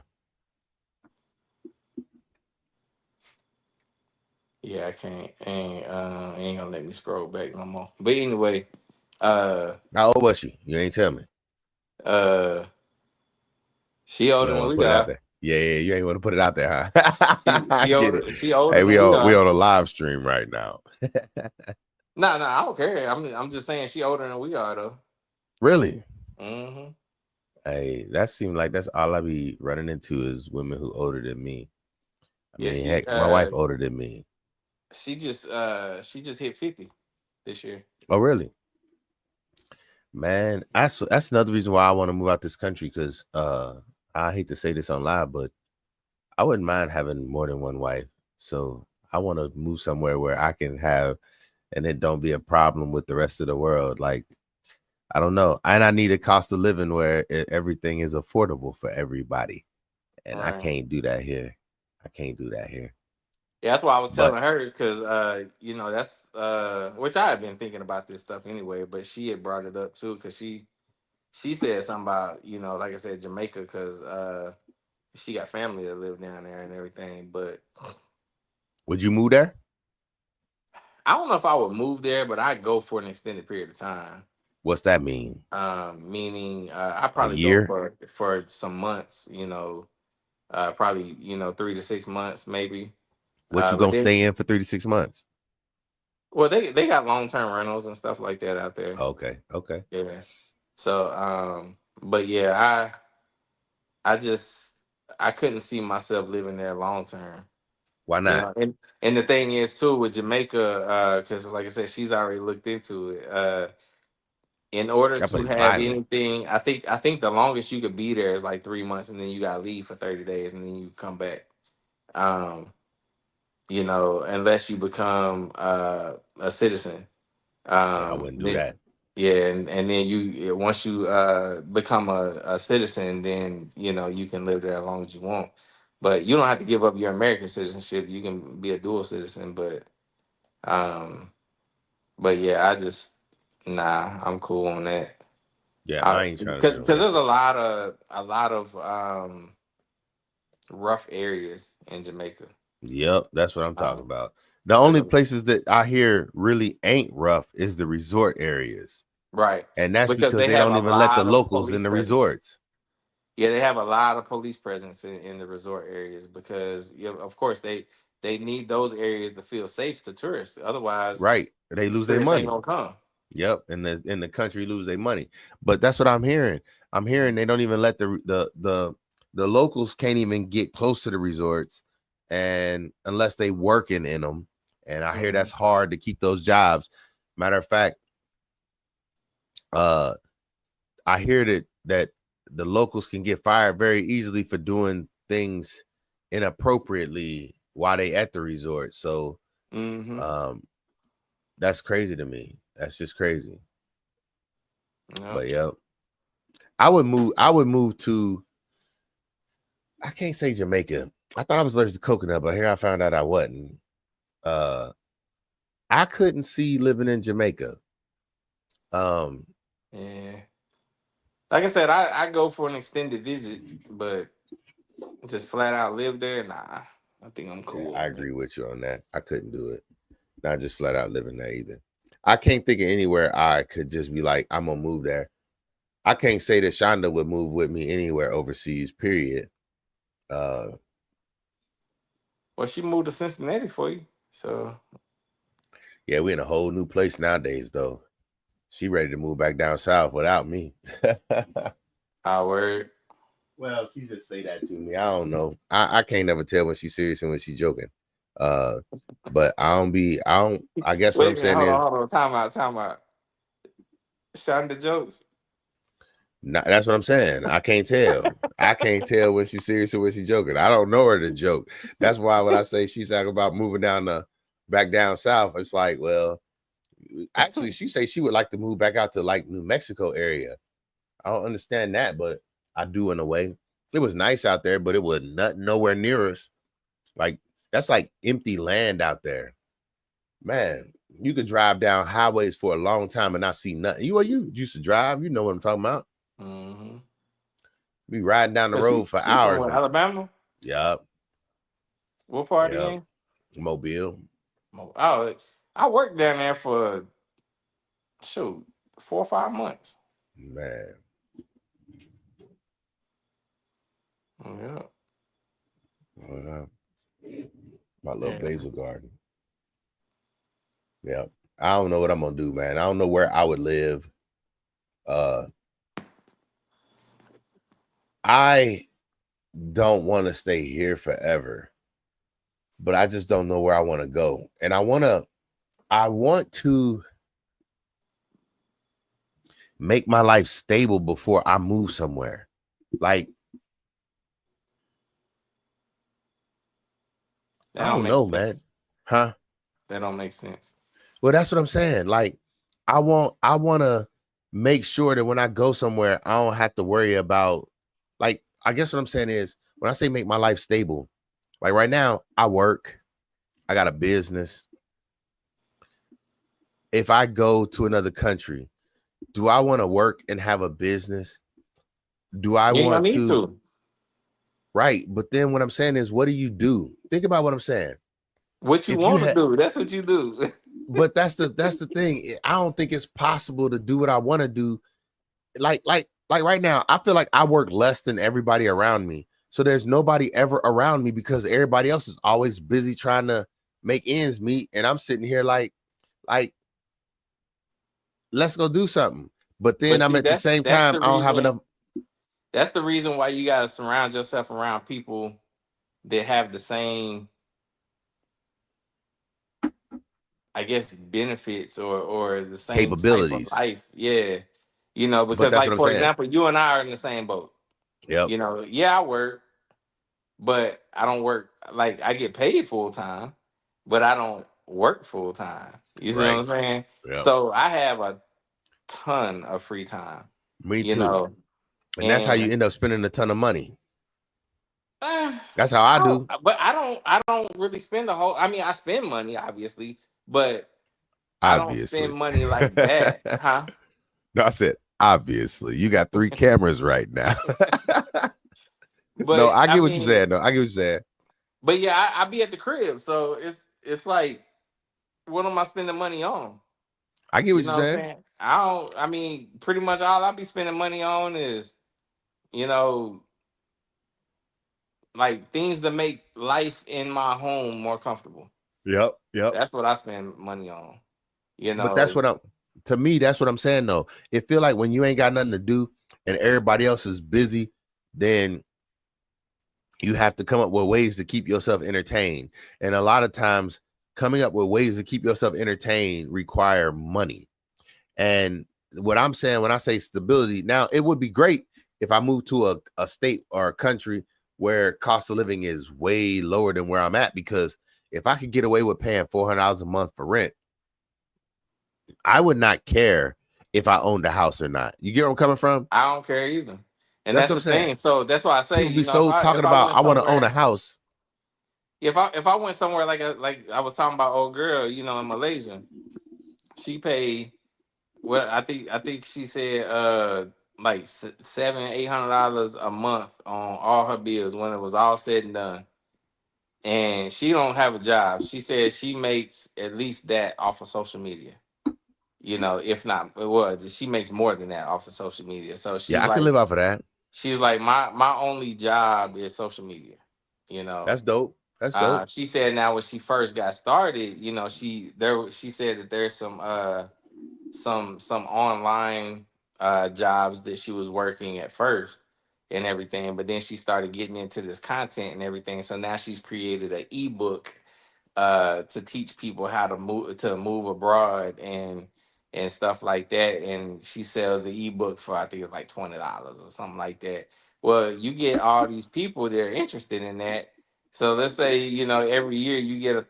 yeah, I can't. Ain't gonna let me scroll back no more. But anyway, uh, How old was she? You ain't tell me. uh, she You older don't than want to we put it out are. there. Yeah, you ain't want to put it out there, huh? I get it. She older Hey, than we we are. on a live stream right now. No, I don't care. I'm just saying she older than we are though. Really? Hmm. Hey, that seems like that's all I be running into is women who older than me. I Yeah, mean, heck, my wife older than me. she just hit 50 this year. Oh, really? Man, that's another reason why I want to move out this country because I hate to say this on live, but I wouldn't mind having more than one wife. So I want to move somewhere where I can have and it don't be a problem with the rest of the world. Like, I don't know. And I need a cost of living where everything is affordable for everybody. And I Right. can't do that here. I can't do that here. Yeah, that's why I was But telling her because that's which I had been thinking about this stuff anyway, but she had brought it up too because she said something about like I said Jamaica because she got family that live down there and everything, but would you move there? I don't know if I would move there, but I'd go for an extended period of time. What's that mean? Meaning I A probably go year? for some months, probably 3 to 6 months maybe. What you But gonna then, stay in for 3 to 6 months? well, they got long-term rentals and stuff like that out there. Okay, okay. Yeah. So, but yeah, I just I couldn't see myself living there long term. Why not? And the thing is too with Jamaica, because like I said, she's already looked into it. In order That to place have violent. anything, I think the longest you could be there is like 3 months, and then you gotta leave for 30 days, and then you come back. Um, unless you become a citizen. Yeah, I wouldn't do Then, that. yeah, and then once you become a citizen, then you can live there as long as you want. But you don't have to give up your American citizenship. You can be a dual citizen, um, but yeah, I just I'm cool on that. Yeah, I ain't trying to Because do there's that. a lot of rough areas in Jamaica. Yep, that's what I'm talking Um, about. The there's only a, places that I hear really ain't rough is the resort areas. right, And that's because because they they have don't a even let the lot of locals in police the presence. resorts. Yeah, they have a lot of police presence in the resort areas because, of course, they need those areas to feel safe to tourists. Otherwise, Right. They lose their tourists ain't money. gonna come. Yep. And the country lose their money. But that's what I'm hearing. I'm hearing they don't even let the locals can't even get close to the resorts and unless they working in them. And I hear Mhm. that's hard to keep those jobs. Matter of fact, uh I hear that the locals can get fired very easily for doing things inappropriately while they at the resort. So Mhm. um that's crazy to me. That's just crazy. Yep. But yeah, I would move to, I can't say Jamaica. I thought I was allergic to coconut, but here I found out I wasn't. Uh I couldn't see living in Jamaica. Um Yeah. Like I said, I go for an extended visit, but just flat out live there. Nah, I think I'm yeah, cool I on it. agree with you on that. I couldn't do it. Not just flat out living there either. I can't think of anywhere I could just be like, I'm gonna move there. I can't say that Shonda would move with me anywhere overseas, period. Uh Well, she moved to Cincinnati for you, so yeah, we in a whole new place nowadays though. She ready to move back down south without me. I word. Well, she just say that to me. I don't know. I can't never tell when she's serious and when she's joking. Uh but I guess what I'm Wait a minute, saying is hold on. Time out. Shonda jokes. that's what I'm saying. I can't tell. I can't tell when she's serious or when she's joking. I don't know her to joke. That's why when I say she's talking about moving back down south, it's like, well, actually, she say she would like to move back out to like New Mexico area. I don't understand that, but I do in a way. It was nice out there, but it was nowhere near us. Like that's like empty land out there, man. You could drive down highways for a long time and not see nothing. You used to drive. You know what I'm talking about. Mm-hmm. Be riding down the Cause road for she from hours where, and Alabama? yep, What part yep. again? Mobile, Oh, I worked down there for shoot 4 or 5 months. man. Yeah. Uh, my little Yeah. basil garden. Yep. I don't know what I'm gonna do, man. I don't know where I would live. Uh, I don't want to stay here forever, but I just don't know where I want to go. And I want to make my life stable before I move somewhere. Like, That I don't don't make know, man. sense. Huh? That don't make sense. Well, that's what I'm saying. Like, I want to make sure that when I go somewhere, I don't have to worry about, like, I guess what I'm saying is when I say make my life stable, like right now, I work, I got a business. If I go to another country, do I want to work and have a business? Do I You ain't gonna want need to? to. Right. But then what I'm saying is, what do you do? Think about what I'm saying. What you If you want to had do, that's what you do. But that's the thing. I don't think it's possible to do what I want to do. Like right now, I feel like I work less than everybody around me. So there's nobody ever around me because everybody else is always busy trying to make ends meet. And I'm sitting here like, let's go do something. But then But I'm see, at the same time, I don't have enough. that's the reason why you gotta surround yourself around people that have the same, I guess, benefits or the same type of Capabilities. life. Yeah. You know, But because that's what like I'm for saying. example, you and I are in the same boat. Yep. You know, yeah, I work, but I don't work like I get paid full time, but I don't work full time. You see what Right. I'm saying? Yep. So I have a ton of free time, Me you too. know, And that's how and you end up spending a ton of money. uh, That's how I I don't, do. but I don't really spend the whole. I mean, I spend money obviously, but I don't spend Obviously. money like that, huh? No, I said obviously. You got 3 cameras right now. No, But I I get what you're mean, saying. No, I get what you're saying. but yeah, I be at the crib, so it's like, what am I spending money on? I get You what you're know what I'm saying. saying? I don't. I mean, pretty much all I be spending money on is, you know, like things to make life in my home more comfortable. Yep. Yep. That's what I spend money on. You But that's know, what I'm to me, that's what I'm saying though. It feel like when you ain't got nothing to do and everybody else is busy, then you have to come up with ways to keep yourself entertained. And a lot of times coming up with ways to keep yourself entertained require money. And what I'm saying when I say stability, now it would be great if I moved to a state or a country where cost of living is way lower than where I'm at, because if I could get away with paying $400 a month for rent, I would not care if I owned a house or not. You get where I'm coming from? I don't care either. And That's that's what I'm the saying. thing. So that's why I say, People be you know, so talking if I about went I want to own a somewhere, house. if I went somewhere like I was talking about old girl, you know, in Malaysia, she paid, well, I think she said like $700-800 a month on all her bills when it was all said and done. And she don't have a job. She said she makes at least that off of social media. You know, if not, well, she makes more than that off of social media. So Yeah, I can live off of that. she's like, my only job is social media. You know, That's dope. That's dope. she said now when she first got started, you know, she said that there's some online jobs that she was working at first and everything, but then she started getting into this content and everything. So now she's created an ebook to teach people how to move abroad and stuff like that. And she sells the ebook for, I think it's like $20 or something like that. Well, you get all these people that are interested in that. So let's say, you know, every year you get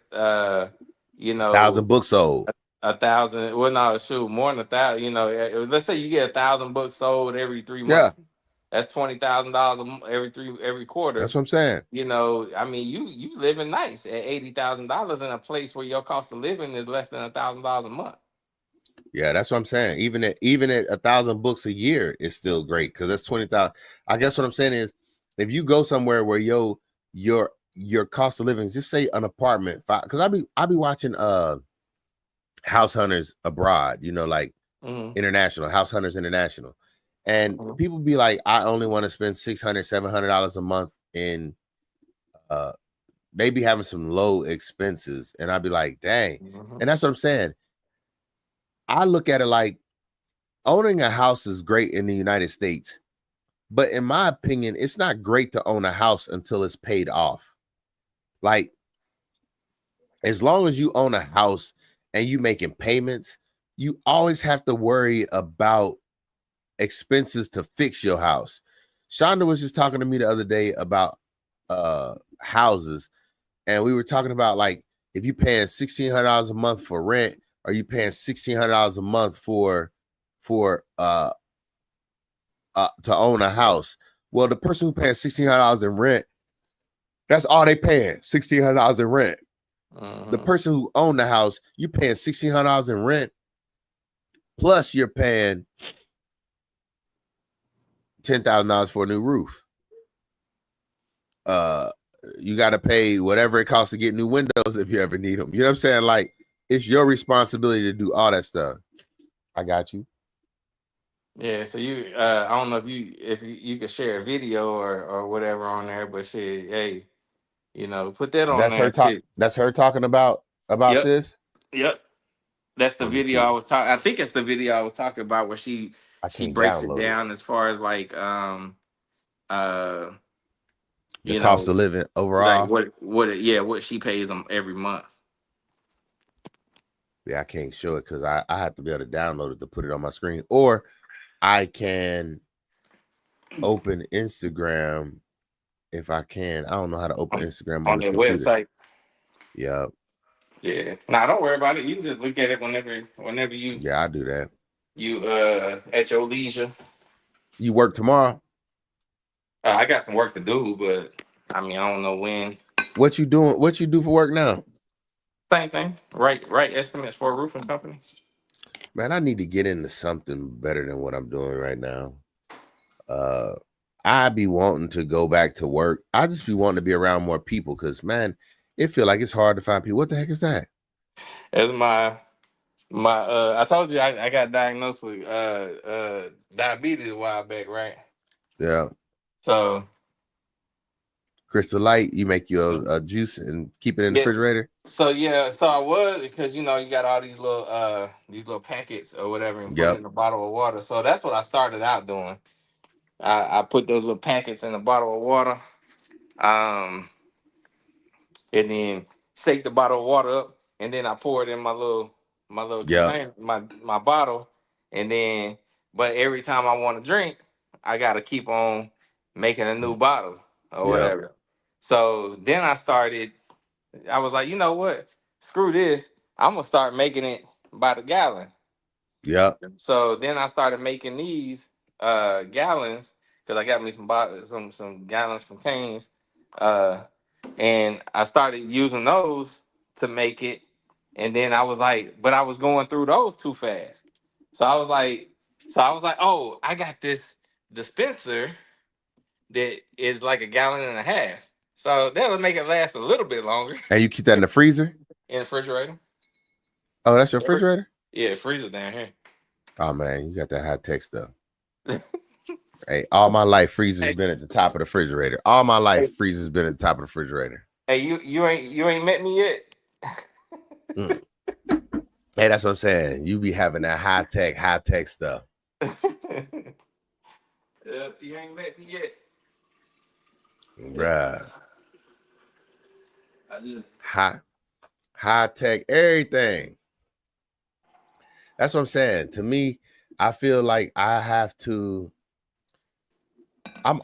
you know, 1,000 books sold. 1,000. Well, no, shoot, more than 1,000. You know, let's say you get 1,000 books sold every 3 months. Yeah, That's $20,000 every that's quarter. what I'm saying. You know, I mean, you living nice at $80,000 in a place where your cost of living is less than $1,000 a month. Yeah, that's what I'm saying. Even at 1,000 books a year is still great because that's 20,000. I guess what I'm saying is, if you go somewhere where your cost of living, just say an apartment, because I be watching House Hunters Abroad, you know, like Mm-hmm. international House Hunters International, and Mm-hmm. people be like, I only want to spend $600-700 a month in they be having some low expenses, and I'd be like, dang. Mm-hmm. And that's what I'm saying. I look at it like owning a house is great in the United States, but in my opinion, it's not great to own a house until it's paid off. Like, as long as you own a house and you making payments, you always have to worry about expenses to fix your house. Shonda was just talking to me the other day about houses, and we were talking about, like, if you paying $1,600 a month for rent, or you paying $1,600 a month for to own a house. Well, the person who paying $1,600 in rent, that's all they paying, $1,600 in rent. The Mm-hmm. person who owned the house, you paying $1,600 in rent, plus you're paying $10,000 for a new roof. You got to pay whatever it costs to get new windows if you ever need them. You know what I'm saying? Like, it's your responsibility to do all that stuff. I got you. Yeah, so you I don't know if you could share a video or whatever on there, but shit, hey, put that on there. Shit. That's her talking about Yep. this. Yep. That's the Let me video I see. was talking. I think it's the video I was talking about where I she can't breaks it download it. down as far as like uh The you cost know of living like overall. what she pays them every month. Yeah, I can't show it because I have to be able to download it to put it on my screen. Or I can open Instagram if I can. I don't know how to open Instagram on On this their computer. website. Yeah. Yeah. Nah, don't worry about it. You can just look at it whenever Yeah, I do that. you at your leisure. You work tomorrow? I got some work to do, but I mean I don't know when. What you doing? What you do for work now? Same thing. Right estimates for a roofing company. Man, I need to get into something better than what I'm doing right now. I be wanting to go back to work. I just be wanting to be around more people because, man, it feel like it's hard to find people. What the heck is that? As my I told you I got diagnosed with diabetes a while back, right? Yeah. So Crystal Light, you make your juice and keep it in the yeah, refrigerator. so I was because you got all these little packets or whatever and put it Yep. in a bottle of water. So that's what I started out doing. I put those little packets in a bottle of water, um, and then shake the bottle of water up, and then I pour it in my little Yep. container, my bottle, and then but every time I want to drink, I gotta keep on making a new bottle or Yep. whatever. So then I was like, you know what? Screw this. I'm gonna start making it by the gallon. Yep. So then I started making these gallons because I got me some gallons from Canes, uh, and I started using those to make it. And then I was like, but I was going through those too fast. So I was like, oh, I got this dispenser that is like a gallon and a half. So that'll make it last a little bit longer And you keep that in the freezer? in the refrigerator. Oh, that's your refrigerator? Yeah, freezer down here. Oh man, you got that high tech stuff. Hey, all my life freezer's Hey, been at the top of the refrigerator. All my life hey, freezer's been at the top of the refrigerator. hey, you ain't met me yet. Mm. Hey, that's what I'm saying. You be having that high tech stuff. You ain't met me yet. Bruh. I just High tech, everything. That's what I'm saying. To me, I feel like I'm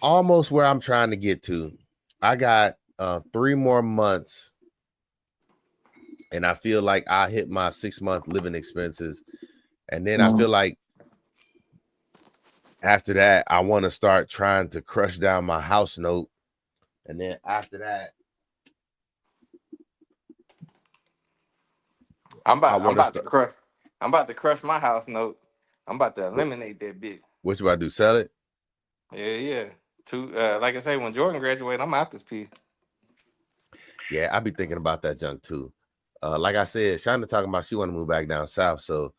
almost where I'm trying to get to. I got 3 more months, and I feel like I hit my 6-month living expenses. And then I feel like after that, I want to start trying to crush down my house note. And then after that, I'm about to crush my house note. I'm about to eliminate that bitch. What you about to do? Sell it? Yeah. Like I say, when Jordan graduated, I'm out this piece. Yeah, I be thinking about that junk too. Like I said, Shonda talking about she want to move back down south. So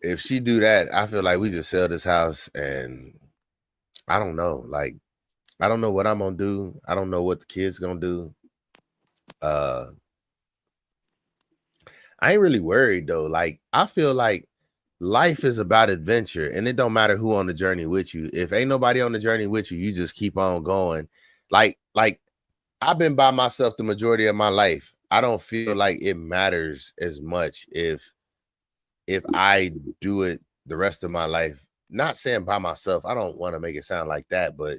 if she do that, I feel like we just sell this house, and I don't know. Like, I don't know what I'm gonna do. I don't know what the kids gonna do. I ain't really worried though. Like, I feel like life is about adventure, and it don't matter who on the journey with you. If ain't nobody on the journey with you, you just keep on going. Like I've been by myself the majority of my life. I don't feel like it matters as much if I do it the rest of my life. Not saying by myself. I don't want to make it sound like that, but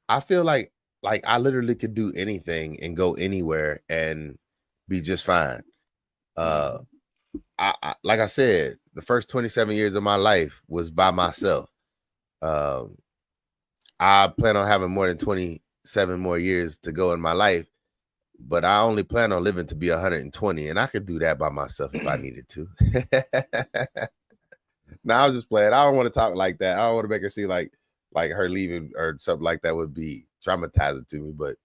I feel like I literally could do anything and go anywhere and be just fine. I like I said, the first 27 years of my life was by myself. I plan on having more than 27 more years to go in my life, but I only plan on living to be 120, and I could do that by myself if I needed to. Now I was just playing. I don't want to talk like that. I don't want to make her see like her leaving or something like that would be traumatizing to me. But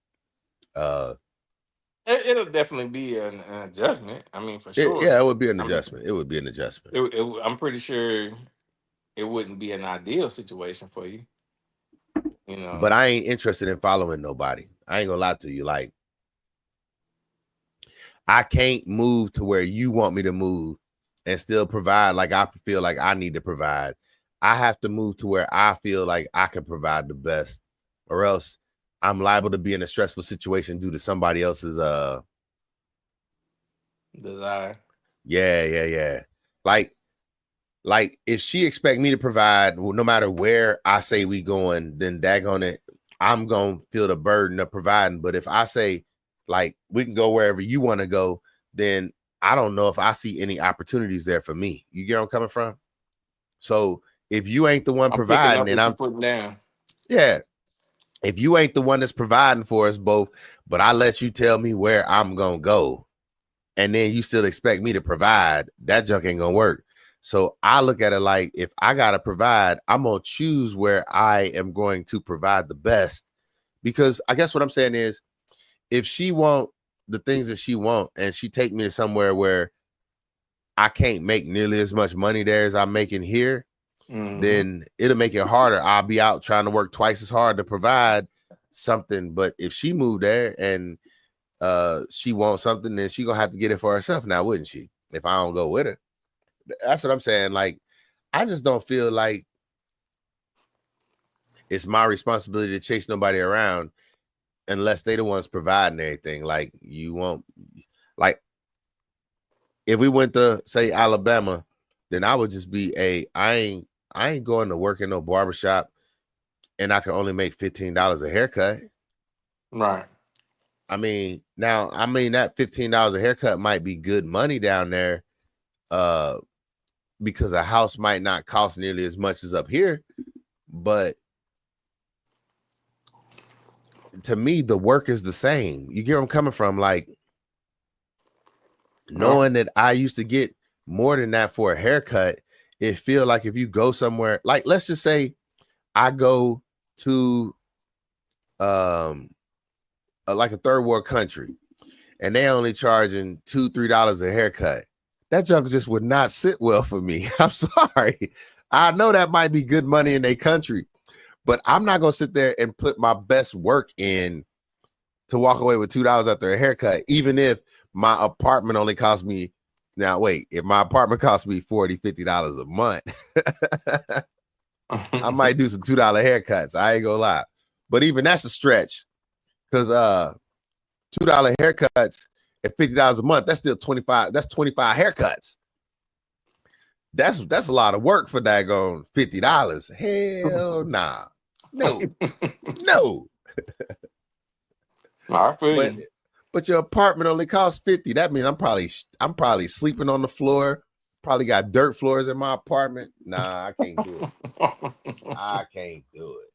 It'll definitely be an adjustment. I mean, for Yeah, sure. it would be an I mean, adjustment. It would be an adjustment. I'm pretty sure it wouldn't be an ideal situation for you. You But know. I ain't interested in following nobody. I ain't gonna lie to you. Like, I can't move to where you want me to move and still provide like I feel like I need to provide. I have to move to where I feel like I can provide the best, or else I'm liable to be in a stressful situation due to somebody else's Desire. yeah. Like if she expect me to provide, well, no matter where I say we going, then daggone it, I'm gonna feel the burden of providing. But if I say like we can go wherever you want to go, then I don't know if I see any opportunities there for me. You get where I'm coming from? So if you ain't the one I'm picking providing, up and what you're putting down. yeah, if you ain't the one that's providing for us both, but I let you tell me where I'm gonna go, and then you still expect me to provide, that junk ain't gonna work. So I look at it like if I gotta provide, I'm gonna choose where I am going to provide the best. Because I guess what I'm saying is if she want the things that she want and she take me to somewhere where I can't make nearly as much money there as I'm making here, then it'll make it harder. I'll be out trying to work twice as hard to provide something. But if she moved there and she wants something, then she gonna have to get it for herself now, wouldn't she? If I don't go with her. That's what I'm saying. Like, I just don't feel like it's my responsibility to chase nobody around unless they the ones providing everything. Like, you won't, like, if we went to say Alabama, then I would just be I ain't going to work in no barbershop and I can only make $15 a haircut. Right. I mean, that $15 a haircut might be good money down there, because a house might not cost nearly as much as up here, but to me, the work is the same. You get where I'm coming from? Like, knowing that I used to get more than that for a haircut, it feel like if you go somewhere, like let's just say I go to like a third world country and they only charging $2-3 a haircut. That junk just would not sit well for me. I'm sorry. I know that might be good money in their country, but I'm not gonna sit there and put my best work in to walk away with $2 after a haircut, even if my apartment only cost me. Now, wait, if my apartment costs me $40-50 a month, I might do some $2 haircuts. I ain't gonna lie. But even that's a stretch because $2 haircuts at $50 a month, that's still 25. That's 25 haircuts. That's a lot of work for daggone $50. Hell nah. No. I feel you. But your apartment only costs 50. That means I'm probably sleeping on the floor. Probably got dirt floors in my apartment. Nah, I can't do it. I can't do it.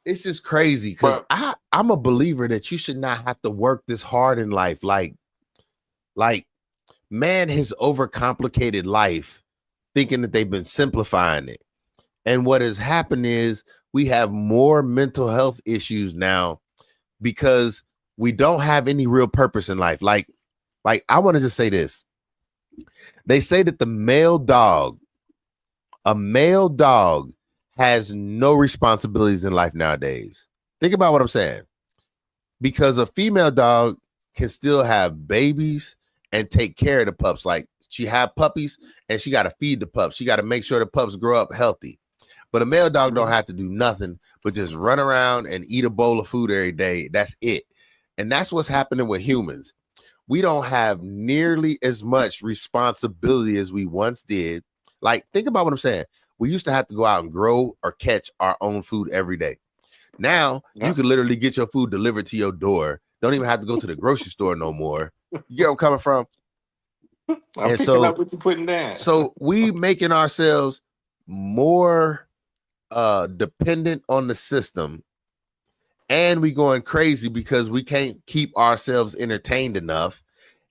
It's just crazy because I'm a believer that you should not have to work this hard in life. Like man has overcomplicated life thinking that they've been simplifying it. And what has happened is we have more mental health issues now because we don't have any real purpose in life. Like I want to just say this. They say that a male dog has no responsibilities in life nowadays. Think about what I'm saying. Because a female dog can still have babies and take care of the pups. Like she have puppies and she got to feed the pups. She got to make sure the pups grow up healthy. But a male dog don't have to do nothing but just run around and eat a bowl of food every day. That's it. And that's what's happening with humans. We don't have nearly as much responsibility as we once did. Like, think about what I'm saying. We used to have to go out and grow or catch our own food every day. Now, you can literally get your food delivered to your door. Don't even have to go to the grocery store no more. You get where I'm coming from? I'm picking up what you're putting down. So we making ourselves more dependent on the system, and we going crazy because we can't keep ourselves entertained enough.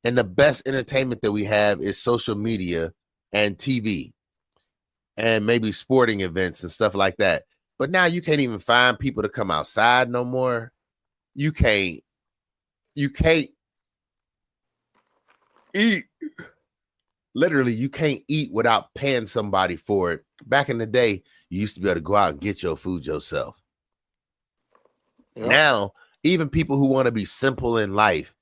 And the best entertainment that we have is social media and TV and maybe sporting events and stuff like that. But now you can't even find people to come outside no more. You can't you can't eat. Literally, you can't eat without paying somebody for it. Back in the day, you used to be able to go out and get your food yourself. Yep. Now, even people who want to be simple in life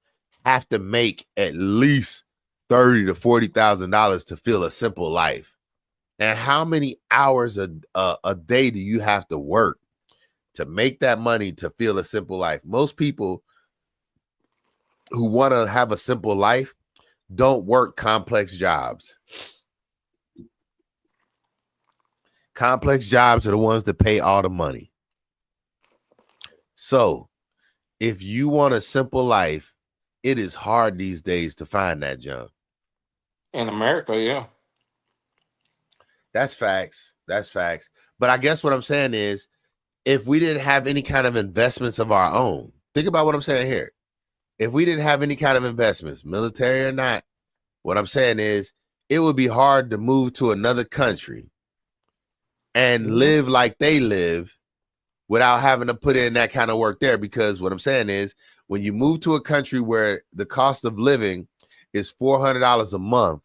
have to make at least $30,000 to $40,000 to feel a simple life. And how many hours a day do you have to work to make that money to feel a simple life? Most people who want to have a simple life don't work complex jobs. Complex jobs are the ones that pay all the money. So if you want a simple life, it is hard these days to find that junk. In America, yeah. That's facts. That's facts. But I guess what I'm saying is, if we didn't have any kind of investments of our own, think about what I'm saying here. If we didn't have any kind of investments, military or not, what I'm saying is it would be hard to move to another country and live like they live without having to put in that kind of work there. Because what I'm saying is, when you move to a country where the cost of living is $400 a month,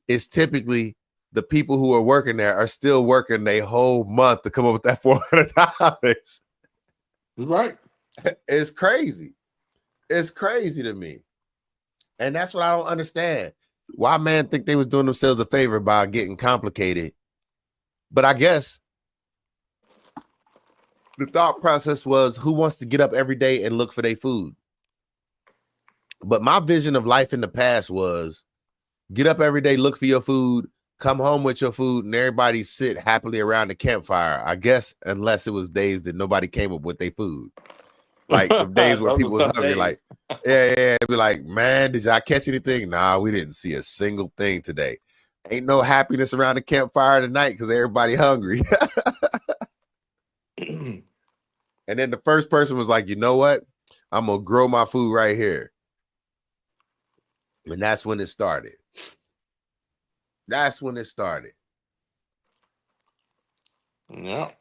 it's typically the people who are working there are still working a whole month to come up with that $400. Right. It's crazy. It's crazy to me. And that's what I don't understand. Why man think they was doing themselves a favor by getting complicated? But I guess the thought process was, who wants to get up every day and look for their food? But my vision of life in the past was get up every day, look for your food, come home with your food, and everybody sit happily around the campfire. I guess unless it was days that nobody came up with their food. Like the days where people was hungry, like, yeah. Be like, man, did y'all catch anything? Nah, we didn't see a single thing today. Ain't no happiness around the campfire tonight because everybody hungry. And then the first person was like, you know what? I'm gonna grow my food right here. And that's when it started. That's when it started. Yeah.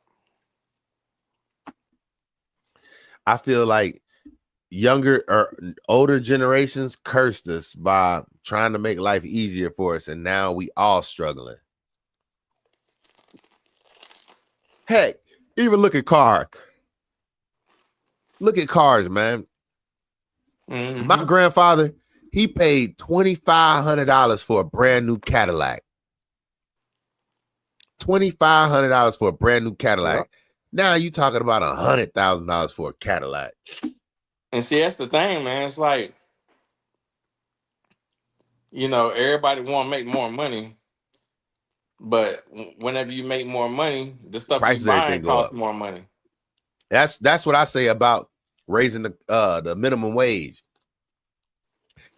I feel like younger or older generations cursed us by trying to make life easier for us, and now we all struggling. Heck, even look at cars. Look at cars, man. Mm-hmm. My grandfather, he paid $2,500 for a brand new Cadillac. $2,500 for a brand new Cadillac. Yeah. Now you talking about $100,000 for a Cadillac. And see, that's the thing, man. It's like, you know, everybody want to make more money, but whenever you make more money, the stuff you buy costs more money. That's what I say about raising the minimum wage.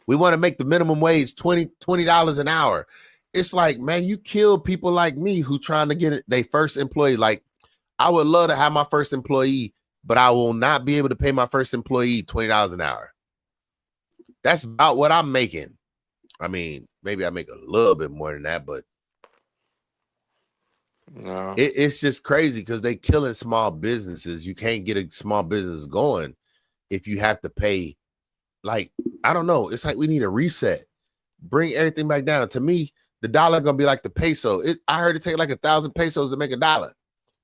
We want to make the minimum wage $20 an hour. It's like, man, you kill people like me who trying to get their first employee. Like, I would love to have my first employee, but I will not be able to pay my first employee $20 an hour. That's about what I'm making. I mean, maybe I make a little bit more than that, but no. It's just crazy because they killing small businesses. You can't get a small business going if you have to pay. Like, I don't know. It's like we need a reset. Bring everything back down. To me, the dollar gonna be like the peso. I heard it take like 1,000 pesos to make $1.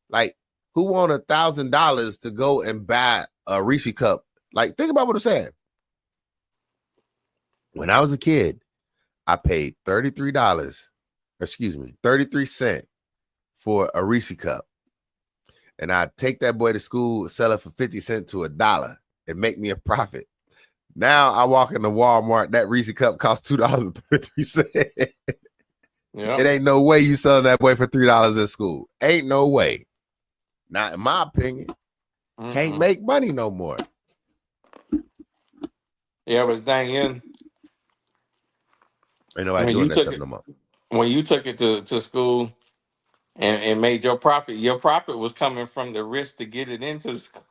Like, who want $1,000 to go and buy a Reese cup? Like, think about what I'm saying. When I was a kid, I paid $33 cents for a Reese cup. And I'd take that boy to school, sell it for 50 cents to $1 and make me a profit. Now I walk into Walmart, that Reese cup costs $2.33. Yep. It ain't no way you selling that boy for $3 at school. Ain't no way. Not in my opinion. Can't make money no more. Yeah, but the thing is, ain't nobody doing that stuff no more. When you took it to school and made your profit was coming from the risk to get it into school.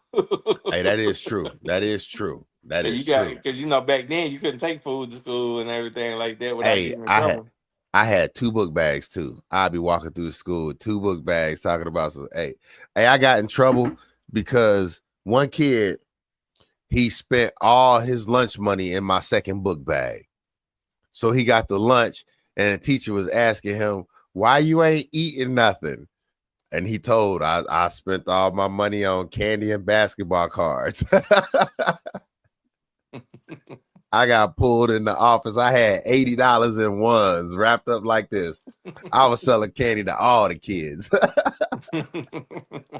Hey, that is true. That is true. That is true. Because, you know, back then you couldn't take food to school and everything like that without getting in trouble. I had 2 book bags too. I'd be walking through school with 2 book bags talking about some. Hey, I got in trouble because one kid, he spent all his lunch money in my second book bag. So he got the lunch, and the teacher was asking him, why you ain't eating nothing? And he told, I spent all my money on candy and basketball cards. I got pulled in the office. I had $80 in ones wrapped up like this. I was selling candy to all the kids.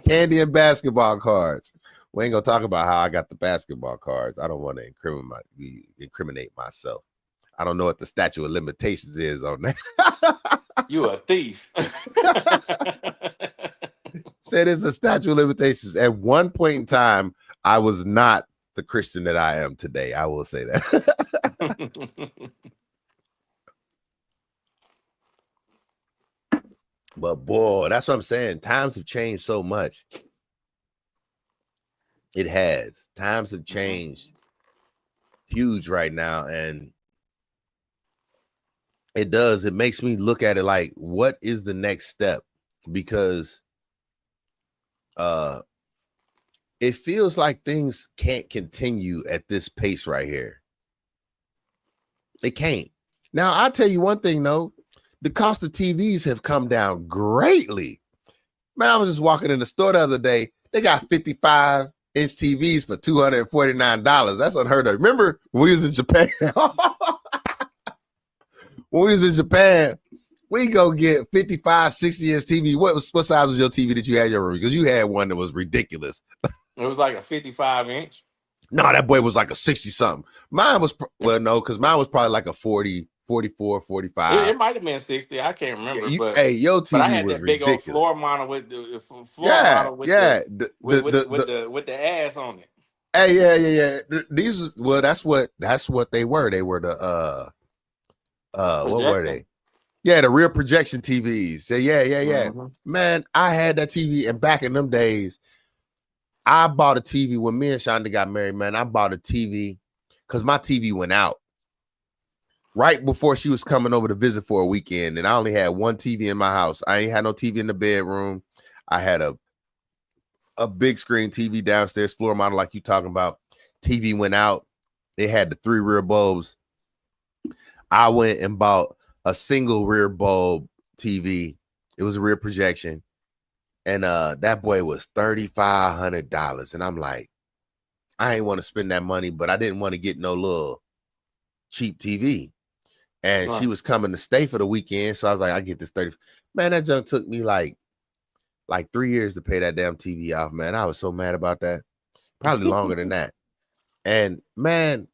Candy and basketball cards. We ain't gonna talk about how I got the basketball cards. I don't want to incriminate myself. I don't know what the statute of limitations is on that. You a thief. Said it's a statute of limitations. At one point in time, I was not the Christian that I am today. I will say that. But boy, that's what I'm saying. Times have changed so much. It has. Times have changed huge right now. And it does. It makes me look at it like, what is the next step? Because it feels like things can't continue at this pace right here. They can't. Now, I'll tell you one thing, though. The cost of TVs have come down greatly. Man, I was just walking in the store the other day. They got 55-inch TVs for $249. That's unheard of. Remember when we was in Japan? When we was in Japan, we go get 55, 60-inch TV. What size was your TV that you had in your room? Because you had one that was ridiculous. It was like a 55-inch. No, that boy was like a 60-something. Mine was, well, no, because mine was probably like a 40, 44, 45. It might have been 60. I can't remember. Yeah, but hey, your TV but I had was that big ridiculous. old floor monitor with the with the ass on it. Hey, yeah. These, well, that's what they were. They were the what were they? Yeah, the real projection TVs. So yeah. Mm-hmm. Man, I had that TV, and back in them days, I bought a TV when me and Shonda got married. Man, I bought a TV because my TV went out right before she was coming over to visit for a weekend, and I only had one TV in my house. I ain't had no TV in the bedroom. I had a big screen TV downstairs, floor model like you talking about. TV went out. It had the 3 rear bulbs. I went and bought a single rear bulb TV. It was a rear projection. And that boy was $3,500. And I'm like, I ain't want to spend that money, but I didn't want to get no little cheap TV. And she was coming to stay for the weekend. So I was like, I get this 30. Man, that junk took me like 3 years to pay that damn TV off, man. I was so mad about that. Probably longer than that. And man,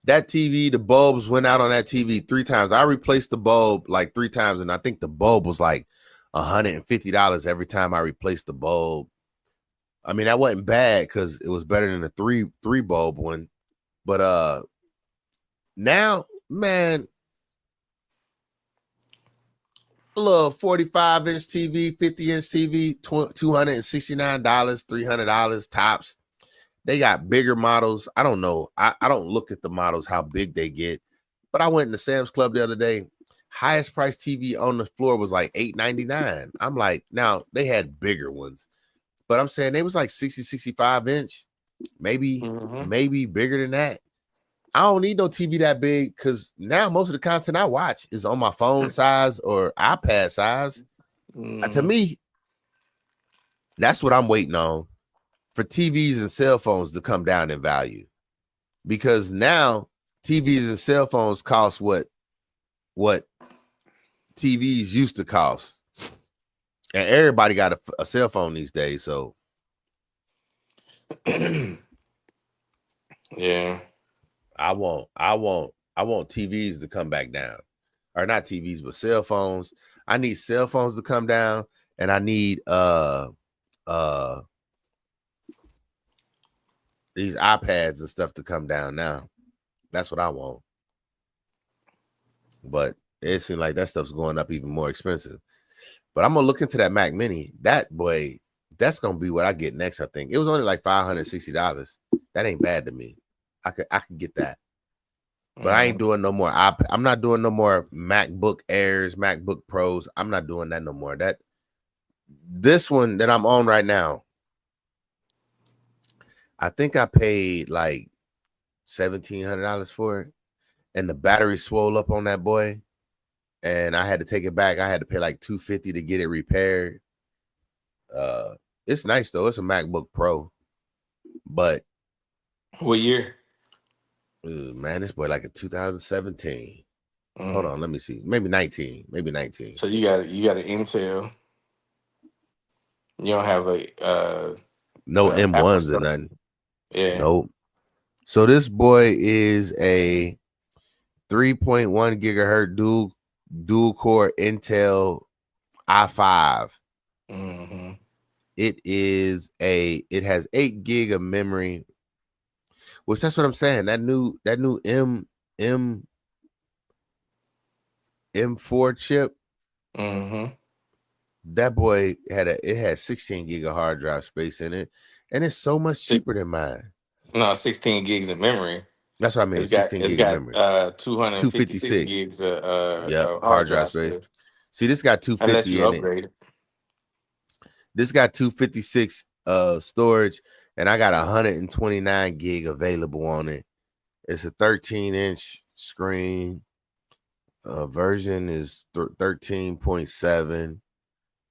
that TV, the bulbs went out on that TV 3 times. I replaced the bulb like 3 times, and I think the bulb was like $150 every time I replaced the bulb. I mean, that wasn't bad because it was better than the three bulb one. But now, man, a little 45-inch TV, 50-inch TV, $269, $300 tops. They got bigger models. I don't know. I don't look at the models, how big they get. But I went in the Sam's Club the other day. Highest price TV on the floor was like $899. I'm like, now they had bigger ones. But I'm saying they was like 60, 65-inch. Maybe bigger than that. I don't need no TV that big because now most of the content I watch is on my phone size or iPad size. To me, that's what I'm waiting on. For TVs and cell phones to come down in value, because now TVs and cell phones cost what TVs used to cost, and everybody got a cell phone these days. So, yeah, I want TVs to come back down, or not TVs, but cell phones. I need cell phones to come down, and I need these iPads and stuff to come down now. That's what I want. But it seems like that stuff's going up even more expensive. But I'm going to look into that Mac Mini. That boy, that's going to be what I get next, I think. It was only like $560. That ain't bad to me. I could get that. But I ain't doing no more. I'm not doing no more MacBook Airs, MacBook Pros. I'm not doing that no more. This one that I'm on right now, I think I paid like $1,700 for it, and the battery swole up on that boy, and I had to take it back. I had to pay like $250 to get it repaired. It's nice though. It's a MacBook Pro, but What year? man, this boy like a 2017. Hold Mm. on, let me see. Maybe 19. Maybe 19. So you got an Intel. You don't have No Apple M1s or stuff. nothing. Yeah. Nope. So this boy is a 3.1 gigahertz dual core Intel i5. Mm-hmm. It has 8 gig of memory. Which that's what I'm saying. That new M4 chip, Mm-hmm. that boy had 16 gig of hard drive space in it, and it's so much cheaper than mine. No, 16 gigs of memory. That's what I mean. 16 It's gig of got memory. 256 256. gigs Yep, of hard hard drive drive space. space. See, this got Unless 250 you in it. upgrade it. This got 256 storage, and I got 129 gig available on it. It's a 13-inch screen. Version is 13.7.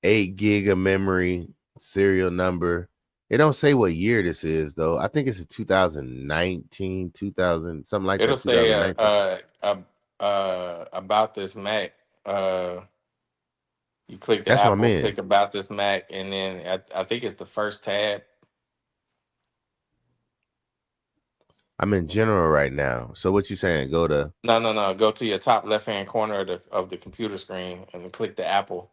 8 gig of memory, serial number. It don't say what year this is though. I think it's a 2019, 2000, something like It'll that. say 2019. about this Mac. You click the That's what I Apple, mean. click about this Mac, and then I think it's the first tab. I'm in general right now. So what you saying? Go to No. Go to your top left hand corner of the computer screen and then click the Apple,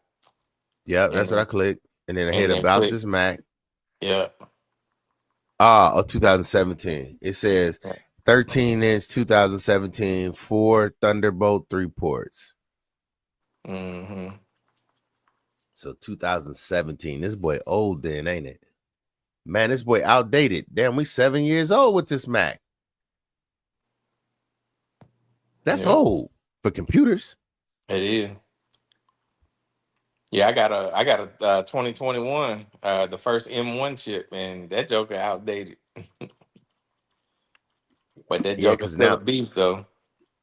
yeah, that's what I and clicked. And then I hit and then about click this Mac. yeah. 2017. It says 13-inch 2017, 4 Thunderbolt 3 ports. Mm-hmm. So 2017. This boy old then, ain't it? Man, this boy outdated. Damn, we 7 years old with this Mac. That's Yep, old for computers. it is. Yeah, I got a 2021, the first M1 chip, and that joker outdated. But that Yeah, joker's because still a now, beast though.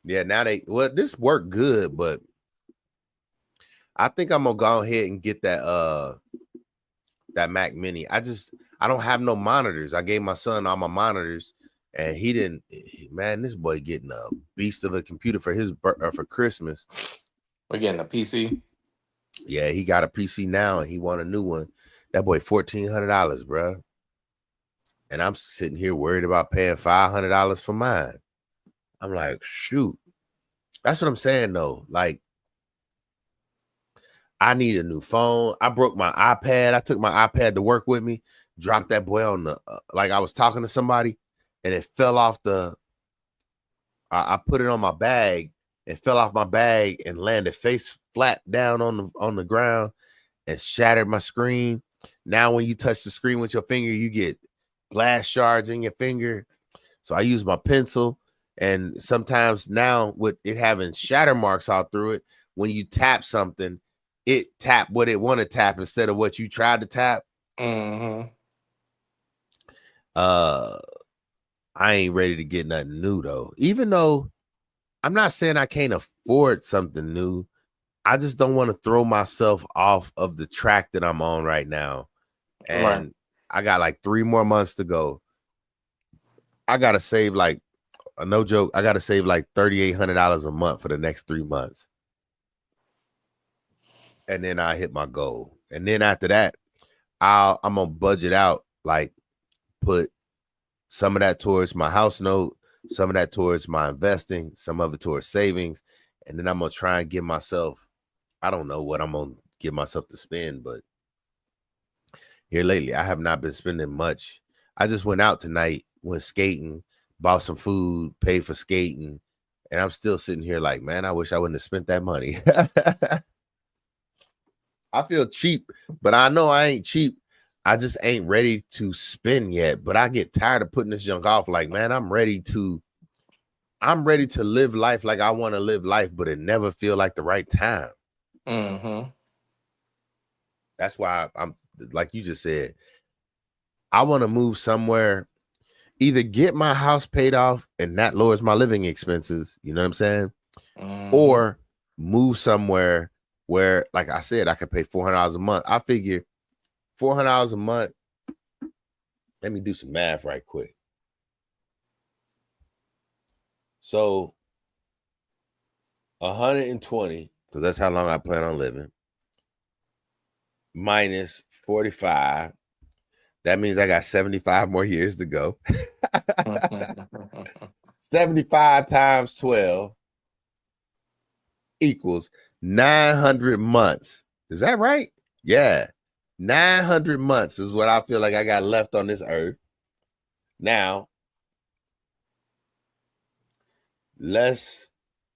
now this worked good, but I think I'm gonna go ahead and get that Mac Mini. I don't have no monitors. I gave my son all my monitors, and he didn't. Man, this boy getting a beast of a computer for for Christmas. We're getting a PC. Yeah, he got a PC now, and he want a new one. That boy $1,400, bro. And I'm sitting here worried about paying $500 for mine. I'm like, shoot. That's what I'm saying though. Like, I need a new phone. I broke my iPad. I took my iPad to work with me, dropped that boy on the like I was talking to somebody, and it fell off the. I put it on my bag. It fell off my bag and landed face flat down on the ground and shattered my screen. Now, when you touch the screen with your finger, you get glass shards in your finger. So I use my pencil, and sometimes now with it having shatter marks all through it, when you tap something, it tap what it want to tap instead of what you tried to tap. Mm-hmm. I ain't ready to get nothing new though. Even though I'm not saying I can't afford something new, I just don't want to throw myself off of the track that I'm on right now. Right. And I got like 3 more months to go. I gotta save like no joke. I gotta save like $3,800 a month for the next 3 months, and then I hit my goal. And then after that, I'm gonna budget out, like put some of that towards my house note, some of that towards my investing, some of it towards savings, and then I'm gonna try and give myself. I don't know what I'm gonna give myself to spend, but here lately I have not been spending much. I just went out tonight, went skating, bought some food, paid for skating, and I'm still sitting here like, man, I wish I wouldn't have spent that money. I feel cheap, but I know I ain't cheap. I just ain't ready to spend yet. But I get tired of putting this junk off. Like, man, I'm ready to live life like I want to live life, but it never feel like the right time. Mm-hmm. That's why I'm like you just said, I want to move somewhere either get my house paid off and that lowers my living expenses, you know what I'm saying? Mhm. Or move somewhere where, like I said, I could pay $400 a month. I figure $400 a month. Let me do some math right quick. So 120, because that's how long I plan on living, minus 45. That means I got 75 more years to go. 75 times 12 equals 900 months. Is that right? Yeah. 900 months is what I feel like I got left on this earth. Now, let's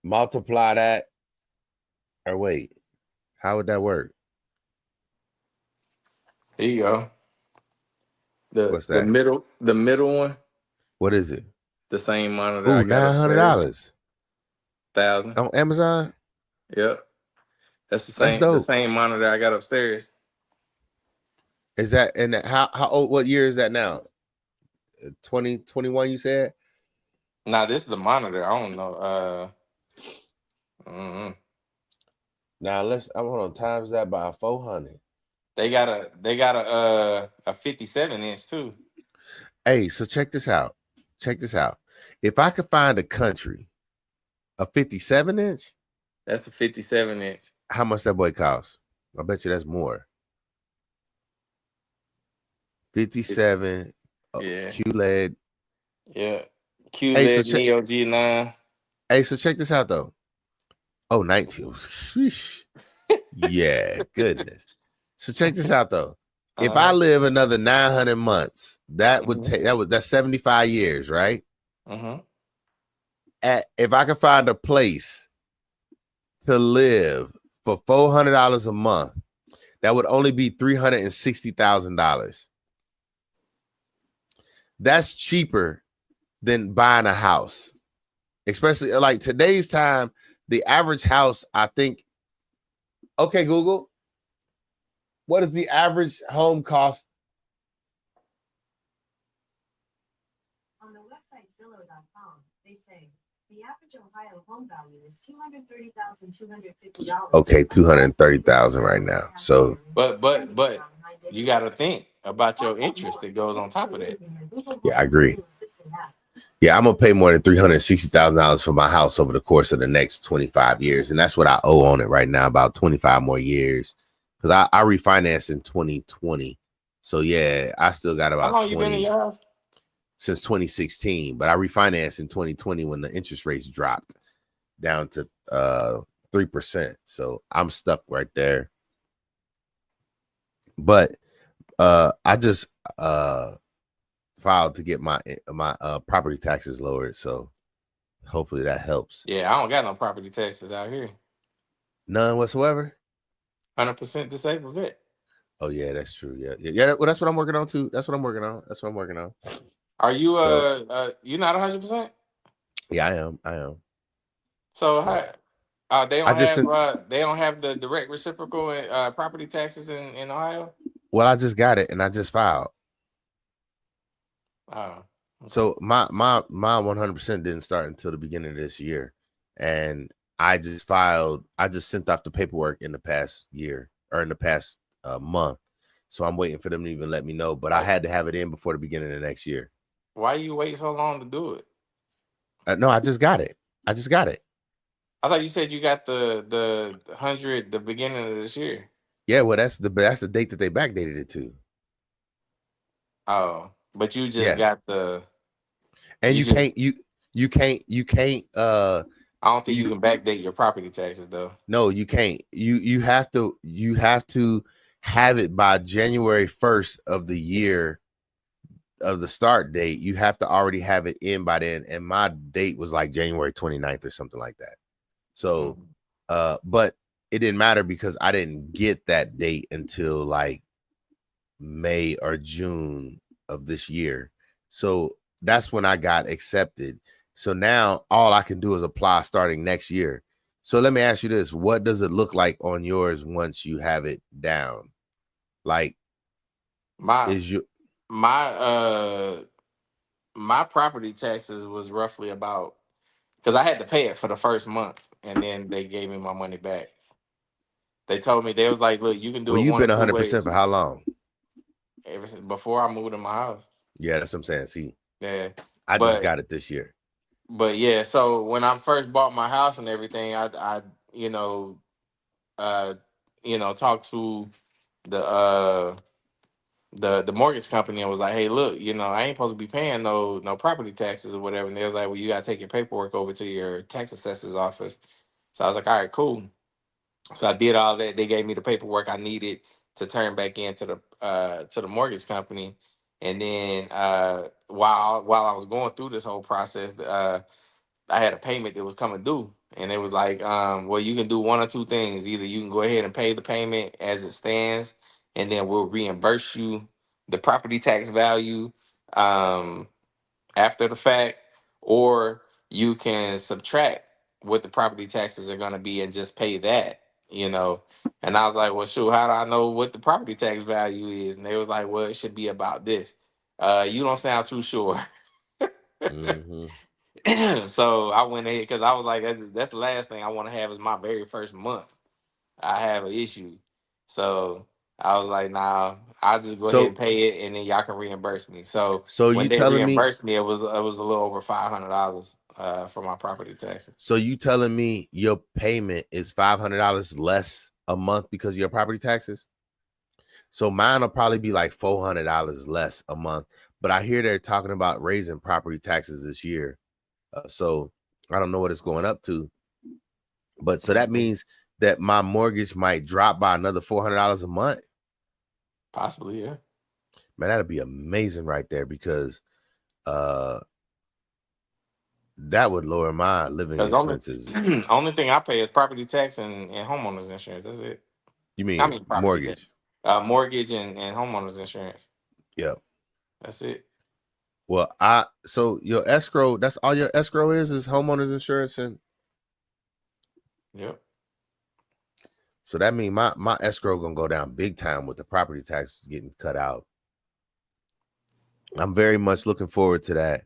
multiply that. Or wait, how would that work? Here you go. What's The that? middle one. What is it? The same monitor Ooh, I got upstairs. $900 1,000. on Amazon. Yep. That's That's dope. the same monitor I got upstairs. Is that, and how old? What year is that now? 2021, you said? Nah, this is the monitor. I don't know. Now I'm gonna times that by 400. They got a 57-inch too. Hey, so check this out. Check this out. If I could find a country, a 57-inch, That's a 57-inch. how much that boy cost? I bet you that's more. 57. Yeah. QLED. Yeah. Hey, QLED Neo G9. Hey, so check this out though. Oh, 19. Sheesh. Yeah, goodness. So check this out though. If I live another 900 months, that would take that's 75 years, right? If I could find a place to live for $400 a month, that would only be $360,000. That's cheaper than buying a house, especially like today's time. The average house, I think. Okay, Google, what is the average home cost? On the website Zillow.com, they say the average Ohio home value is $230,250. Okay, $230,000 right now. So, but you got to think about your interest that goes on top of that. Yeah, I agree. Yeah, I'm gonna pay more than $360,000 for my house over the course of the next 25 years, and that's what I owe on it right now, about 25 more years, because I refinanced in 2020. So yeah, I still got about How long 20 you been in your house? Since 2016, but I refinanced in 2020 when the interest rates dropped down to 3%. So I'm stuck right there. But I just filed to get my property taxes lowered, so hopefully that helps. Yeah, I don't got no property taxes out here. None whatsoever. 100% disabled vet. Oh yeah, that's true. Yeah. Well, that's what I'm working on too. That's what I'm working on. Are you you not 100%? Yeah, I am. So how they don't have the direct reciprocal property taxes in Ohio? Well, I just got it and I just filed. Oh. Okay. So my 100% didn't start until the beginning of this year, and I just sent off the paperwork in the past year or in the past month. So I'm waiting for them to even let me know, but I had to have it in before the beginning of next year. Why you wait so long to do it? No, I just got it. I thought you said you got the 100 the beginning of this year. Yeah, well, that's the date that they backdated it to. Oh, but you just got the. And you can't. I don't think you can backdate your property taxes though. No, you can't. You have to have it by January 1st of the year of the start date. You have to already have it in by then. And my date was like January 29th or something like that. So, but it didn't matter because I didn't get that date until like May or June of this year. So that's when I got accepted. So now all I can do is apply starting next year. So let me ask you this. What does it look like on yours once you have it down? Like my my property taxes was roughly about, because I had to pay it for the first month, and then they gave me my money back. They told me, they was like, "Look, you can do Well, it you've one or been two 100% ways." for how long? Ever since before I moved in my house. Yeah, that's what I'm saying. See, Yeah, I just but got it this year. yeah. So when I first bought my house and everything, I you know uh talked to the the mortgage company and was like, "Hey, look, I ain't supposed to be paying no property taxes or whatever." And they was like, "Well, you gotta take your paperwork over to your tax assessor's office." So I was like, "All right, cool." So I did all that. They gave me the paperwork I needed to turn back into the mortgage company. And then while I was going through this whole process, I had a payment that was coming due. And it was like, well, you can do one or two things. Either you can go ahead and pay the payment as it stands, and then we'll reimburse you the property tax value um, after the fact, or you can subtract what the property taxes are going to be and just pay that, you know. And I was like, well, shoot, how do I know what the property tax value is? And they was like, well, it should be about this. You don't sound too sure. Hmm. So I went ahead because I was like, that's the last thing I want to have is my very first month. I have an issue. So I was like, nah, I'll just go ahead and So, pay it and then y'all can reimburse me. So so when you they telling me, reimbursed me, it was a little over $500 for my property taxes. so you telling me your payment is $500 less a month because of your property taxes? So mine will probably be like $400 less a month. But I hear they're talking about raising property taxes this year. So I don't know what it's going up to. But so that means that my mortgage might drop by another $400 a month. Possibly, yeah. Man, that'd be amazing right there because uh that would lower my living Because expenses. only thing I pay is property tax and homeowners insurance. That's it. You I mean mean property mortgage? tax, mortgage and homeowners insurance. Yeah. That's it. Well, so your escrow, that's all your escrow is homeowners insurance. And Yep. so that means my escrow gonna go down big time with the property taxes getting cut out. I'm very much looking forward to that.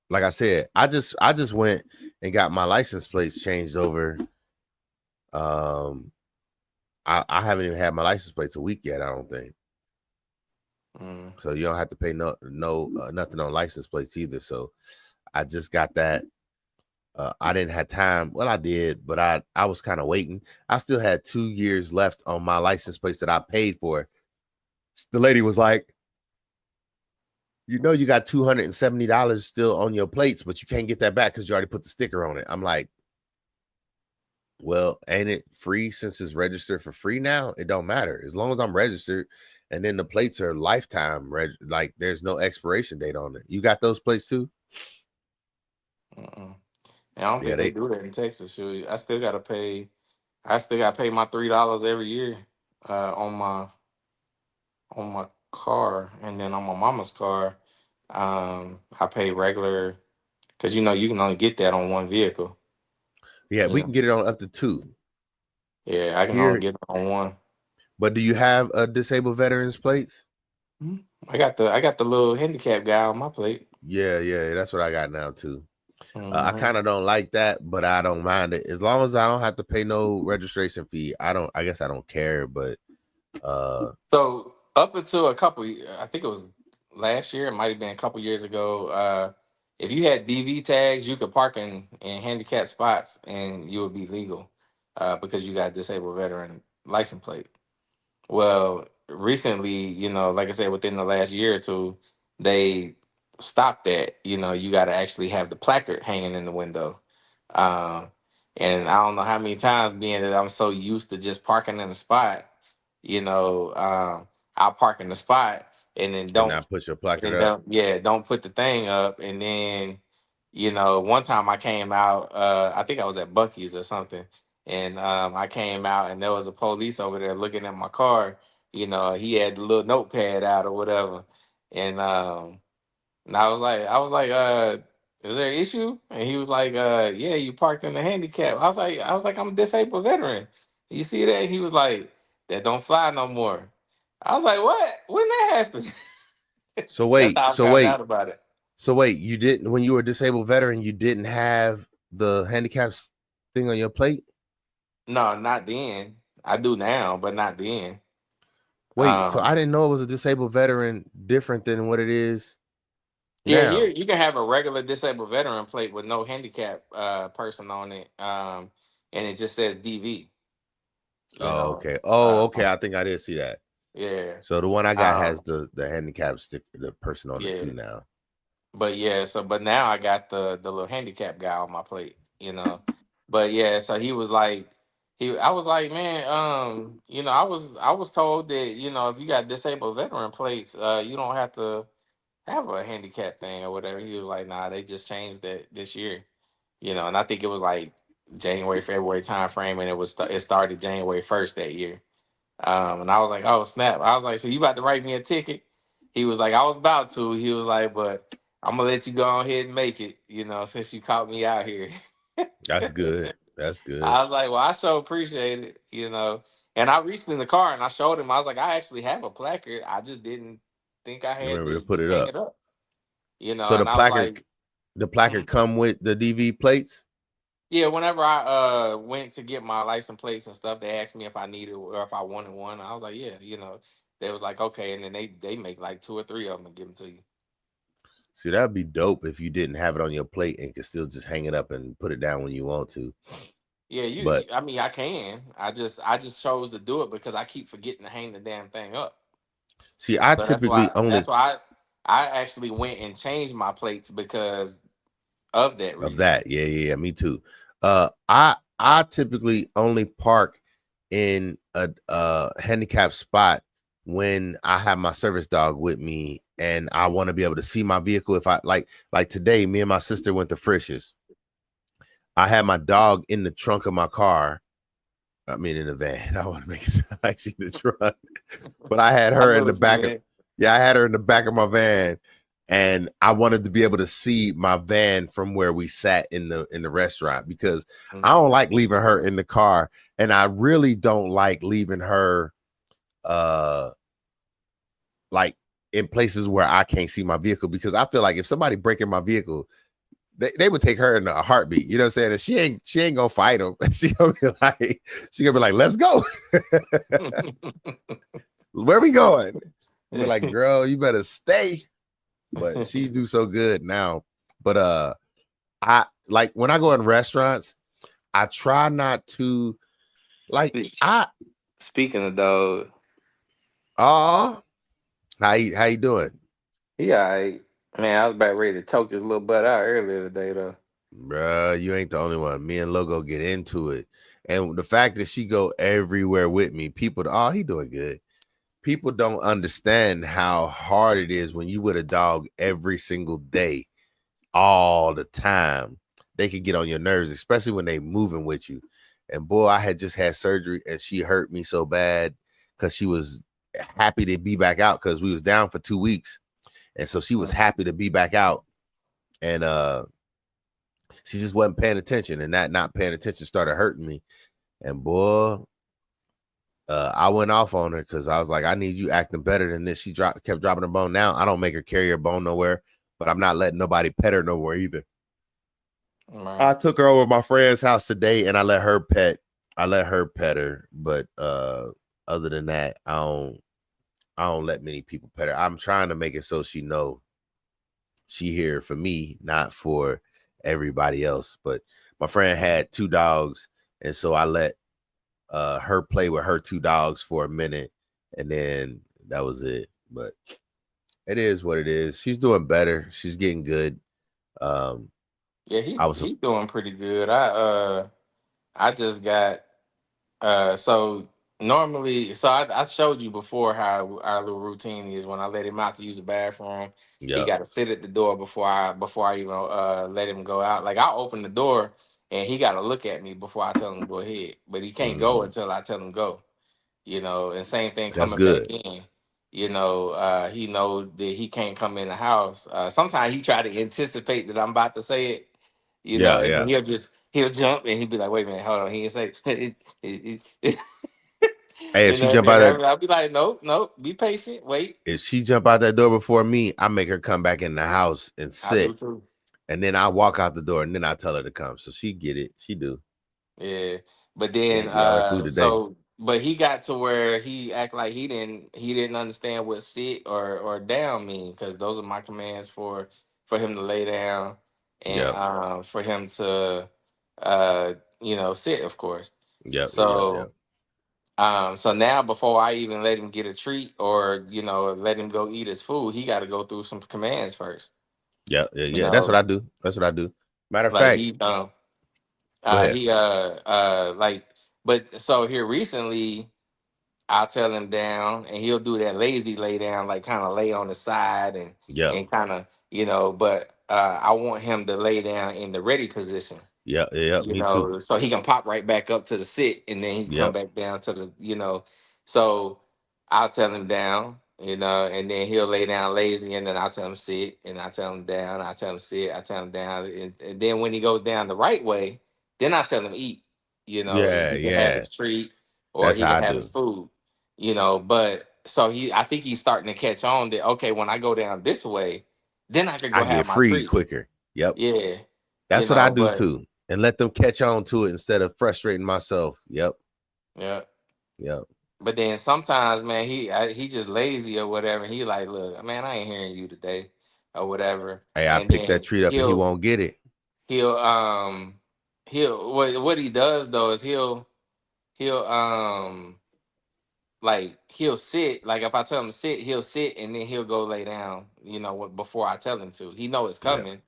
Like I said, I just went and got my license plates changed over. I haven't even had my license plates a week yet, I don't think. So you don't have to pay nothing on license plates either. So I just got that. I didn't have time. Well, I did, but I was kind of waiting. I still had 2 years left on my license plates that I paid for. The lady was like, you got $270 still on your plates, but you can't get that back because you already put the sticker on it. I'm like, well, ain't it free since it's registered for free now? It don't matter as long as I'm registered, and then the plates are lifetime. Like there's no expiration date on it. You got those plates too? I don't think they do that in Texas. Shoot. I still gotta pay. I still gotta pay my $3 every year on my car, and then on my mama's car, I pay regular because you can only get that on one vehicle. Yeah, we Yeah, can get it on up to 2 yeah, I can only here. get it on one. But do you have a disabled veterans plates? I got the little handicap guy on my plate. Yeah, that's what I got now too. I Hmm. kind of don't like that, but I don't mind it as long as I don't have to pay no registration fee. I guess I don't care, but So up until I think it was last year, it might have been a couple years ago. If you had DV tags, you could park in handicapped spots, and you would be legal because you got a disabled veteran license plate. Well, recently, like I said, within the last year or two, they stopped that. You got to actually have the placard hanging in the window. Um, and I don't know how many times, being that I'm so used to just parking in a spot, I'll park in the spot and then and not push your placard up. don't put the thing up. And then, one time I came out, I think I was at Bucky's or something, and I came out and there was a police over there looking at my car. He had the little notepad out or whatever, and I was like, is there an issue? And he was like, yeah, you parked in the handicap. I was like, I'm a disabled veteran. You see that? He was like, that don't fly no more. I was like, what? When that happened? So That's wait, how I so found wait, out about it. so wait. You didn't when you were a disabled veteran, you didn't have the handicaps thing on your plate? No, not then. I do now, but not then. Wait, so Um, I didn't know it was a disabled veteran different than what it is yeah, now. you can have a regular disabled veteran plate with no handicap person on it, and it just says DV. You Oh, know, okay. Oh, okay. I think I did see that. yeah, So the one I got has um, the handicap stick, the person on it too yeah. now. But yeah, but now I got the little handicap guy on my plate, But yeah, so he was like, I was like, man, I was told that if you got disabled veteran plates, you don't have to have a handicap thing or whatever. He was like, nah, they just changed that this year, and I think it was like January, February time frame, and it started January 1st that year. And I was like, oh snap! I was like, so you about to write me a ticket? He was like, I was about to. He was like, but I'm gonna let you go ahead and make it, since you caught me out here. That's good. That's good. I was like, well, I sure appreciate it. And I reached in the car and I showed him. I was like, I actually have a placard. I just didn't think I had Remember to to put it hang up. it up. So And I was like, the mhm. placard come with the DV plates. Yeah. Whenever I went to get my license plates and stuff, they asked me if I needed or if I wanted one. I was like, yeah. They was like, okay, and then they make like 2 or 3 of them and give them to you. See, that'd be dope if you didn't have it on your plate and could still just hang it up and put it down when you want to. Yeah, But I mean, I can. I just chose to do it because I keep forgetting to hang the damn thing up. see, I So that's typically why only I actually went and changed my plates because of that of reason. that. Yeah, yeah, yeah. Me too. I typically only park in a handicapped spot when I have my service dog with me and I want to be able to see my vehicle. If I like today, me and my sister went to Frisch's. I had my dog in the trunk of my car. I mean, in the van. I want to make it sound like she's in the trunk, but I had I her know in the what you back of. meant. Yeah, I had her in the back of my van, and I wanted to be able to see my van from where we sat in the restaurant because I Mhm. don't like leaving her in the car, and I really don't like leaving her, uh, like in places where I can't see my vehicle because I feel like if somebody breaking my vehicle, they would take her in a heartbeat. You know what I'm saying? And she ain't gonna fight them. She gonna be like, let's go. Where we going? I'll be like, girl, you better stay. But she do so good now. But I like when I go in restaurants, I try not to like I Speaking of those, oh how you doing? yeah, man, I was about ready to choke his little butt out earlier today, though. Bruh, you ain't the only one. Me and Logo get into it. And the fact that she go everywhere with me, people, oh, he doing good. People don't understand how hard it is when you with a dog every single day, all the time. They can get on your nerves, especially when they moving with you. And boy, I had just had surgery and she hurt me so bad because she was happy to be back out because we was down for 2 weeks. And so she was happy to be back out. And she just wasn't paying attention. And that not paying attention started hurting me. And boy, I went off on her because I was like, I need you acting better than this. She kept dropping her bone. Now I don't make her carry her bone nowhere, but I'm not letting nobody pet her nowhere either. Right. I took her over to my friend's house today and I let her pet. I let her pet her, but other than that, I don't let many people pet her. I'm trying to make it so she know she here for me, not for everybody else. But my friend had 2 dogs, and so I let her play with her 2 dogs for a minute, and then that was it. But it is what it is. She's doing better. She's getting good. Um, Yeah, I was he doing pretty good. I just got so normally, I showed you before how our little routine is. When I let him out to use the bathroom, he yeah. got to sit at the door before I even let him go out. Like, I open the door and he got to look at me before I tell him to go ahead, but he can't go Mhm. until I tell him go. And same thing That's coming back good. in. He knows that he can't come in the house. Sometimes he try to anticipate that I'm about to say it, Yeah, and yeah. he'll jump and he'll be like, "Wait a minute, hold on." He didn't say. Hey, if she jump out that, I'll be like, nope, be patient, wait. if she jump out that door before me, I make her come back in the house and I do sit, too. and then I walk out the door, and then I tell her to come. So she get it. She do. Yeah, but Yeah, then eat all her food today. but he got to where he act like he didn't understand what sit or down mean, because those are my commands for him to lay down and Yep. for him to sit, of course. Yep. So so now before I even let him get a treat or let him go eat his food, he got to go through some commands first. Yeah. You That's what I know, do. That's what I do. Matter of like fact, he go ahead. he like but so here recently I'll tell him down and he'll do that lazy lay down, like kind of lay on the side Yep. and kind of but I want him to lay down in the ready position, Yep. Me too. so he can pop right back up to the sit and then he can come Yep. back down to the. So I'll tell him down, and then he'll lay down lazy and then I'll tell him sit and I tell him down, I tell him sit, I tell him down, and then when he goes down the right way, then I tell him eat, and Yeah. he can have Yeah. his treat or That's he how can I have his do. food, but so I think he's starting to catch on that, okay, when I go down this way, then I can I go get have my free treat. quicker. Yep. Yeah. That's what I do But too. And let them catch on to it instead of frustrating myself. Yep. yeah. Yep. But then sometimes, man, he just lazy or whatever. He like, look, man, I ain't hearing you today, or whatever. Hey, I And pick that then treat up and he won't get it. he'll what he does though is he'll like he'll sit, like if I tell him to sit, he'll sit and then he'll go lay down. Before I tell him to, he know it's Yep. coming,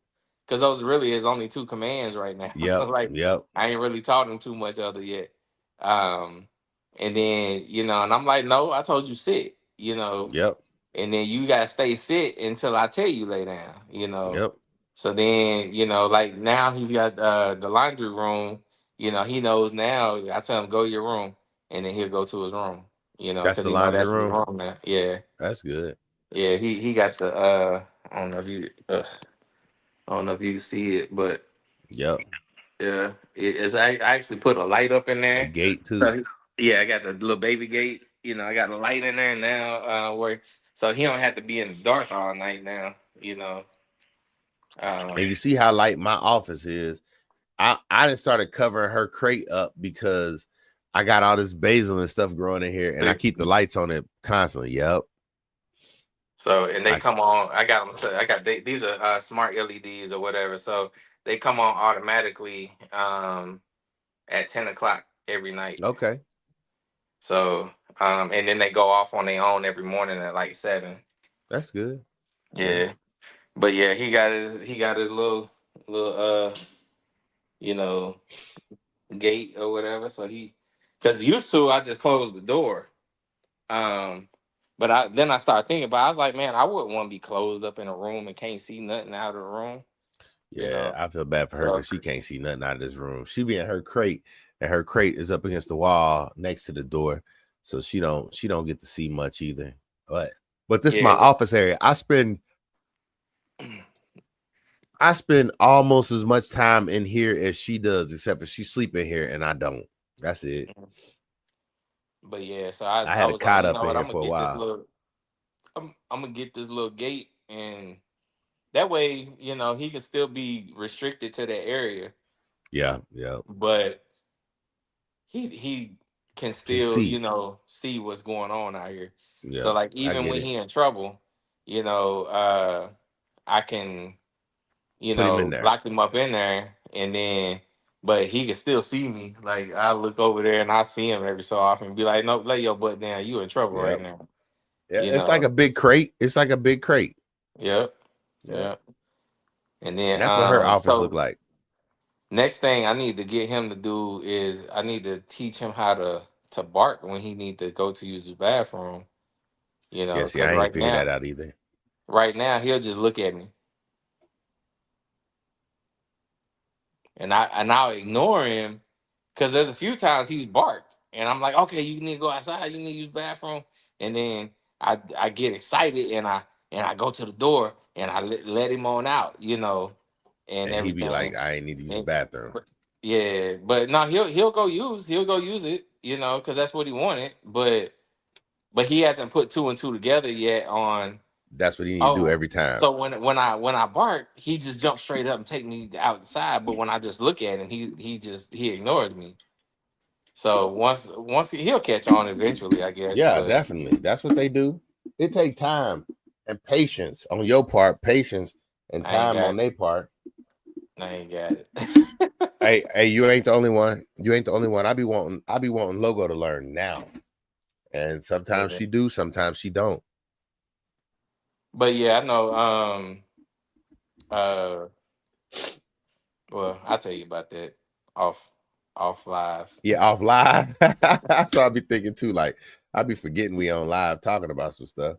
because those really is only two commands right now. Yep. Like Yep. I ain't really taught him too much other yet. And then and I'm like, no, I told you sit. Yep. And then you gotta stay sit until I tell you lay down. Yep. So then, like now he's got the laundry room. He knows now. I tell him go to your room, and then he'll go to his room. That's Because the laundry that's his room. room now. Yeah, That's good. yeah. He got the I don't know if you can see it, but Yep. yeah, I actually put a light up in A there. gate too. So yeah, I got the little baby gate. I got a light in there now. Where so he don't have to be in the dark all night now. And you see how light my office is. I didn't started covering her crate up because I got all this basil and stuff growing in here, and I keep the lights on it constantly. Yep. So and they come on. I got them. These are smart LEDs or whatever. So they come on automatically at 10 o'clock every night. Okay. So and then they go off on their own every morning at like 7. That's good. Yeah. But yeah, he got his little gate or whatever. So because used to I just closed the door. But I started thinking about I was like, man, I wouldn't want to be closed up in a room and can't see nothing out of the room. Yeah, I feel bad for her So because she can't see nothing out of this room. She be in her crate, and her crate is up against the wall next to the door, so she don't get to see much either. But this is my office area. I spend almost as much time in here as she does, except for she sleep in here and I don't. That's it. But yeah, so I had a was cot like, up in here for a while. I'm gonna get this little gate, and that way, he can still be restricted to that area. Yeah. But he can still, see what's going on out here. Yeah. So like even when he in trouble, I can, put him in there. lock him up in there, and then but he can still see me. Like I look over there and I see him every so often and be like, nope, lay your butt down. You in trouble right now. Yeah, it's like a big crate. It's like a big crate. Yep. And then that's what her office look like. Next thing I need to get him to do is I need to teach him how to bark when he need to go to use the bathroom. Yeah, see, I ain't figured that out either. Right now he'll just look at me. And I'll ignore him because there's a few times he's barked. And I'm like, okay, you need to go outside, you need to use the bathroom. And then I get excited and I go to the door and I let him on out, and everything. He be like, I ain't need to use the bathroom. Yeah, but no, he'll go use it, you know, because that's what he wanted. But he hasn't put two and two together yet on. That's what you need to do Oh, every time. so when I bark, he just jumps straight up and take me outside. But when I just look at him, he ignores me. So once he'll catch on eventually, I guess. Yeah, But definitely. That's what they do. It takes time and patience on your part, patience and I ain't time on got their part. I ain't got it. Hey, you ain't the only one. You ain't the only one. I be wanting Logo to learn now. And sometimes Yeah. she do, sometimes she don't. But yeah, I know. Uh, well, I'll tell you about that off live. Yeah, off live. So I'll be thinking too, like I'll be forgetting we on live talking about some stuff.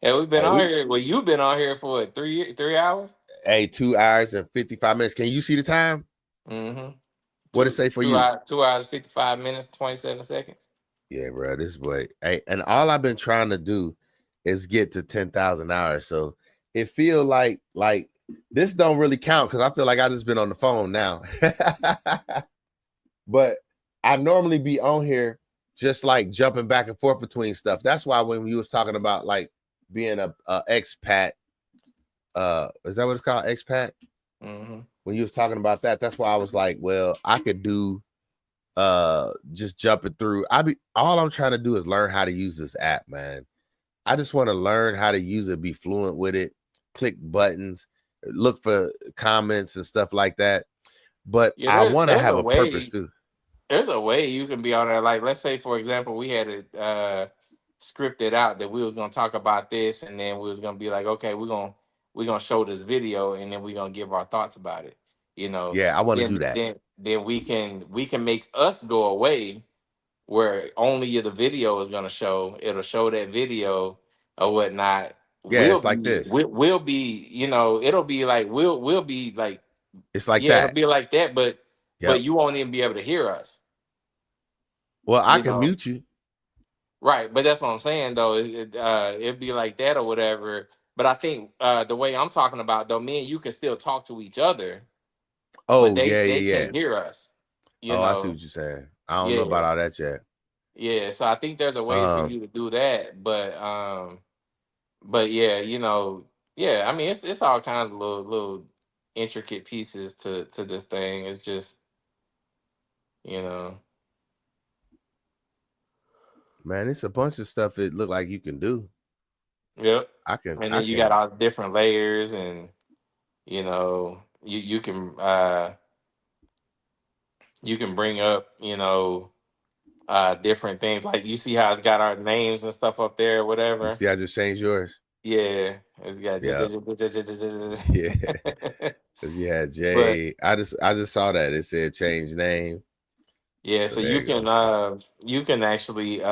Yeah, we've been Hey, on here. Well, you've been on here for what, 3 hours. Hey, 2 hours and 55 minutes. Can you see the time? Mm-hmm. What it say for you? 2 hours 55 minutes 27 seconds. Yeah, bro. This boy. Hey, and all I've been trying to do is get to 10,000 hours. So it feel like this don't really count because I feel like I just been on the phone now. But I normally be on here just like jumping back and forth between stuff. That's why when you was talking about like being a expat, is that what it's called, expat? Mm-hmm. When you was talking about that, that's why I was like, well, I could do just jumping through. All I'm trying to do is learn how to use this app, man. I just want to learn how to use it, be fluent with it, click buttons, look for comments and stuff like that. But Yeah, I want to there's have a a purpose way. too. There's a way you can be on there. Like, let's say, for example, we had it scripted out that we was gonna talk about this, and then we was gonna be like, okay, we're gonna show this video, and then we're gonna give our thoughts about it. You know, Yeah, I want to do then that. then we can make us go away where only the video is gonna show. It'll show that video or whatnot. Yeah, We'll it's like be this. we'll be, you know, it'll be like we'll be like, It's like yeah, it'll that. be like that, but Yep. you won't even be able to hear us. Well, I You can know, mute you. right? But that's what I'm saying, though. It'd be like that or whatever. But I think the way I'm talking about, though, me and you can still talk to each other, but Oh, they yeah, they yeah, yeah. can't hear us. You Oh, I see know, what you're saying. I don't know yeah, about all that yet. yeah. So I think there's a way for Um, you to do that, but yeah, you know, yeah. I mean, it's all kinds of little intricate pieces to this thing. It's just, you know, man, it's a bunch of stuff it look like you can do. yep. I can, And I then you got can. all the different layers, and you know, you can bring up, you know, different things. Like you see how it's got our names and stuff up there, You whatever. see, I just changed yours. Yeah, it's got. Yeah, yeah. Because you had But Jay. I just saw that it said change name. yeah, So so there you go. you can actually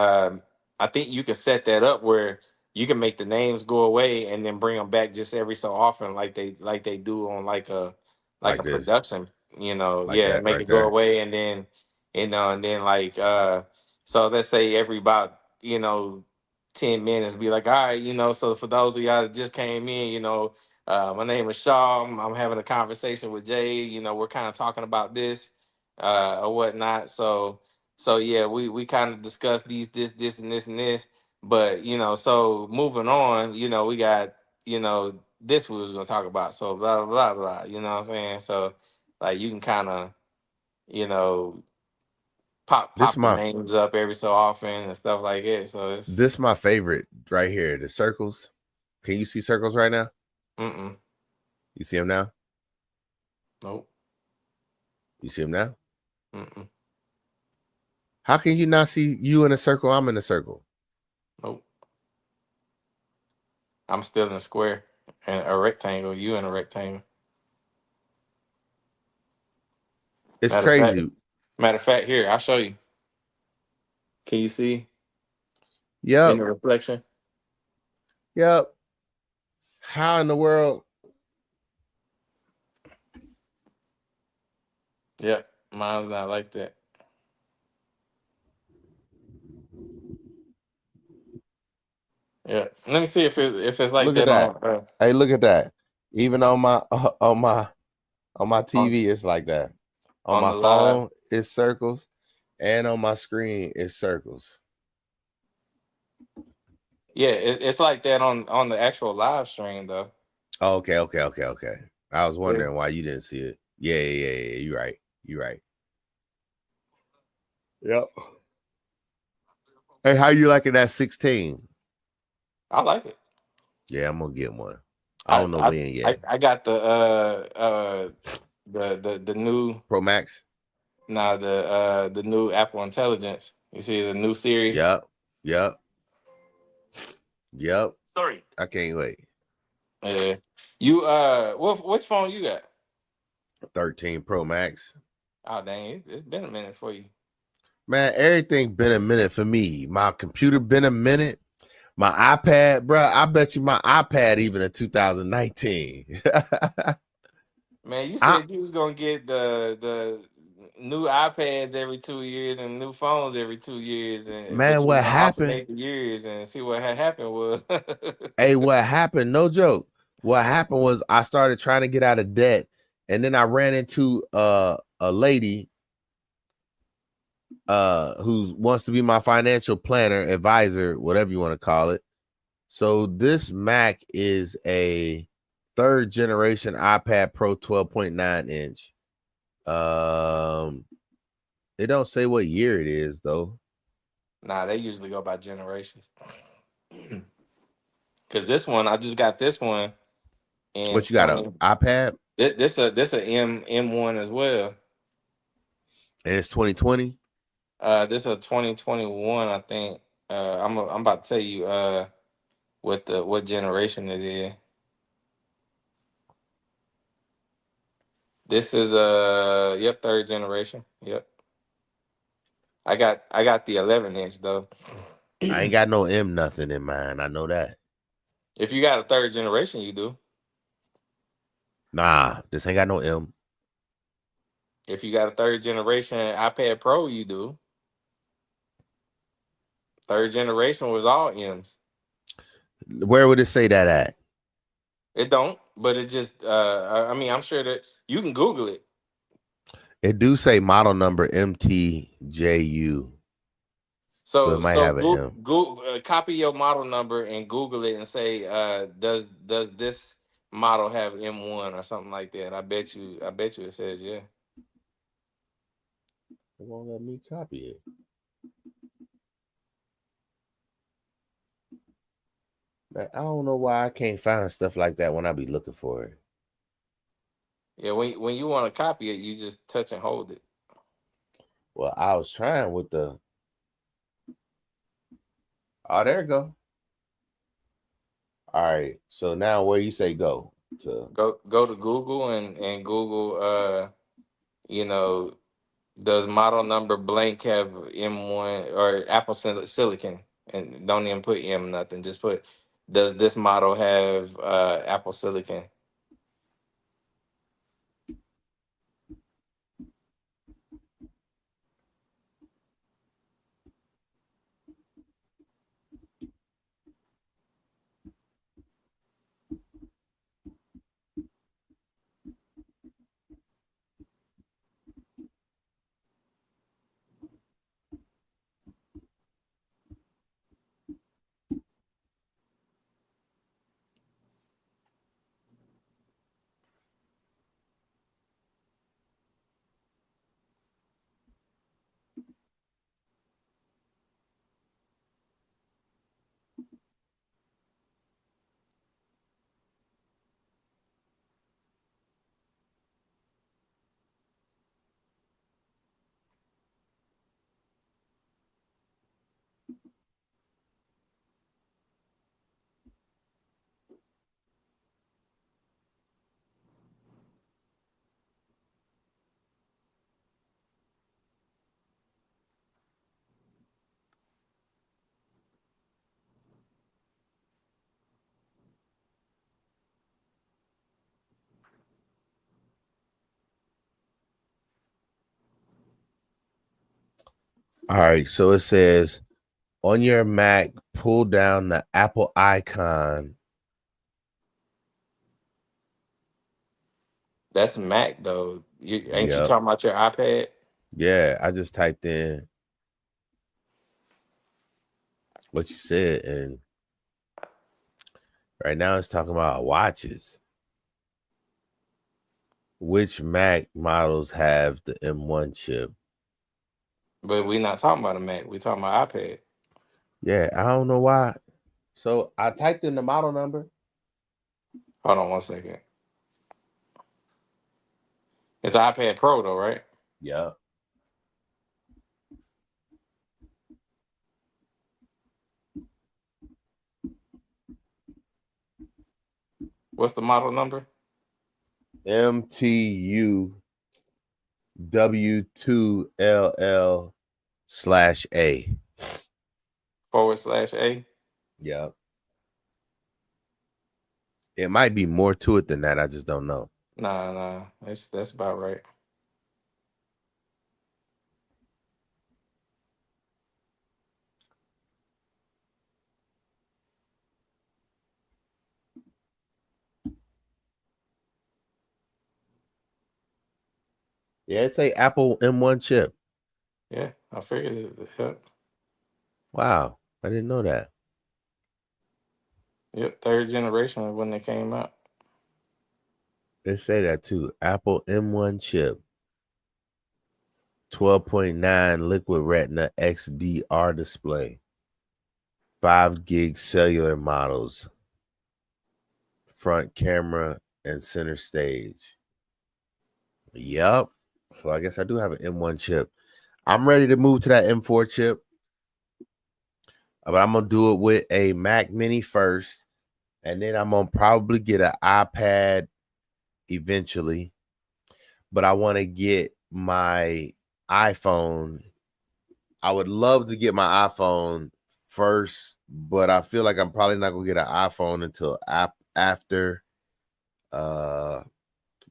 I think you can set that up where you can make the names go away and then bring them back just every so often, like they do on like Like a this, production, you know. like Yeah, that make right it go there. away, and then and then like so let's say every about, you know, 10 minutes, be like, all right, you know, so for those of y'all that just came in, you know, my name is Shaw. I'm having a conversation with Jay. You know, we're kind of talking about this or whatnot. So yeah, we kind of discussed this and this and this. But you know, so moving on, you know, we got, you know, this we was gonna talk about. So blah blah blah blah. You know what I'm saying? So like you can kind of, you know, This pop the my names up every so often and stuff like that. So it's this my favorite right here. The circles. Can you see circles right now? mm You see them now? nope You see them now? mm How can you not see you in a circle? I'm in a circle. nope. I'm still in a square and a rectangle. You in a rectangle. It's Matter of fact, crazy. here I'll show you. Can you see in Yep. the reflection? Yep. How in the world? Yep, mine's not like that. Yeah, let me see if it's like Look at that that. on Hey, look at that. Even on my on my on TV, it's like that. On on my the live. phone, it's circles. And on my screen, it circles. Yeah, it's like that on the actual live stream though. Oh, okay. I was Yeah. wondering why you didn't see it. Yeah. You're right. Yep. Hey, how you liking that 16? I like it. Yeah, I'm gonna get one. I don't know when yet. I got the new Pro Max. the new Apple Intelligence. You see the new Siri. Yep. Sorry. I can't wait. Yeah. You which phone you got? 13 Pro Max. Oh dang, it's been a minute for you. Man, everything been a minute for me. My computer been a minute. My iPad, bro. I bet you my iPad even in 2019. Man, you said you was gonna get the new iPads every 2 years and new phones every 2 years, and but Man, you was what gonna happened? alternate the years and see what had happened was. Hey, what happened? No joke. What happened was I started trying to get out of debt, and then I ran into a lady who wants to be my financial planner, advisor, whatever you want to call it. So this Mac is a 3rd generation iPad Pro 12.9 inch. They don't say what year it is though. Nah, they usually go by generations. Cause this one, I just got this one. And What you got, an iPad? This a M1 as well. And it's 2020. This a 2021, I think. I'm about to tell you what generation it is. This is 3rd generation. Yep. I got the 11-inch though. I ain't got no M nothing in mind. I know that. If you got a 3rd generation, you do. Nah, this ain't got no M. If you got a 3rd generation iPad Pro, you do. 3rd generation was all M's. Where would it say that at? It don't, but it just I mean, I'm sure that you can Google it. It do say model number MTJU. So it might have an M. Google, copy your model number and Google it and say, does this model have M1 or something like that? I bet you it says yeah. It won't let me copy it. Man, I don't know why I can't find stuff like that when I be looking for it. Yeah, when you want to copy it, you just touch and hold it. Well, I was trying with the. Oh, there you go. All right. So now where you say go to? Go to Google and Google does model number blank have M1 or Apple Silicon, and don't even put M nothing. Just put, does this model have Apple Silicon? All right. So it says on your Mac, pull down the Apple icon. That's Mac though. Ain't you Yep. talking about your iPad? Yeah, I just typed in what you said, and right now it's talking about watches. Which Mac models have the M1 chip? But we're not talking about a Mac. We're talking about iPad. Yeah, I don't know why. So I typed in the model number. Hold on 1 second. It's an iPad Pro though, right? Yeah. What's the model number? MTU W2LL/A. /A. Yeah. It might be more to it than that. I just don't know. Nah. That's about right. Yeah, it's a Apple M1 chip. Yeah, I figured it. Yep. Wow. I didn't know that. Yep, third generation when they came out. They say that too. Apple M1 chip. 12.9 liquid retina XDR display. 5 gig cellular models. Front camera and center stage. Yep. So I guess I do have an M1 chip. I'm ready to move to that M4 chip. But I'm going to do it with a Mac Mini first. And then I'm going to probably get an iPad eventually. But I want to get my iPhone. I would love to get my iPhone first, but I feel like I'm probably not going to get an iPhone until after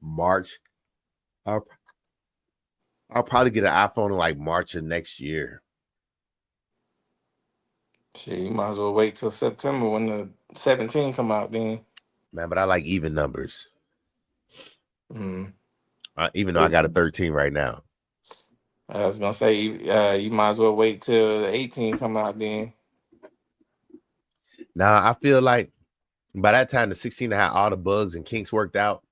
March. I'll probably get an iPhone in like March of next year. Shit, you might as well wait till September when the 17 come out then. Man, but I like even numbers. Mm. Even though I got a 13 right now. I was gonna say you might as well wait till the 18 come out then. Now I feel like by that time the 16 had all the bugs and kinks worked out.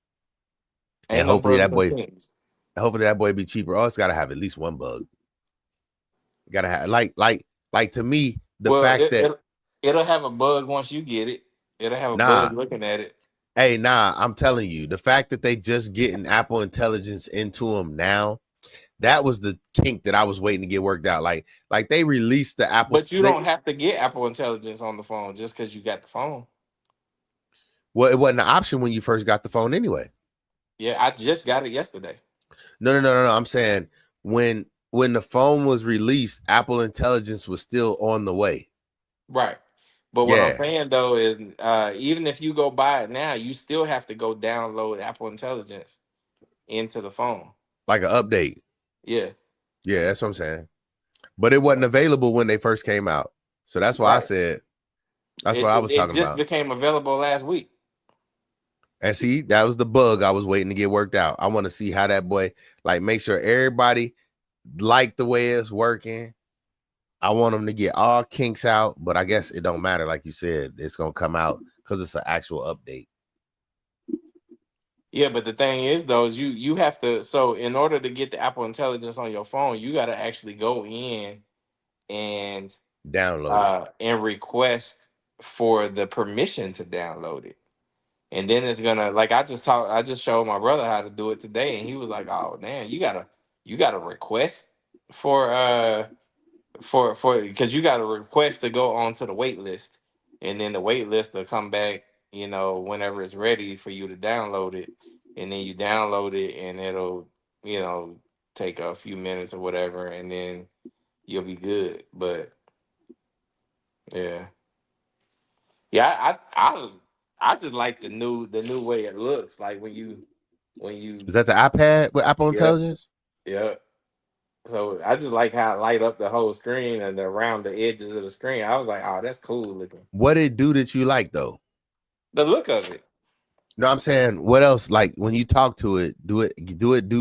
Ain't And no hopefully that bugs boy, and kinks. hopefully that boy be cheaper. Oh, it's gotta have at least one bug. Gotta have like to me, the fact that it'll have a bug once you get it. It'll have a nah, bug looking at it. hey, nah, I'm telling you, the fact that they just getting Apple Intelligence into them now, that was the kink that I was waiting to get worked out. Like they released the Apple. But you don't have to get Apple Intelligence on the phone just because you got the phone. Well, it wasn't an option when you first got the phone anyway. Yeah, I just got it yesterday. No. I'm saying when the phone was released, Apple Intelligence was still on the way. Right. But what I'm Yeah. saying though is even if you go buy it now, you still have to go download Apple Intelligence into the phone. Like an update. Yeah. Yeah, that's what I'm saying. But it wasn't available when they first came out. So that's why I said that's what I was talking It just about. became available last week. And see, that was the bug I was waiting to get worked out. I want to see how that boy, like, make sure everybody like the way it's working. I want them to get all kinks out, but I guess it don't matter. Like you said, it's gonna come out because it's an actual update. Yeah, but the thing is though, is you have to, so in order to get the Apple Intelligence on your phone, you got to actually go in and Download it. and request for the permission to download it. And then it's gonna, like, I just showed my brother how to do it today, and he was like, "Oh man, you gotta request for because you gotta request to go onto the wait list, and then the wait list will come back, whenever it's ready for you to download it, and then you download it, and it'll take a few minutes or whatever, and then you'll be good." But yeah, I just like the new way it looks like when you Is that the iPad with Apple yeah. Intelligence? Yeah. So I just like how it light up the whole screen and around the edges of the screen. I was like, oh, that's cool looking. What it do that you like though? The look of it. No, I'm saying what else? Like when you talk to it, do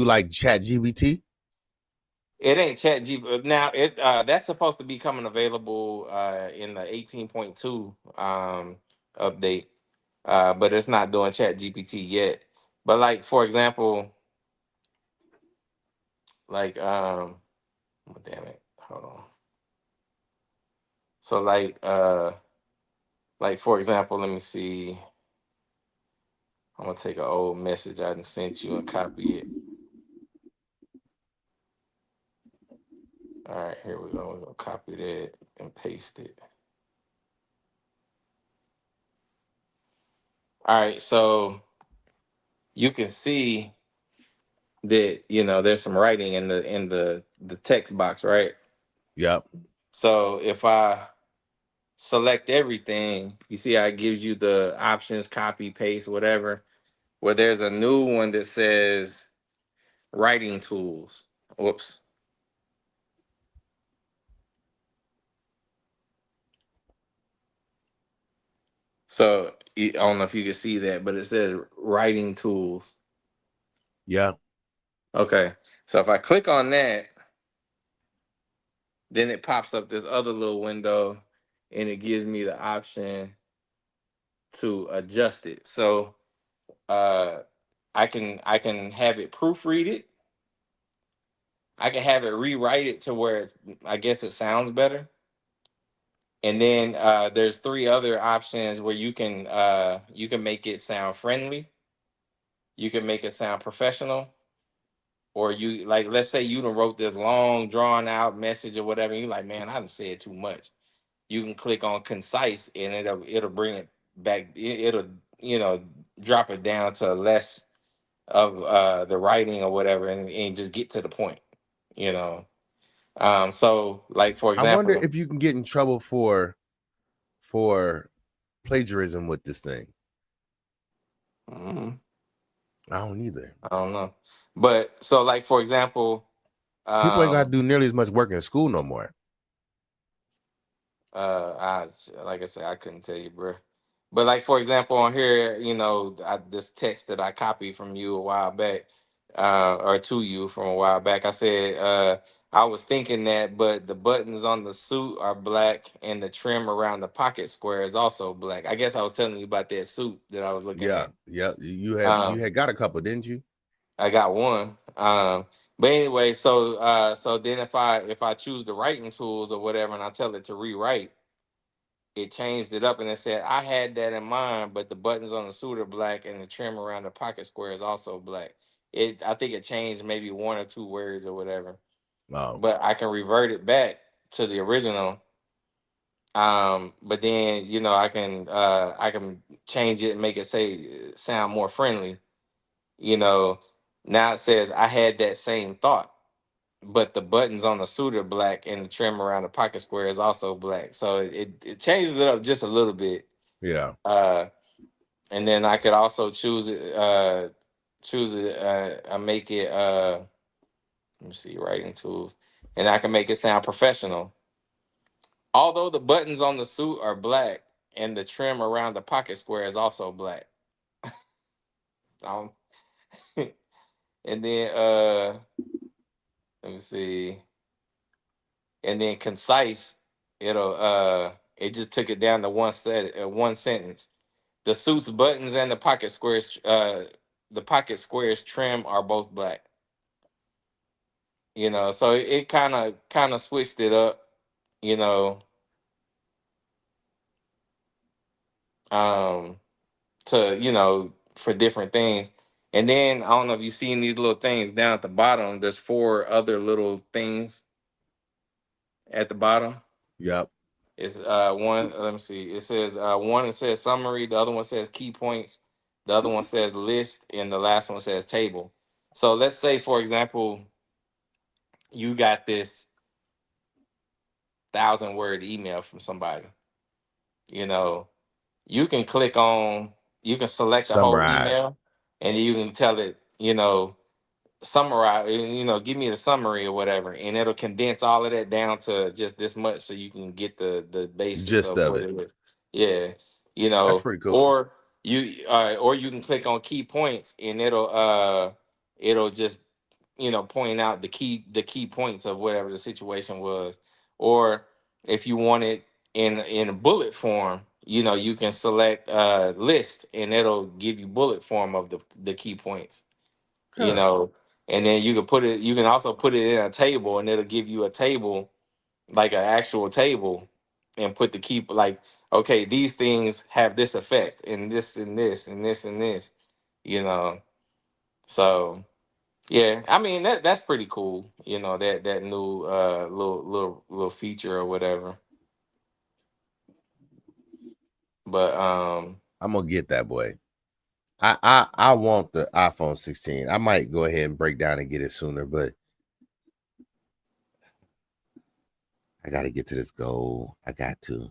like Chat GBT? It ain't Chat GPT now. It that's supposed to be coming available in the 18.2 update, but it's not doing Chat GPT yet. But like for example, like oh, damn it, hold on. So like for example, let me see. I'm gonna take an old message I done sent you and copy it. All right, here we go. We're gonna copy that and paste it. All right, so you can see that there's some writing in the text box, right? Yep. So if I select everything, you see how it gives you the options, copy, paste, whatever. Well, there's a new one that says writing tools. Whoops. So I don't know if you can see that, but it says writing tools. Yeah. Okay. So if I click on that, then it pops up this other little window and it gives me the option to adjust it. So uh I can have it proofread it. I can have it rewrite it to where I guess it sounds better. And then there's three other options where you can make it sound friendly, you can make it sound professional, or you like let's say you done wrote this long drawn out message or whatever, and you like, man, I done said too much. You can click on concise and it'll bring it back. It'll drop it down to less of the writing or whatever, and just get to the point. You know. So like for I wonder example, if you can get in trouble for plagiarism with this thing. mhm, I don't either. I don't know, but so like for example, People ain't got to um, do nearly as much work in school no more. I like I said, I couldn't tell you, bro. But like for example, on here, this text that I copied from you a while back, or to you from a while back, I said, I was thinking that, but the buttons on the suit are black and the trim around the pocket square is also black. I guess I was telling you about that suit that I was looking Yeah, at. yeah. You Um, had got a couple, didn't you? I got one. But anyway, so then if I choose the writing tools or whatever, and I tell it to rewrite, it changed it up and it said I had that in mind, but the buttons on the suit are black and the trim around the pocket square is also black. I think it changed maybe one or two words or whatever, Oh, but I can revert it back to the original. But then I can change it and make it say sound more friendly. You know, now it says I had that same thought, but the buttons on the suit are black and the trim around the pocket square is also black. So it changes it up just a little bit. yeah. Uh, and then I could also I make it let me see, writing tools. And I can make it sound professional. Although the buttons on the suit are black and the trim around the pocket square is also black. Um, and then let me see. And then concise, it just took it down to one sentence. The suit's buttons and the pocket squares trim are both black. So it kind of switched it up, you know, um, to for different things. And then I don't know if you've seen these little things down at the bottom. There's four other little things at the bottom. Yep. It's one. Let me see. It says one. It says summary. The other one says key points. The other one says list, and the last one says table. So let's say, for example, you got this 1,000-word email from somebody. You know, you can click on. You can select the whole Summarize. email, and you can tell it. Summarize. Give me the summary or whatever, and it'll condense all of that down to just this much, so you can get the basis Gist of of what it. it is. Yeah, That's pretty cool. or you can click on key points, and it'll just pointing out the key points of whatever the situation was. Or if you want it in a bullet form, you can select list, and it'll give you bullet form of the key points. you Huh. know, and then you can also put it in a table, and it'll give you a table, like an actual table, and put the key, like, okay, these things have this effect, and this and this and this and this, you know. So yeah, I mean that's pretty cool, that new little feature or whatever. But I'm gonna get that boy. I want the iPhone 16. I might go ahead and break down and get it sooner, but I got to get to this goal. I got to.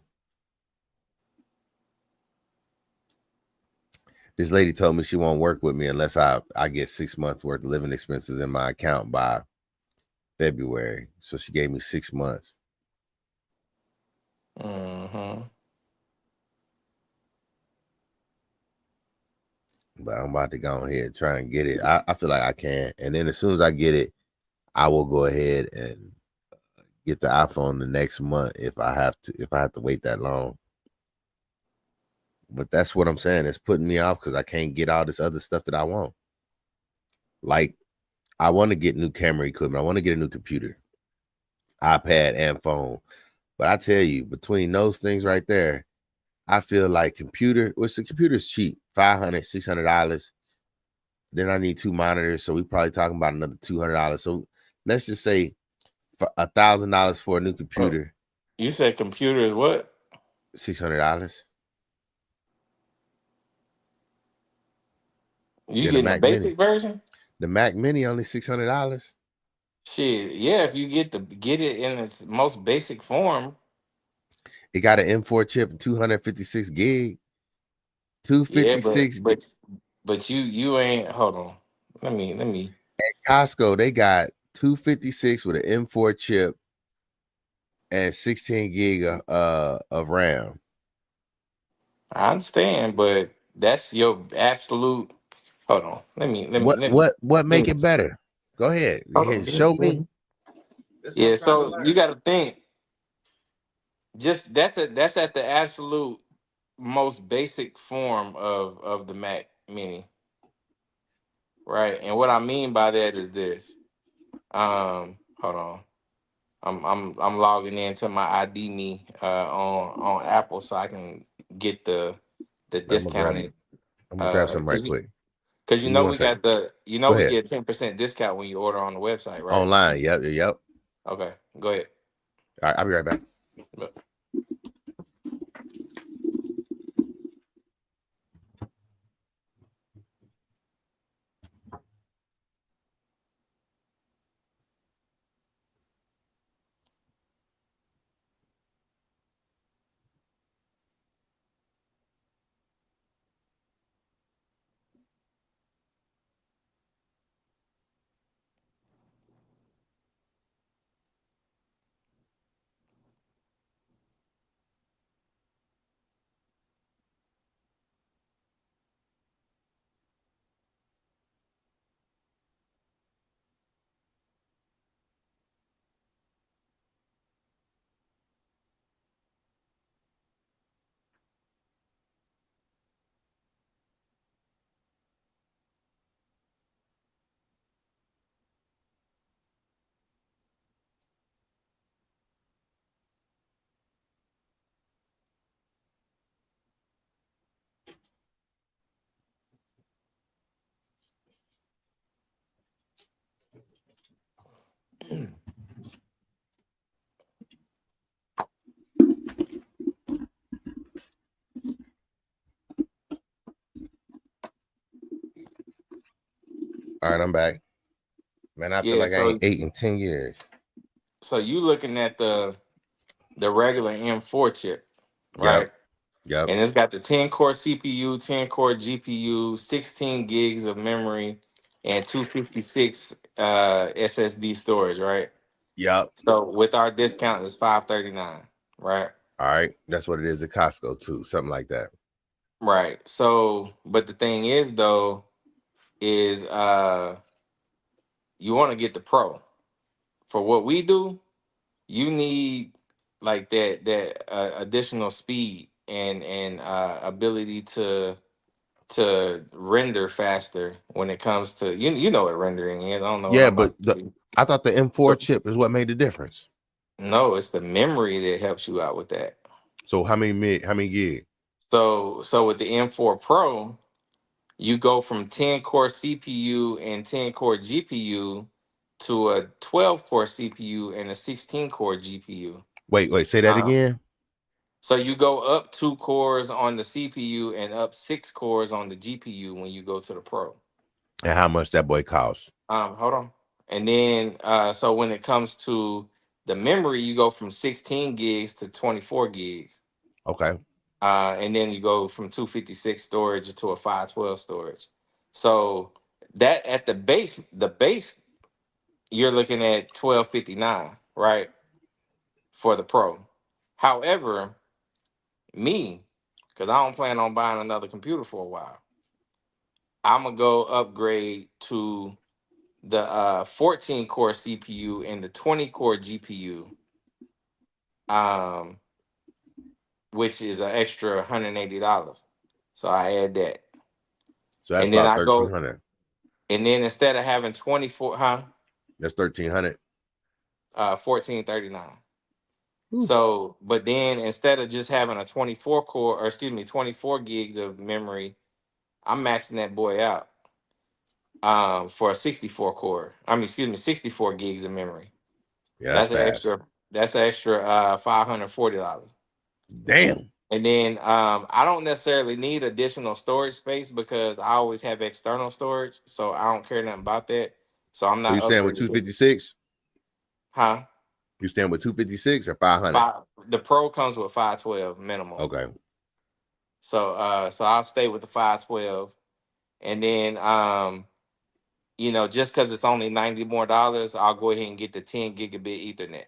This lady told me she won't work with me unless I get 6 months worth of living expenses in my account by February. So she gave me 6 months. mhm. But I'm about to go ahead and try and get it. I feel like I can. And then as soon as I get it, I will go ahead and get the iPhone the next month if I have to wait that long. But that's what I'm saying. It's putting me off because I can't get all this other stuff that I want. Like, I want to get new camera equipment. I want to get a new computer, iPad, and phone. But I tell you, between those things right there, I feel like the computer's cheap, $500, $600. Then I need 2 monitors, so we probably talking about another $200. So let's just say $1,000 for a new computer. You said computer is what? $600. You Yeah, the getting the Mac Mini. basic version? The Mac Mini only $600. Shit, yeah. If you get it in its most basic form, It got an M4 chip and 256 gig. yeah. 256 But you ain't. Hold on. Let me. Costco, they got 256 with an M4 chip and 16 gig of RAM. I understand, but that's your absolute. Hold on. Let me. What Give make me it better? Go ahead. hold on. Show me. Yeah. So you got to think. Just that's at the absolute most basic form of the Mac Mini, right? And what I mean by that is this. Hold on. I'm logging into my ID me on Apple so I can get the I'm discounted gonna grab something right because quick. because Give me 1 we second. got Go we ahead. get 10% discount when you order on the website, right? Online. Yep. Okay, go ahead. All right, I'll be right back. Look. All right, I'm back. Man, I feel Yeah, like I ain't ate in 10 years. so you looking at the regular M4 chip, right? Yep. And it's got the 10-core CPU, 10-core GPU, 16 gigs of memory, and 256 SSD storage, right? Yep. So with our discount, it's $539, right? All right. That's what it is at Costco too. Something like that. Right. So, but the thing is, though, is you want to get the Pro. For what we do, you need like that additional speed and ability to render faster when it comes to you know what rendering is. I don't know what Yeah, I'm but about to do. I thought the M4 So chip is what made the difference. no, it's the memory that helps you out with that. So how many gig? So with the M4 Pro, you go from 10 core CPU and 10 core GPU to a 12 core CPU and a 16 core GPU. Wait, say that again. So you go up 2 cores on the CPU and up 6 cores on the GPU when you go to the Pro. And how much that boy costs? Hold on. And then so when it comes to the memory, you go from 16 gigs to 24 gigs. Okay. And then you go from 256 storage to a 512 storage. So that at the base, you're looking at 1259, right? For the Pro. However, me, because I don't plan on buying another computer for a while, I'm gonna go upgrade to the 14 core CPU and the 20 core GPU, um, which is an extra $180. So I add that, So that's and then about I go, 1,300. and then instead of having 24, That's 1,300. 1439. Ooh. So, but then instead of just having a 24 core, or excuse me, 24 gigs of memory, I'm maxing that boy out for a 64 core. I mean, excuse me, 64 gigs of memory. Yeah, that's That's an fast. extra. That's an extra $540. Damn. And then I don't necessarily need additional storage space because I always have external storage, so I don't care nothing about that. So I'm So not you staying with upgrading it. 256? Huh? You staying with 256 or 500? The Pro comes with 512 minimum. Okay. So I'll stay with the 512, and then just because it's only $90 more, I'll go ahead and get the 10 gigabit Ethernet.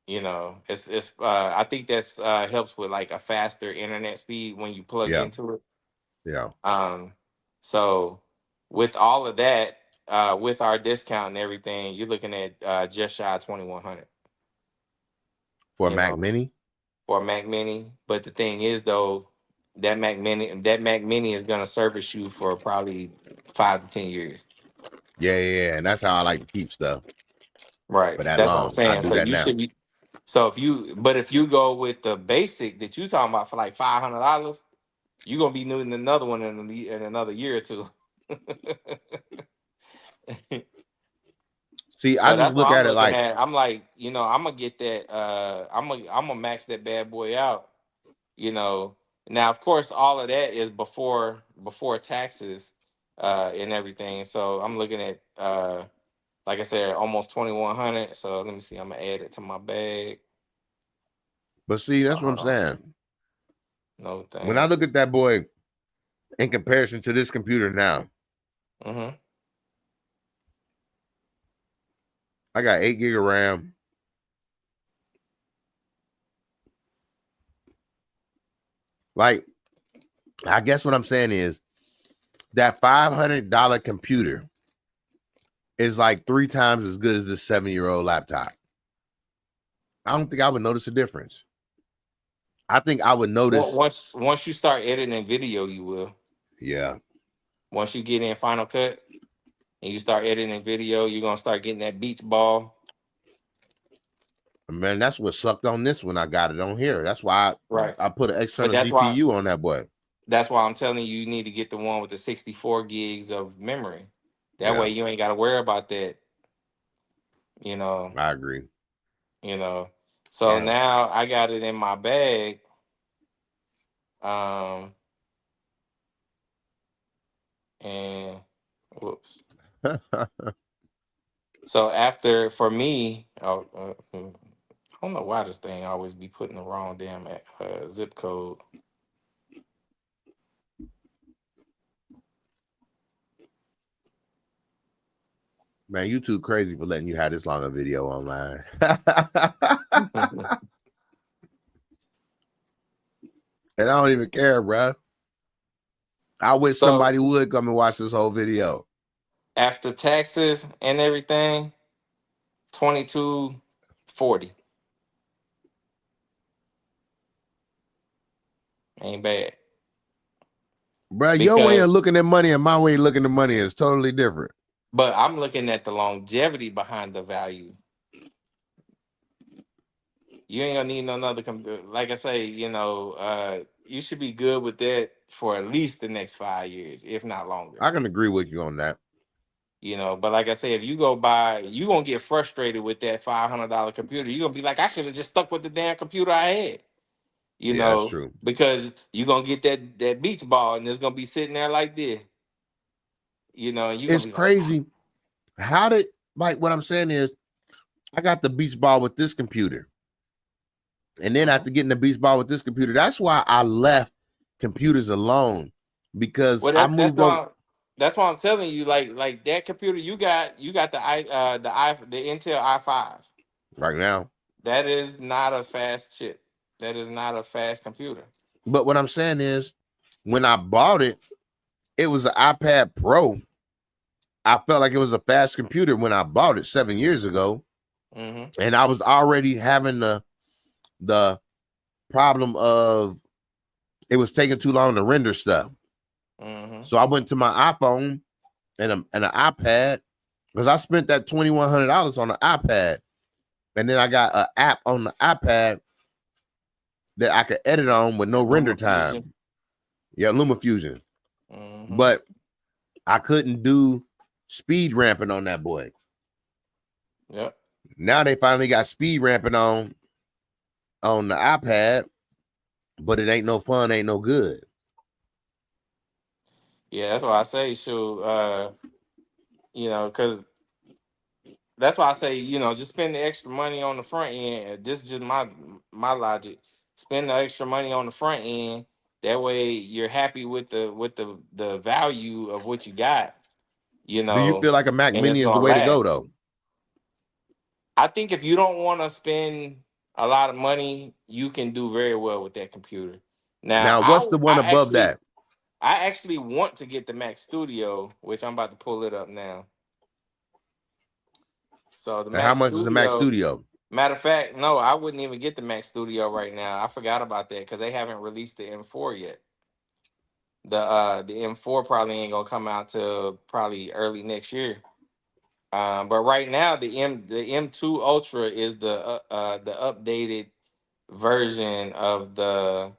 It's I think that's helps with like a faster internet speed when you plug Yeah. into it. Yeah. So with all of that, with our discount and everything, you're looking at just shy of 2,100 For a you Mac know, Mini? for a Mac Mini. But the thing is, though, that Mac Mini is gonna service you for probably 5 to 10 years. Yeah. And that's how I like to keep stuff Right. for that That's what I'm long. I saying. do So that you now. should be. So if you go with the basic that you talking about for like $500, you're gonna be needing another one in another year or two. See, I So just that's what look I'm at it looking like, at. I'm like, I'm gonna get that. I'm gonna max that bad boy out. You know. Now, of course, all of that is before taxes and everything. So I'm looking at like I said, almost 2,100. So let me see. I'm gonna add it to my bag. but see, that's what I'm Uh, saying. no When I look at thanks. that boy in comparison to this computer now, Mm-hmm. I got 8 gig of RAM. Like, I guess what I'm saying is that $500 computer is like 3 times as good as this 7-year-old laptop. I don't think I would notice a difference. I think I would Well, notice. once you start editing video, you will. Yeah. Once you get in Final Cut and you start editing video, you're gonna start getting that beach ball. Man, that's what sucked on this when I got it on here. That's why Right. I put an But external GPU on that boy. that's why I'm telling you, you need to get the one with the 64 gigs of memory. That Yeah, way you ain't gotta worry about that. You know, I agree. you know. So Damn. now I got it in my bag. And whoops. So after for me, I don't know why this thing always be putting the wrong damn zip code. Man, you too crazy for letting you have this long a video online. And I don't even care, bro. I wish So somebody would come and watch this whole video. after taxes and everything, 2240. Ain't bad. Bro, your way of Because, looking at money and my way of looking at money is totally different. but I'm looking at the longevity behind the value. You ain't gonna need no another computer. Like I say, you should be good with that for at least the next 5 years, if not longer. I can agree with you on that. But like I say, if you go buy, you gonna get frustrated with that $500 computer. You're gonna be like, I should have just stuck with the damn computer I had. Yeah, that's true. Because you're gonna get that beach ball and it's gonna be sitting there like this. And you're gonna It's be like, crazy. How did, like, what I'm saying is, I got the beach ball with this computer. And then after getting the beach ball with this computer, that's why I left computers alone, because well, I that's moved on. why I'm telling you, like that computer you got the Intel i5. Right now. That is not a fast chip. That is not a fast computer. But what I'm saying is, when I bought it, it was an iPad Pro. I felt like it was a fast computer when I bought it 7 years ago. Mm-hmm. And I was already having the problem of it was taking too long to render stuff. Mm-hmm. So I went to my iPhone and an iPad, because I spent that $2,100 on the iPad. And then I got an app on the iPad that I could edit on with no render time. Yeah, LumaFusion. Mm-hmm. But I couldn't do speed ramping on that boy. Yep. Now they finally got speed ramping on the iPad, but it ain't no fun, ain't no good. Yeah, that's why I say, because that's why I say, just spend the extra money on the front end. This is just my logic. Spend the extra money on the front end. That way, you're happy with the value of what you got. Do you feel like a Mac and it's Mini is the gonna way to go, last. though? I think if you don't want to spend a lot of money, you can do very well with that computer. Now, Now, what's the one above that? I actually want to get the Mac Studio, which I'm about to pull it up now. So the And how Mac much is the Mac Studio. Studio? Matter of fact, no, I wouldn't even get the Mac Studio right now. I forgot about that because they haven't released the M4 yet. The M4 probably ain't gonna come out till probably early next year. But right now the M2 Ultra is the updated version of the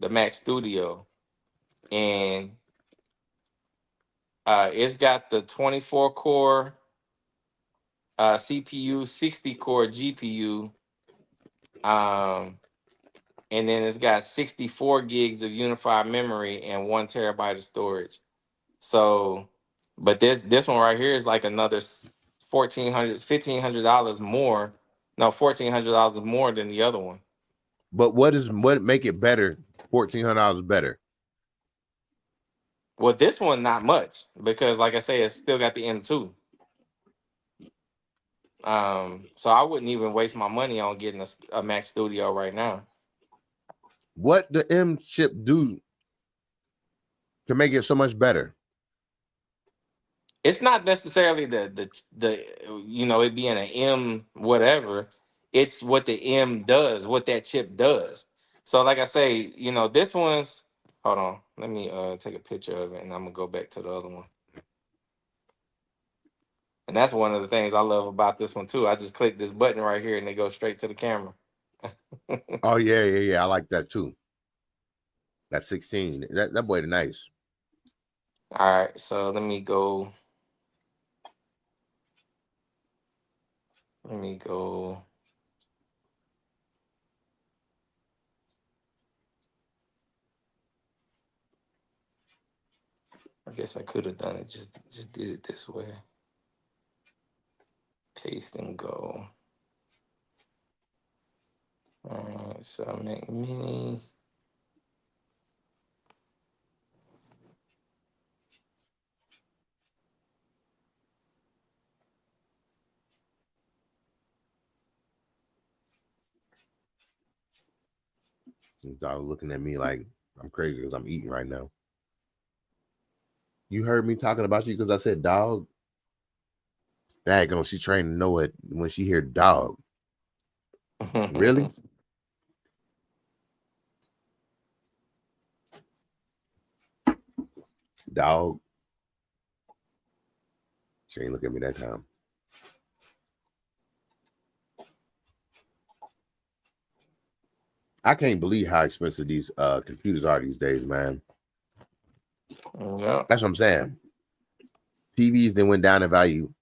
Mac Studio, and it's got the 24 core CPU, 60 core GPU, and then it's got 64 gigs of unified memory and 1 terabyte of storage. So, but this one right here is like another $1,500 more. No, $1,400 more than the other one. But what make it better? $1,400 better. Well, this one not much because, like I say, it's still got the M2. So I wouldn't even waste my money on getting a Mac Studio right now. What the M chip do to make it so much better? It's not necessarily the it being an M whatever. It's what the M does, what that chip does. So like I say, this one's, hold on, let me take a picture of it and I'm gonna go back to the other one. And that's one of the things I love about this one too. I just click this button right here and it goes straight to the camera. Oh yeah. I like that too. That's 16. That boy nice. All right, so let me go. I guess I could have done it. Just did it this way. Paste and go. All right, so Mac Mini. Y'all looking at me like I'm crazy because I'm eating right now. You heard me talking about you because I said dog. Daggone, she trained to know it when she hear dog. Really? Dog. She ain't look at me that time. I can't believe how expensive these computers are these days, man. Yeah. That's what I'm saying. TVs then went down in value.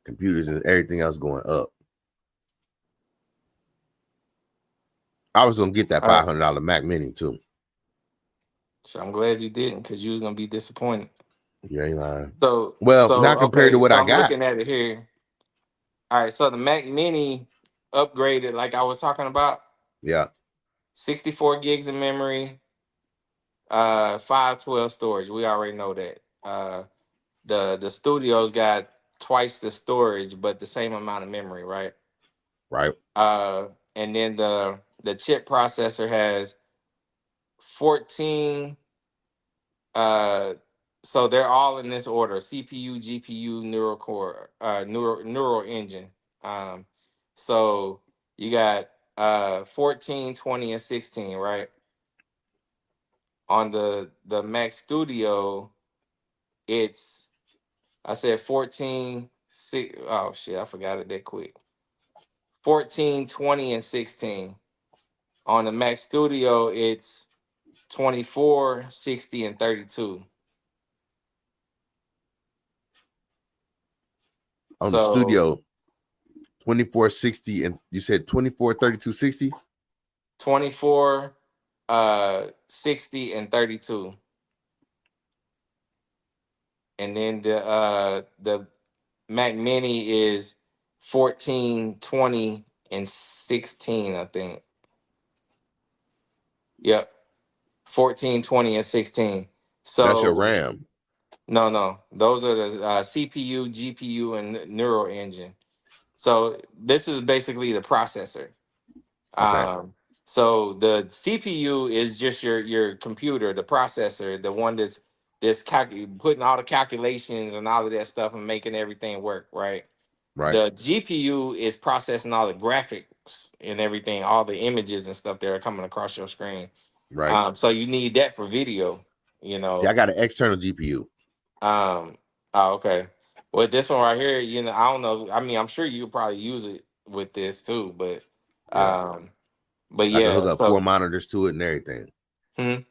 Computers and everything else going up. I was gonna get that $500 Mac Mini too. So I'm glad you didn't, because you was gonna be disappointed. You ain't lying. So not compared to what I I'm got. looking at it here. All right, so the Mac Mini upgraded, like I was talking about. Yeah. 64 gigs of memory, 512 storage. We already know that. The studio's got twice the storage, but the same amount of memory, right? Right. And then the chip processor has 14. So they're all in this order: CPU, GPU, neural core, neural engine. So you got 14, 20, and 16, right? On the Mac Studio, it's, I said 14, 6. Oh shit, I forgot it that quick. 14, 20, and 16. On the Mac Studio, it's 24, 60, and 32. On the studio, 24, 60, and you said 24, 32, 60? 24, 60, and 32. And then the Mac Mini is 14, 20, and 16, I think. Yep. 14, 20, and 16. So that's your RAM. No. Those are the CPU, GPU, and neural engine. So this is basically the processor. Okay. So the CPU is just your computer, the processor, the one that's putting all the calculations and all of that stuff and making everything work, right? Right. The GPU is processing all the graphics and everything, all the images and stuff that are coming across your screen. Right. So you need that for video, you know. See, I got an external GPU. Oh, okay. Well, this one right here, you know, I don't know. I mean, I'm sure you could probably use it with this too, but Yeah. but I can hook yeah, up 4 monitors to it and everything. The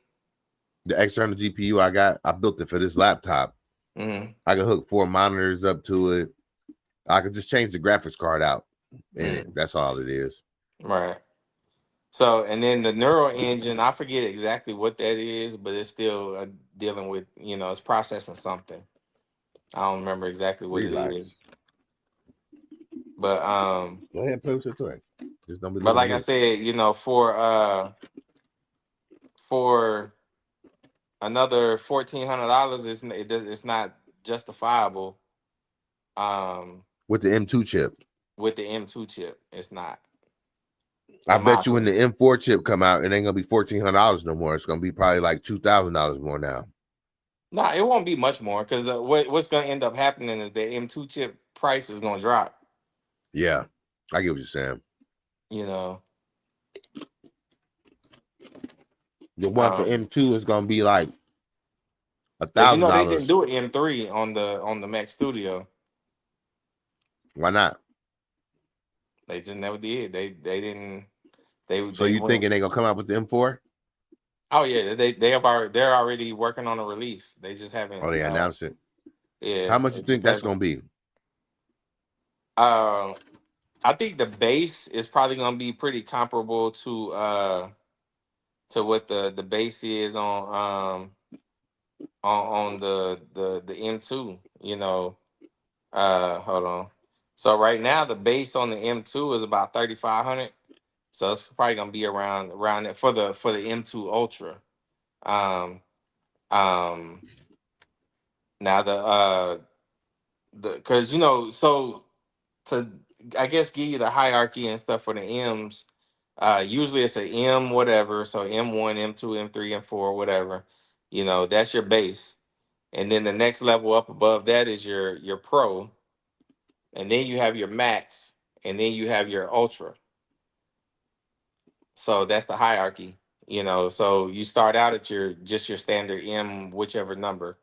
external GPU I built it for this laptop. I can hook 4 monitors up to it. I could just change the graphics card out in it. That's all it is. Right. So, and then the neural engine, I forget exactly what that is, but it's still dealing with, you know, it's processing something. I don't remember exactly what it is. But go ahead and play with your toy. Just don't be but like at I it. said, you know, for another $1,400, it's not justifiable. With the M2 chip. With the M2 chip, it's not. I bet you when the M4 chip come out, it ain't gonna be $1,400 no more. It's gonna be probably like $2,000 more now. Nah, it won't be much more, because what's gonna end up happening is the M2 chip price is gonna drop. Yeah, I get what you're saying. You know, the one for M2 is gonna be like $1,000. You know, they didn't do an M3 on the Mac Studio. Why not? They just never did. They didn't. So you thinking they gonna come out with the M4? Oh yeah, they're already working on a release. They just haven't. Oh, they announced it. Yeah. How much you think that's gonna be? I think the base is probably gonna be pretty comparable to what the base is on the M2. You know, hold on. So right now the base on the M2 is about 3,500. So it's probably gonna be around it for the M2 Ultra. Now the because, you know, so to, I guess, give you the hierarchy and stuff for the M's. Usually it's a M whatever, so M1, M2, M3, M4, whatever. You know, that's your base. And then the next level up above that is your Pro, and then you have your Max, and then you have your Ultra. So that's the hierarchy, you know. So you start out at your standard M, whichever number,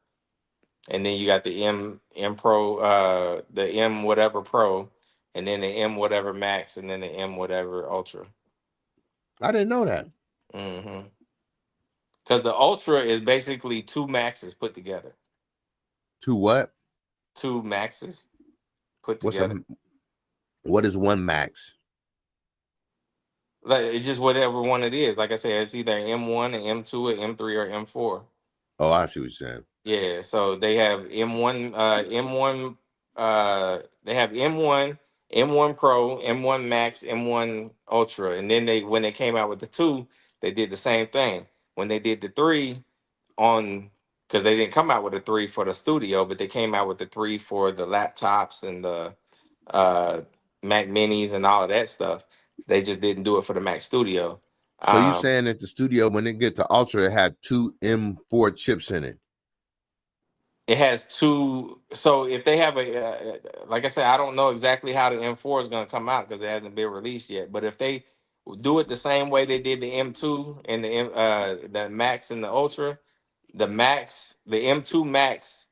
and then you got the M Pro, the M whatever Pro, and then the M whatever Max, and then the M whatever Ultra. I didn't know that. Mm-hmm. Because the Ultra is basically two Maxes put together. To what? Two Maxes put What's together. what is one max? Like, it's just whatever one it is. Like I said, it's either M1, an M2, an M3, or M4. Oh, I see what you're saying. Yeah, so they have M1, M1, they have M1, M1 Pro, M1 Max, M1 Ultra, and then when they came out with the 2, they did the same thing. When they did the 3 on, because they didn't come out with a 3 for the studio, but they came out with the 3 for the laptops and the Mac Minis and all of that stuff. They just didn't do it for the Mac Studio. So you saying that the studio, when it get to Ultra, it had 2 M4 chips in it? It has 2. So if they have like I said, I don't know exactly how the M4 is going to come out because it hasn't been released yet. But if they do it the same way they did the M2 and the Max and the Ultra, the M2 Max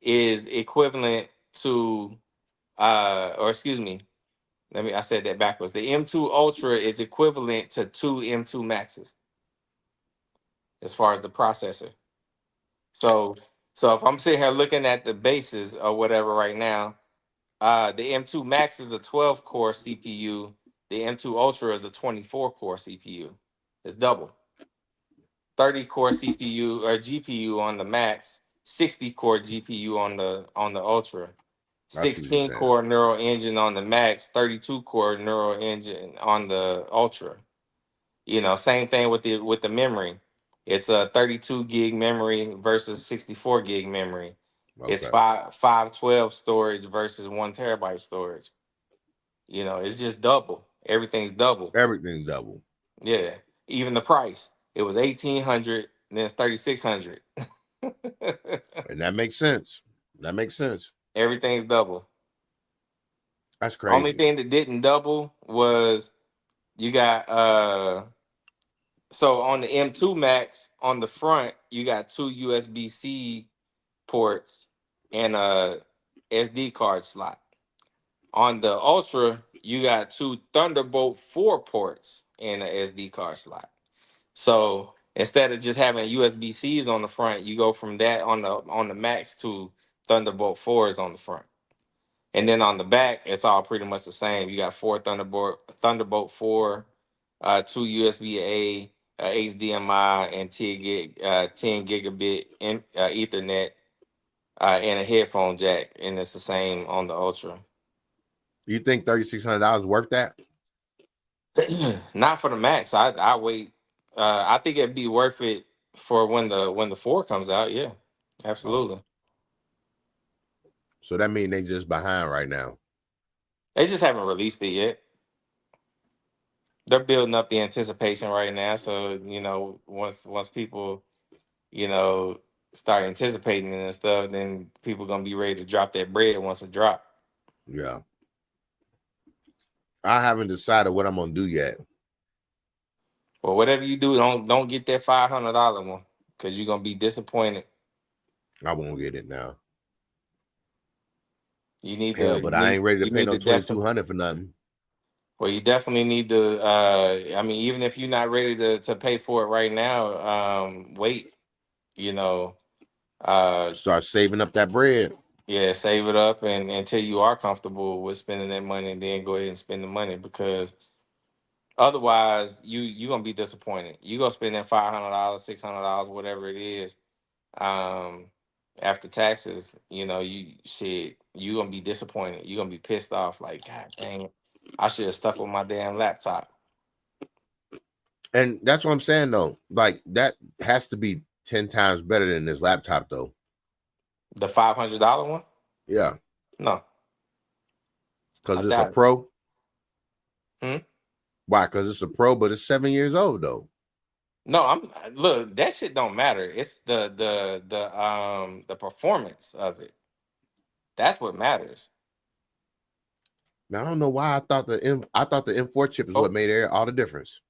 is equivalent to, or excuse me, I said that backwards. The M2 Ultra is equivalent to 2 M2 Maxes as far as the processor. So if I'm sitting here looking at the bases or whatever right now, the M2 Max is a 12 core CPU. The M2 Ultra is a 24 core CPU. It's double. 30 core CPU or GPU on the Max, 60 core GPU on the Ultra. 16 core neural engine on the Max, 32 core neural engine on the Ultra. You know, same thing with the memory. It's a 32 gig memory versus 64 gig memory. Okay. It's 512 storage versus 1 terabyte storage. You know, it's just double. Everything's double. Everything's double. Yeah. Even the price. It was 1,800, and then it's 3,600. And that makes sense. That makes sense. Everything's double. That's crazy. Only thing that didn't double was you got so on the M2 Max on the front, you got 2 USB-C ports and a SD card slot. On the Ultra, you got 2 Thunderbolt 4 ports and a SD card slot. So instead of just having USB-Cs on the front, you go from that on the Max to Thunderbolt 4s on the front. And then on the back, it's all pretty much the same. You got 4 Thunderbolt 4, 2 USB-A, HDMI, and 10 gigabit Ethernet, and a headphone jack, and it's the same on the Ultra. You think $3,600 worth that? Not for the Max. I wait. I think it'd be worth it for when the 4 comes out. Yeah, absolutely. So that means they just behind right now. They just haven't released it yet. They're building up the anticipation right now. So, you know, once people, you know, start anticipating and stuff, then people gonna be ready to drop that bread once it drop. Yeah. I haven't decided what I'm gonna do yet. Well, whatever you do, don't get that $500 one because you're gonna be disappointed. I won't get it now. You need to, but I ain't ready to pay no $2,200 for nothing. Well, you definitely need to. I mean, even if you're not ready to pay for it right now, wait. You know, start saving up that bread. Yeah, save it up and until you are comfortable with spending that money, and then go ahead and spend the money, because otherwise you're gonna be disappointed. You're gonna spend that $500, $600, whatever it is, after taxes. You know, you're gonna be disappointed. You're gonna be pissed off, like, God dang it, I should have stuck with my damn laptop. And that's what I'm saying though. Like, that has to be 10 times better than this laptop though. The $500 one? Yeah. No. Because it's a Pro? Why? Because it's a Pro, but it's 7 years old though. No, look, that shit don't matter. It's the performance of it. That's what matters. Now I don't know why I thought the M4 chip is Oh, what made all the difference.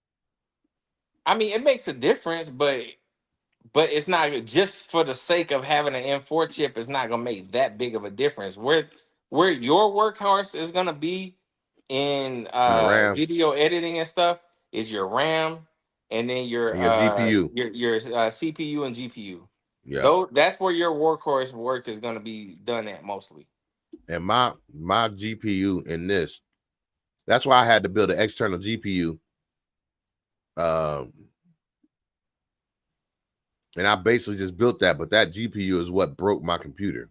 I mean, it makes a difference, but it's not just for the sake of having an M4 chip. It's not gonna make that big of a difference. Where your workhorse is gonna be in And the RAM video editing and stuff is your RAM, and then and your GPU. your CPU and GPU. Yeah. Though that's where your workhorse work is gonna be done at mostly. And my GPU in this, that's why I had to build an external GPU. And I basically just built that, but that GPU is what broke my computer.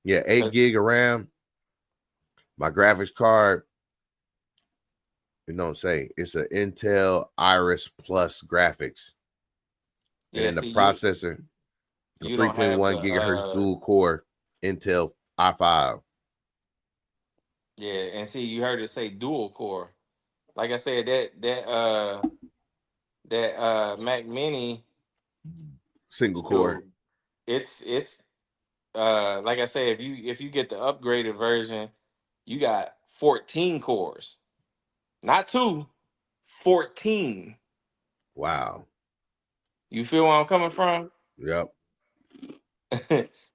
Yeah, 8 gig of RAM. My graphics card, you know what I'm saying? It's an Intel Iris Plus graphics. And then the processor, the 3.1 gigahertz dual core Intel i5. Yeah, and see, you heard it say dual core. Like I said, that Mac Mini Single core. It's like I said, if you get the upgraded version, you got 14 cores. Not 2, 14. Wow. You feel where I'm coming from? Yep.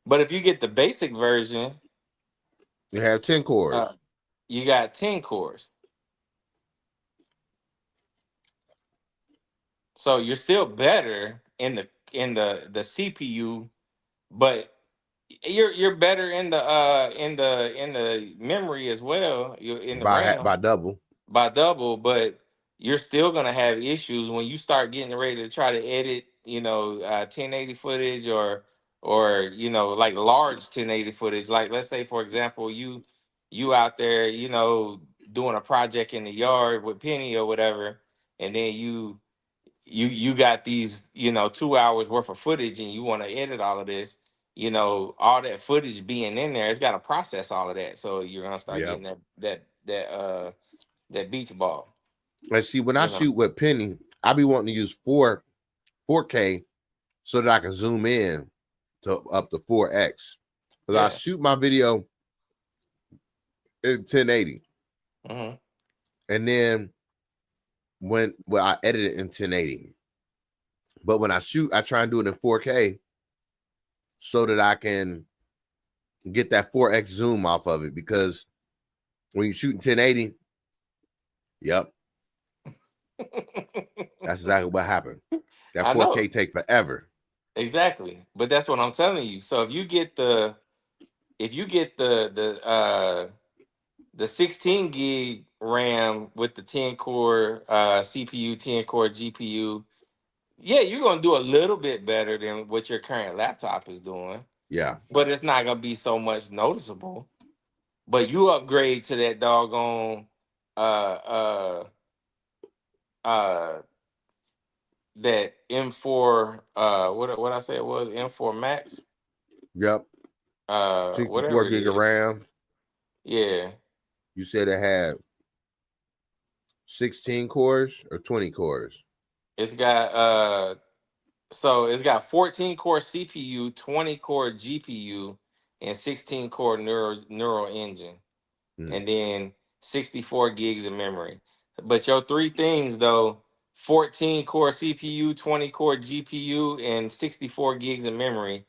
But if you get the basic version, you have 10 cores. You got 10 cores. So you're still better in the CPU, but you're better in the memory as well. You're in the RAM by double. By double, but you're still gonna have issues when you start getting ready to try to edit, 1080 footage or like large 1080 footage. Like let's say for example, you out there, doing a project in the yard with Penny or whatever, and then you got these 2 hours worth of footage and you want to edit all of this, all that footage being in there, it's got to process all of that, so you're gonna start getting that beach ball. And see, when I shoot with Penny, I be wanting to use 4K so that I can zoom in to up to 4x. Because I shoot my video in 1080. Mm-hmm. And then when I edit it in 1080. But when I shoot, I try and do it in 4K so that I can get that 4x zoom off of it. Because when you shoot in 1080, yep. That's exactly what happened. That 4K take forever. Exactly. But that's what I'm telling you. So if you get the 16 gig RAM with the 10 core CPU, 10 core GPU, yeah, you're gonna do a little bit better than what your current laptop is doing. Yeah. But it's not gonna be so much noticeable. But you upgrade to that doggone that M4 what I said was M4 Max. Yep. 64 gig of RAM. Yeah. You said it had 16 cores or 20 cores? It's got it's got 14 core CPU, 20 core GPU, and 16 core neural engine. And then 64 gigs of memory. But your three things though, 14 core CPU, 20 core GPU, and 64 gigs of memory.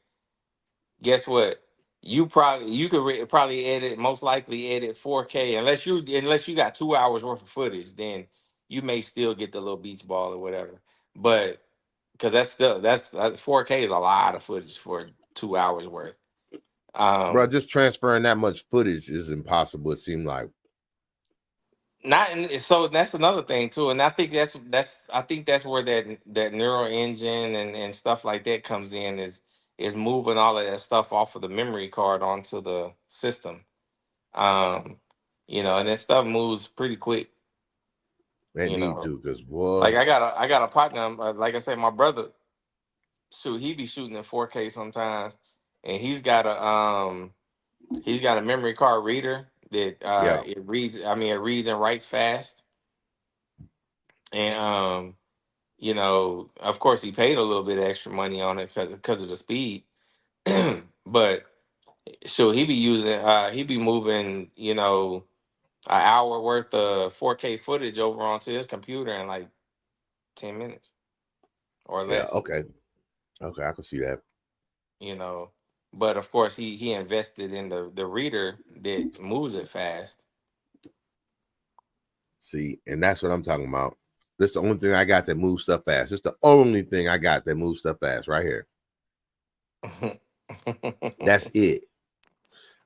Guess what? You could probably edit, most likely edit 4K unless you got 2 hours worth of footage. Then you may still get the little beach ball or whatever. But because that's 4K is a lot of footage for 2 hours worth. Bro, just transferring that much footage is impossible. It seemed like. So that's another thing too, and I think that's where that neural engine and stuff like that comes in, is moving all of that stuff off of the memory card onto the system. And that stuff moves pretty quick. They need to, because boy, like I got a partner, like I said, my brother, he be shooting in 4K sometimes, and he's got a memory card reader that it reads and writes fast. And you know, of course, he paid a little bit of extra money on it because of the speed. But sure, he be moving, you know, an hour worth of 4K footage over onto his computer in like 10 minutes or Yeah. less. Okay. Okay. I can see that. You know, but of course, he invested in the reader that moves it fast. See, and that's what I'm talking about. This the only thing I got that moves stuff fast. It's the only thing I got that moves stuff fast right here. That's it.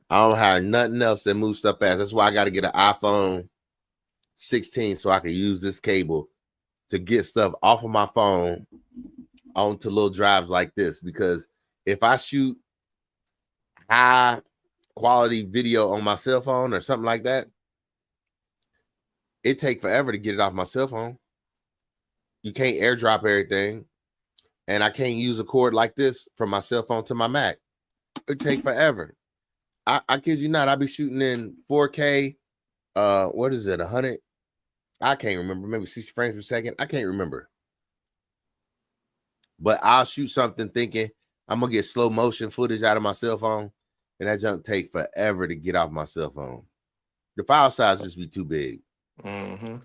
I don't have nothing else that moves stuff fast. That's why I got to get an iPhone 16 so I can use this cable to get stuff off of my phone onto little drives like this. Because if I shoot high quality video on my cell phone or something like that, it take forever to get it off my cell phone. You can't airdrop everything, and I can't use a cord like this from my cell phone to my Mac. It take forever. I kid you not. I be shooting in 4K. What is it? 100? I can't remember. Maybe 60 frames per second. I can't remember. But I'll shoot something thinking I'm gonna get slow motion footage out of my cell phone, and that junk take forever to get off my cell phone. The file size just be too big. Mm-hmm.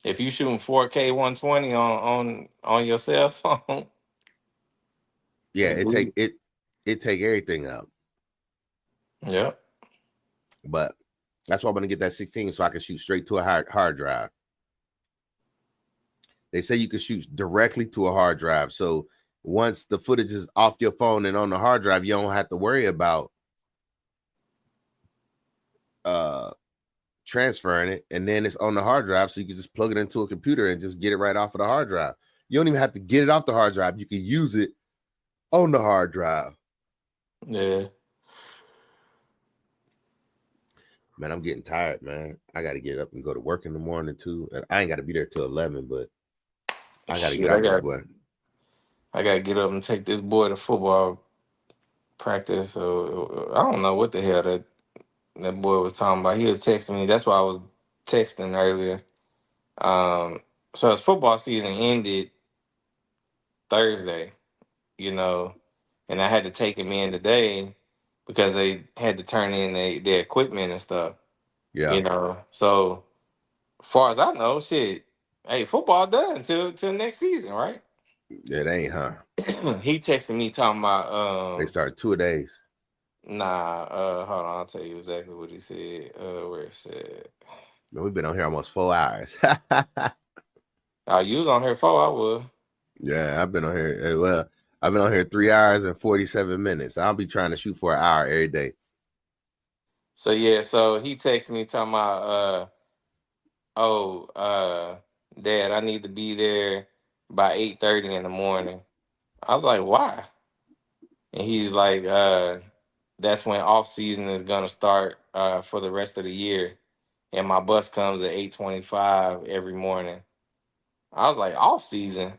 If you shooting 4K 120 on your cell phone, Yeah, it bleed. it take everything up. Yeah. But that's why I'm gonna get that 16 so I can shoot straight to a hard drive. They say you can shoot directly to a hard drive. So once the footage is off your phone and on the hard drive, you don't have to worry about transferring it, and then it's on the hard drive, so you can just plug it into a computer and just get it right off of the hard drive. You don't even have to get it off the hard drive. You can use it on the hard drive. Yeah. Man, I'm getting tired, man. I got to get up and go to work in the morning too. And I ain't got to be there till 11, but I got to get out this boy. I got to get up and take this boy to football practice. So I don't know what the hell that boy was talking about. He was texting me. That's why I was texting earlier. So his football season ended Thursday, you know, and I had to take him in today because they had to turn in their equipment and stuff. Yeah. You know, so far as I know, shit, hey, football done till next season, right? It ain't, huh? He texted me talking about They start 2 days. nah, hold on, I'll tell you exactly what he said. Where it said. We've been on here almost 4 hours. You was on here 4, I would. Yeah, I've been on here. Well, I've been on here 3 hours and 47 minutes. I'll be trying to shoot for an hour every day. So yeah, so he texted me talking about Dad, I need to be there by 8:30 in the morning. I was like, why? And he's like, that's when off season is gonna start for the rest of the year. And my bus comes at 8:25 every morning. I was like, off season?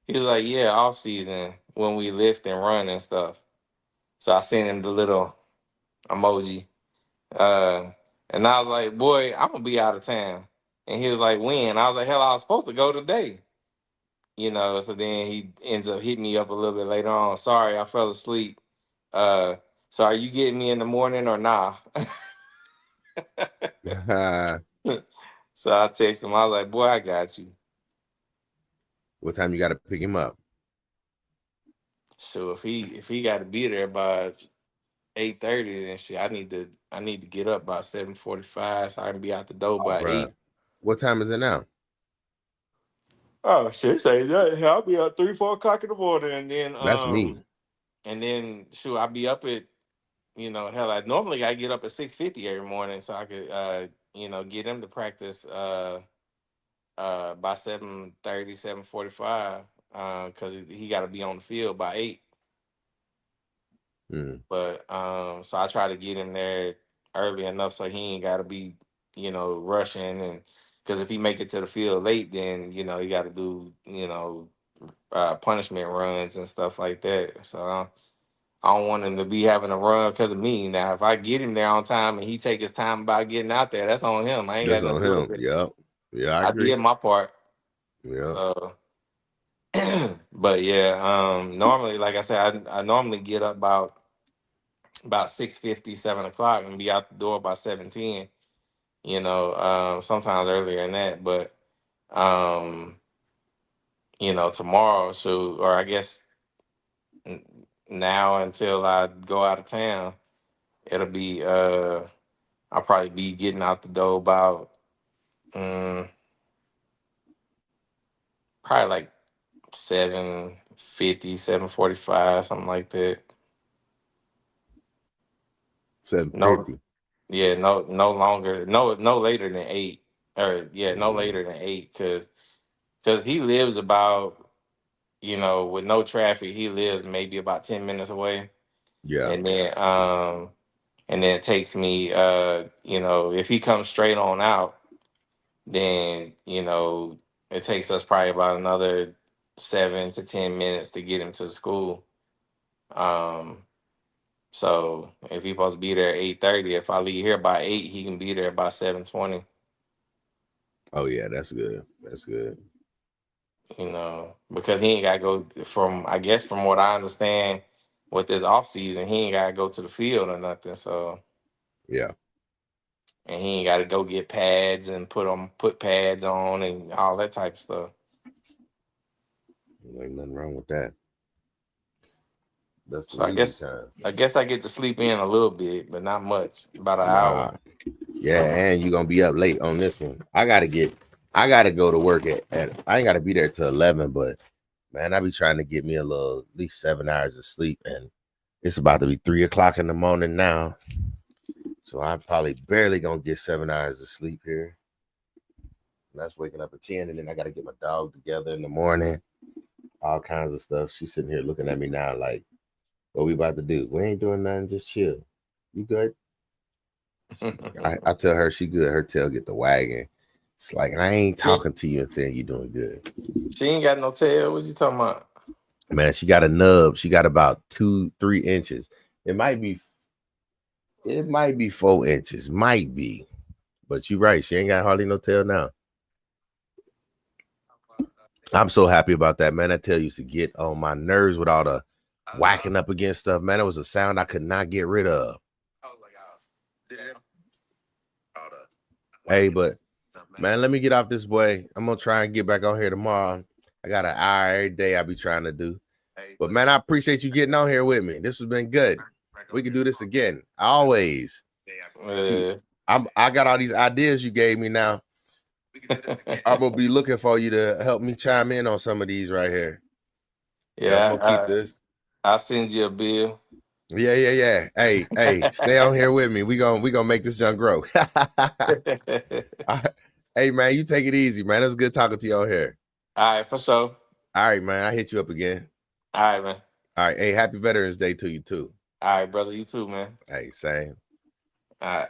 He was like, yeah, off season when we lift and run and stuff. So I sent him the little emoji. And I was like, boy, I'm gonna be out of town. And he was like, when? I was like, hell, I was supposed to go today. You know, so then he ends up hitting me up a little bit later on. Sorry, I fell asleep. So are you getting me in the morning or nah? So I texted him. I was like, boy, I got you. What time you got to pick him up? So if he got to be there by 8:30, then shit, I need to get up by 7:45 so I can be out the door by 8. What time is it now? Oh shit! Say that I'll be up 3-4 o'clock in the morning, and then That's me. And then shoot, I'll be up at hell. I normally I get up at 6:50 every morning so I could get him to practice by 7:30, 7:45 because he got to be on the field by 8. But so I try to get him there early enough so he ain't got to be rushing, and because if he make it to the field late, then he got to do punishment runs and stuff like that. So I don't want him to be having a run because of me. Now, if I get him there on time and he take his time about getting out there, that's on him. I ain't That's got on nothing to do him. with it. Yep. Yeah, I I agree. did my part. Yeah. So, but yeah, normally, like I said, I normally get up about 6:50, 7 o'clock, and be out the door by 7:10. Sometimes earlier than that, but um, tomorrow, so or I guess n- now until I go out of town, it'll be I'll probably be getting out the door about probably like 7:50, 7:45, something like that. No, 750. yeah, no longer, no later than 8, or yeah, no Mhm. later than 8, because he lives about, with no traffic, he lives maybe about 10 minutes away, Yeah. and then it takes me, if he comes straight on out, then it takes us probably about another 7 to 10 minutes to get him to school. Um, so if he's supposed to be there at 8:30, if I leave here by 8, he can be there by 7:20. Oh yeah, that's good. That's good. Because he ain't got to go from, I guess, from what I understand, with this off season, he ain't got to go to the field or nothing. So, Yeah. and he ain't got to go get pads and put pads on and all that type of stuff. Ain't nothing wrong with that. That's So some easy time. I guess I get to sleep in a little bit, but not much, about an hour. Nah. Yeah, and you're gonna be up late on this one. I gotta go to work at I ain't gotta be there till 11, but man, I be trying to get me at least 7 hours of sleep, and it's about to be 3 o'clock in the morning now. So I'm probably barely gonna get 7 hours of sleep here. And that's waking up at 10, and then I gotta get my dog together in the morning, all kinds of stuff. She's sitting here looking at me now like, what we about to do? We ain't doing nothing, just chill. You good? I tell her she good. Her tail get the wagging. It's like I ain't talking to you and saying you doing good. She ain't got no tail. What you talking about? Man, she got a nub. She got about 2-3 inches. It might be 4 inches. Might be. But you're right. She ain't got hardly no tail now. I'm so happy about that, man. That tail used to get on my nerves with all the whacking up against stuff. Man, it was a sound I could not get rid of. Hey, but man, let me get off this way. I'm gonna try and get back on here tomorrow. I got an hour every day I be trying to do. But man, I appreciate you getting on here with me. This has been good. We can do this again. Always. Shoot. I got all these ideas you gave me now. I'm gonna be looking for you to help me chime in on some of these right here. Yeah, I'm gonna keep this. I'll send you a bill. Yeah. Hey, stay on here with me. We gonna make this junk grow. Hey man, you take it easy, man. It was good talking to you on here. All right, for sure. All right, man. I hit you up again. All right, man. All right. Hey, happy Veterans Day to you too. All right, brother. You too, man. Hey, same. All right.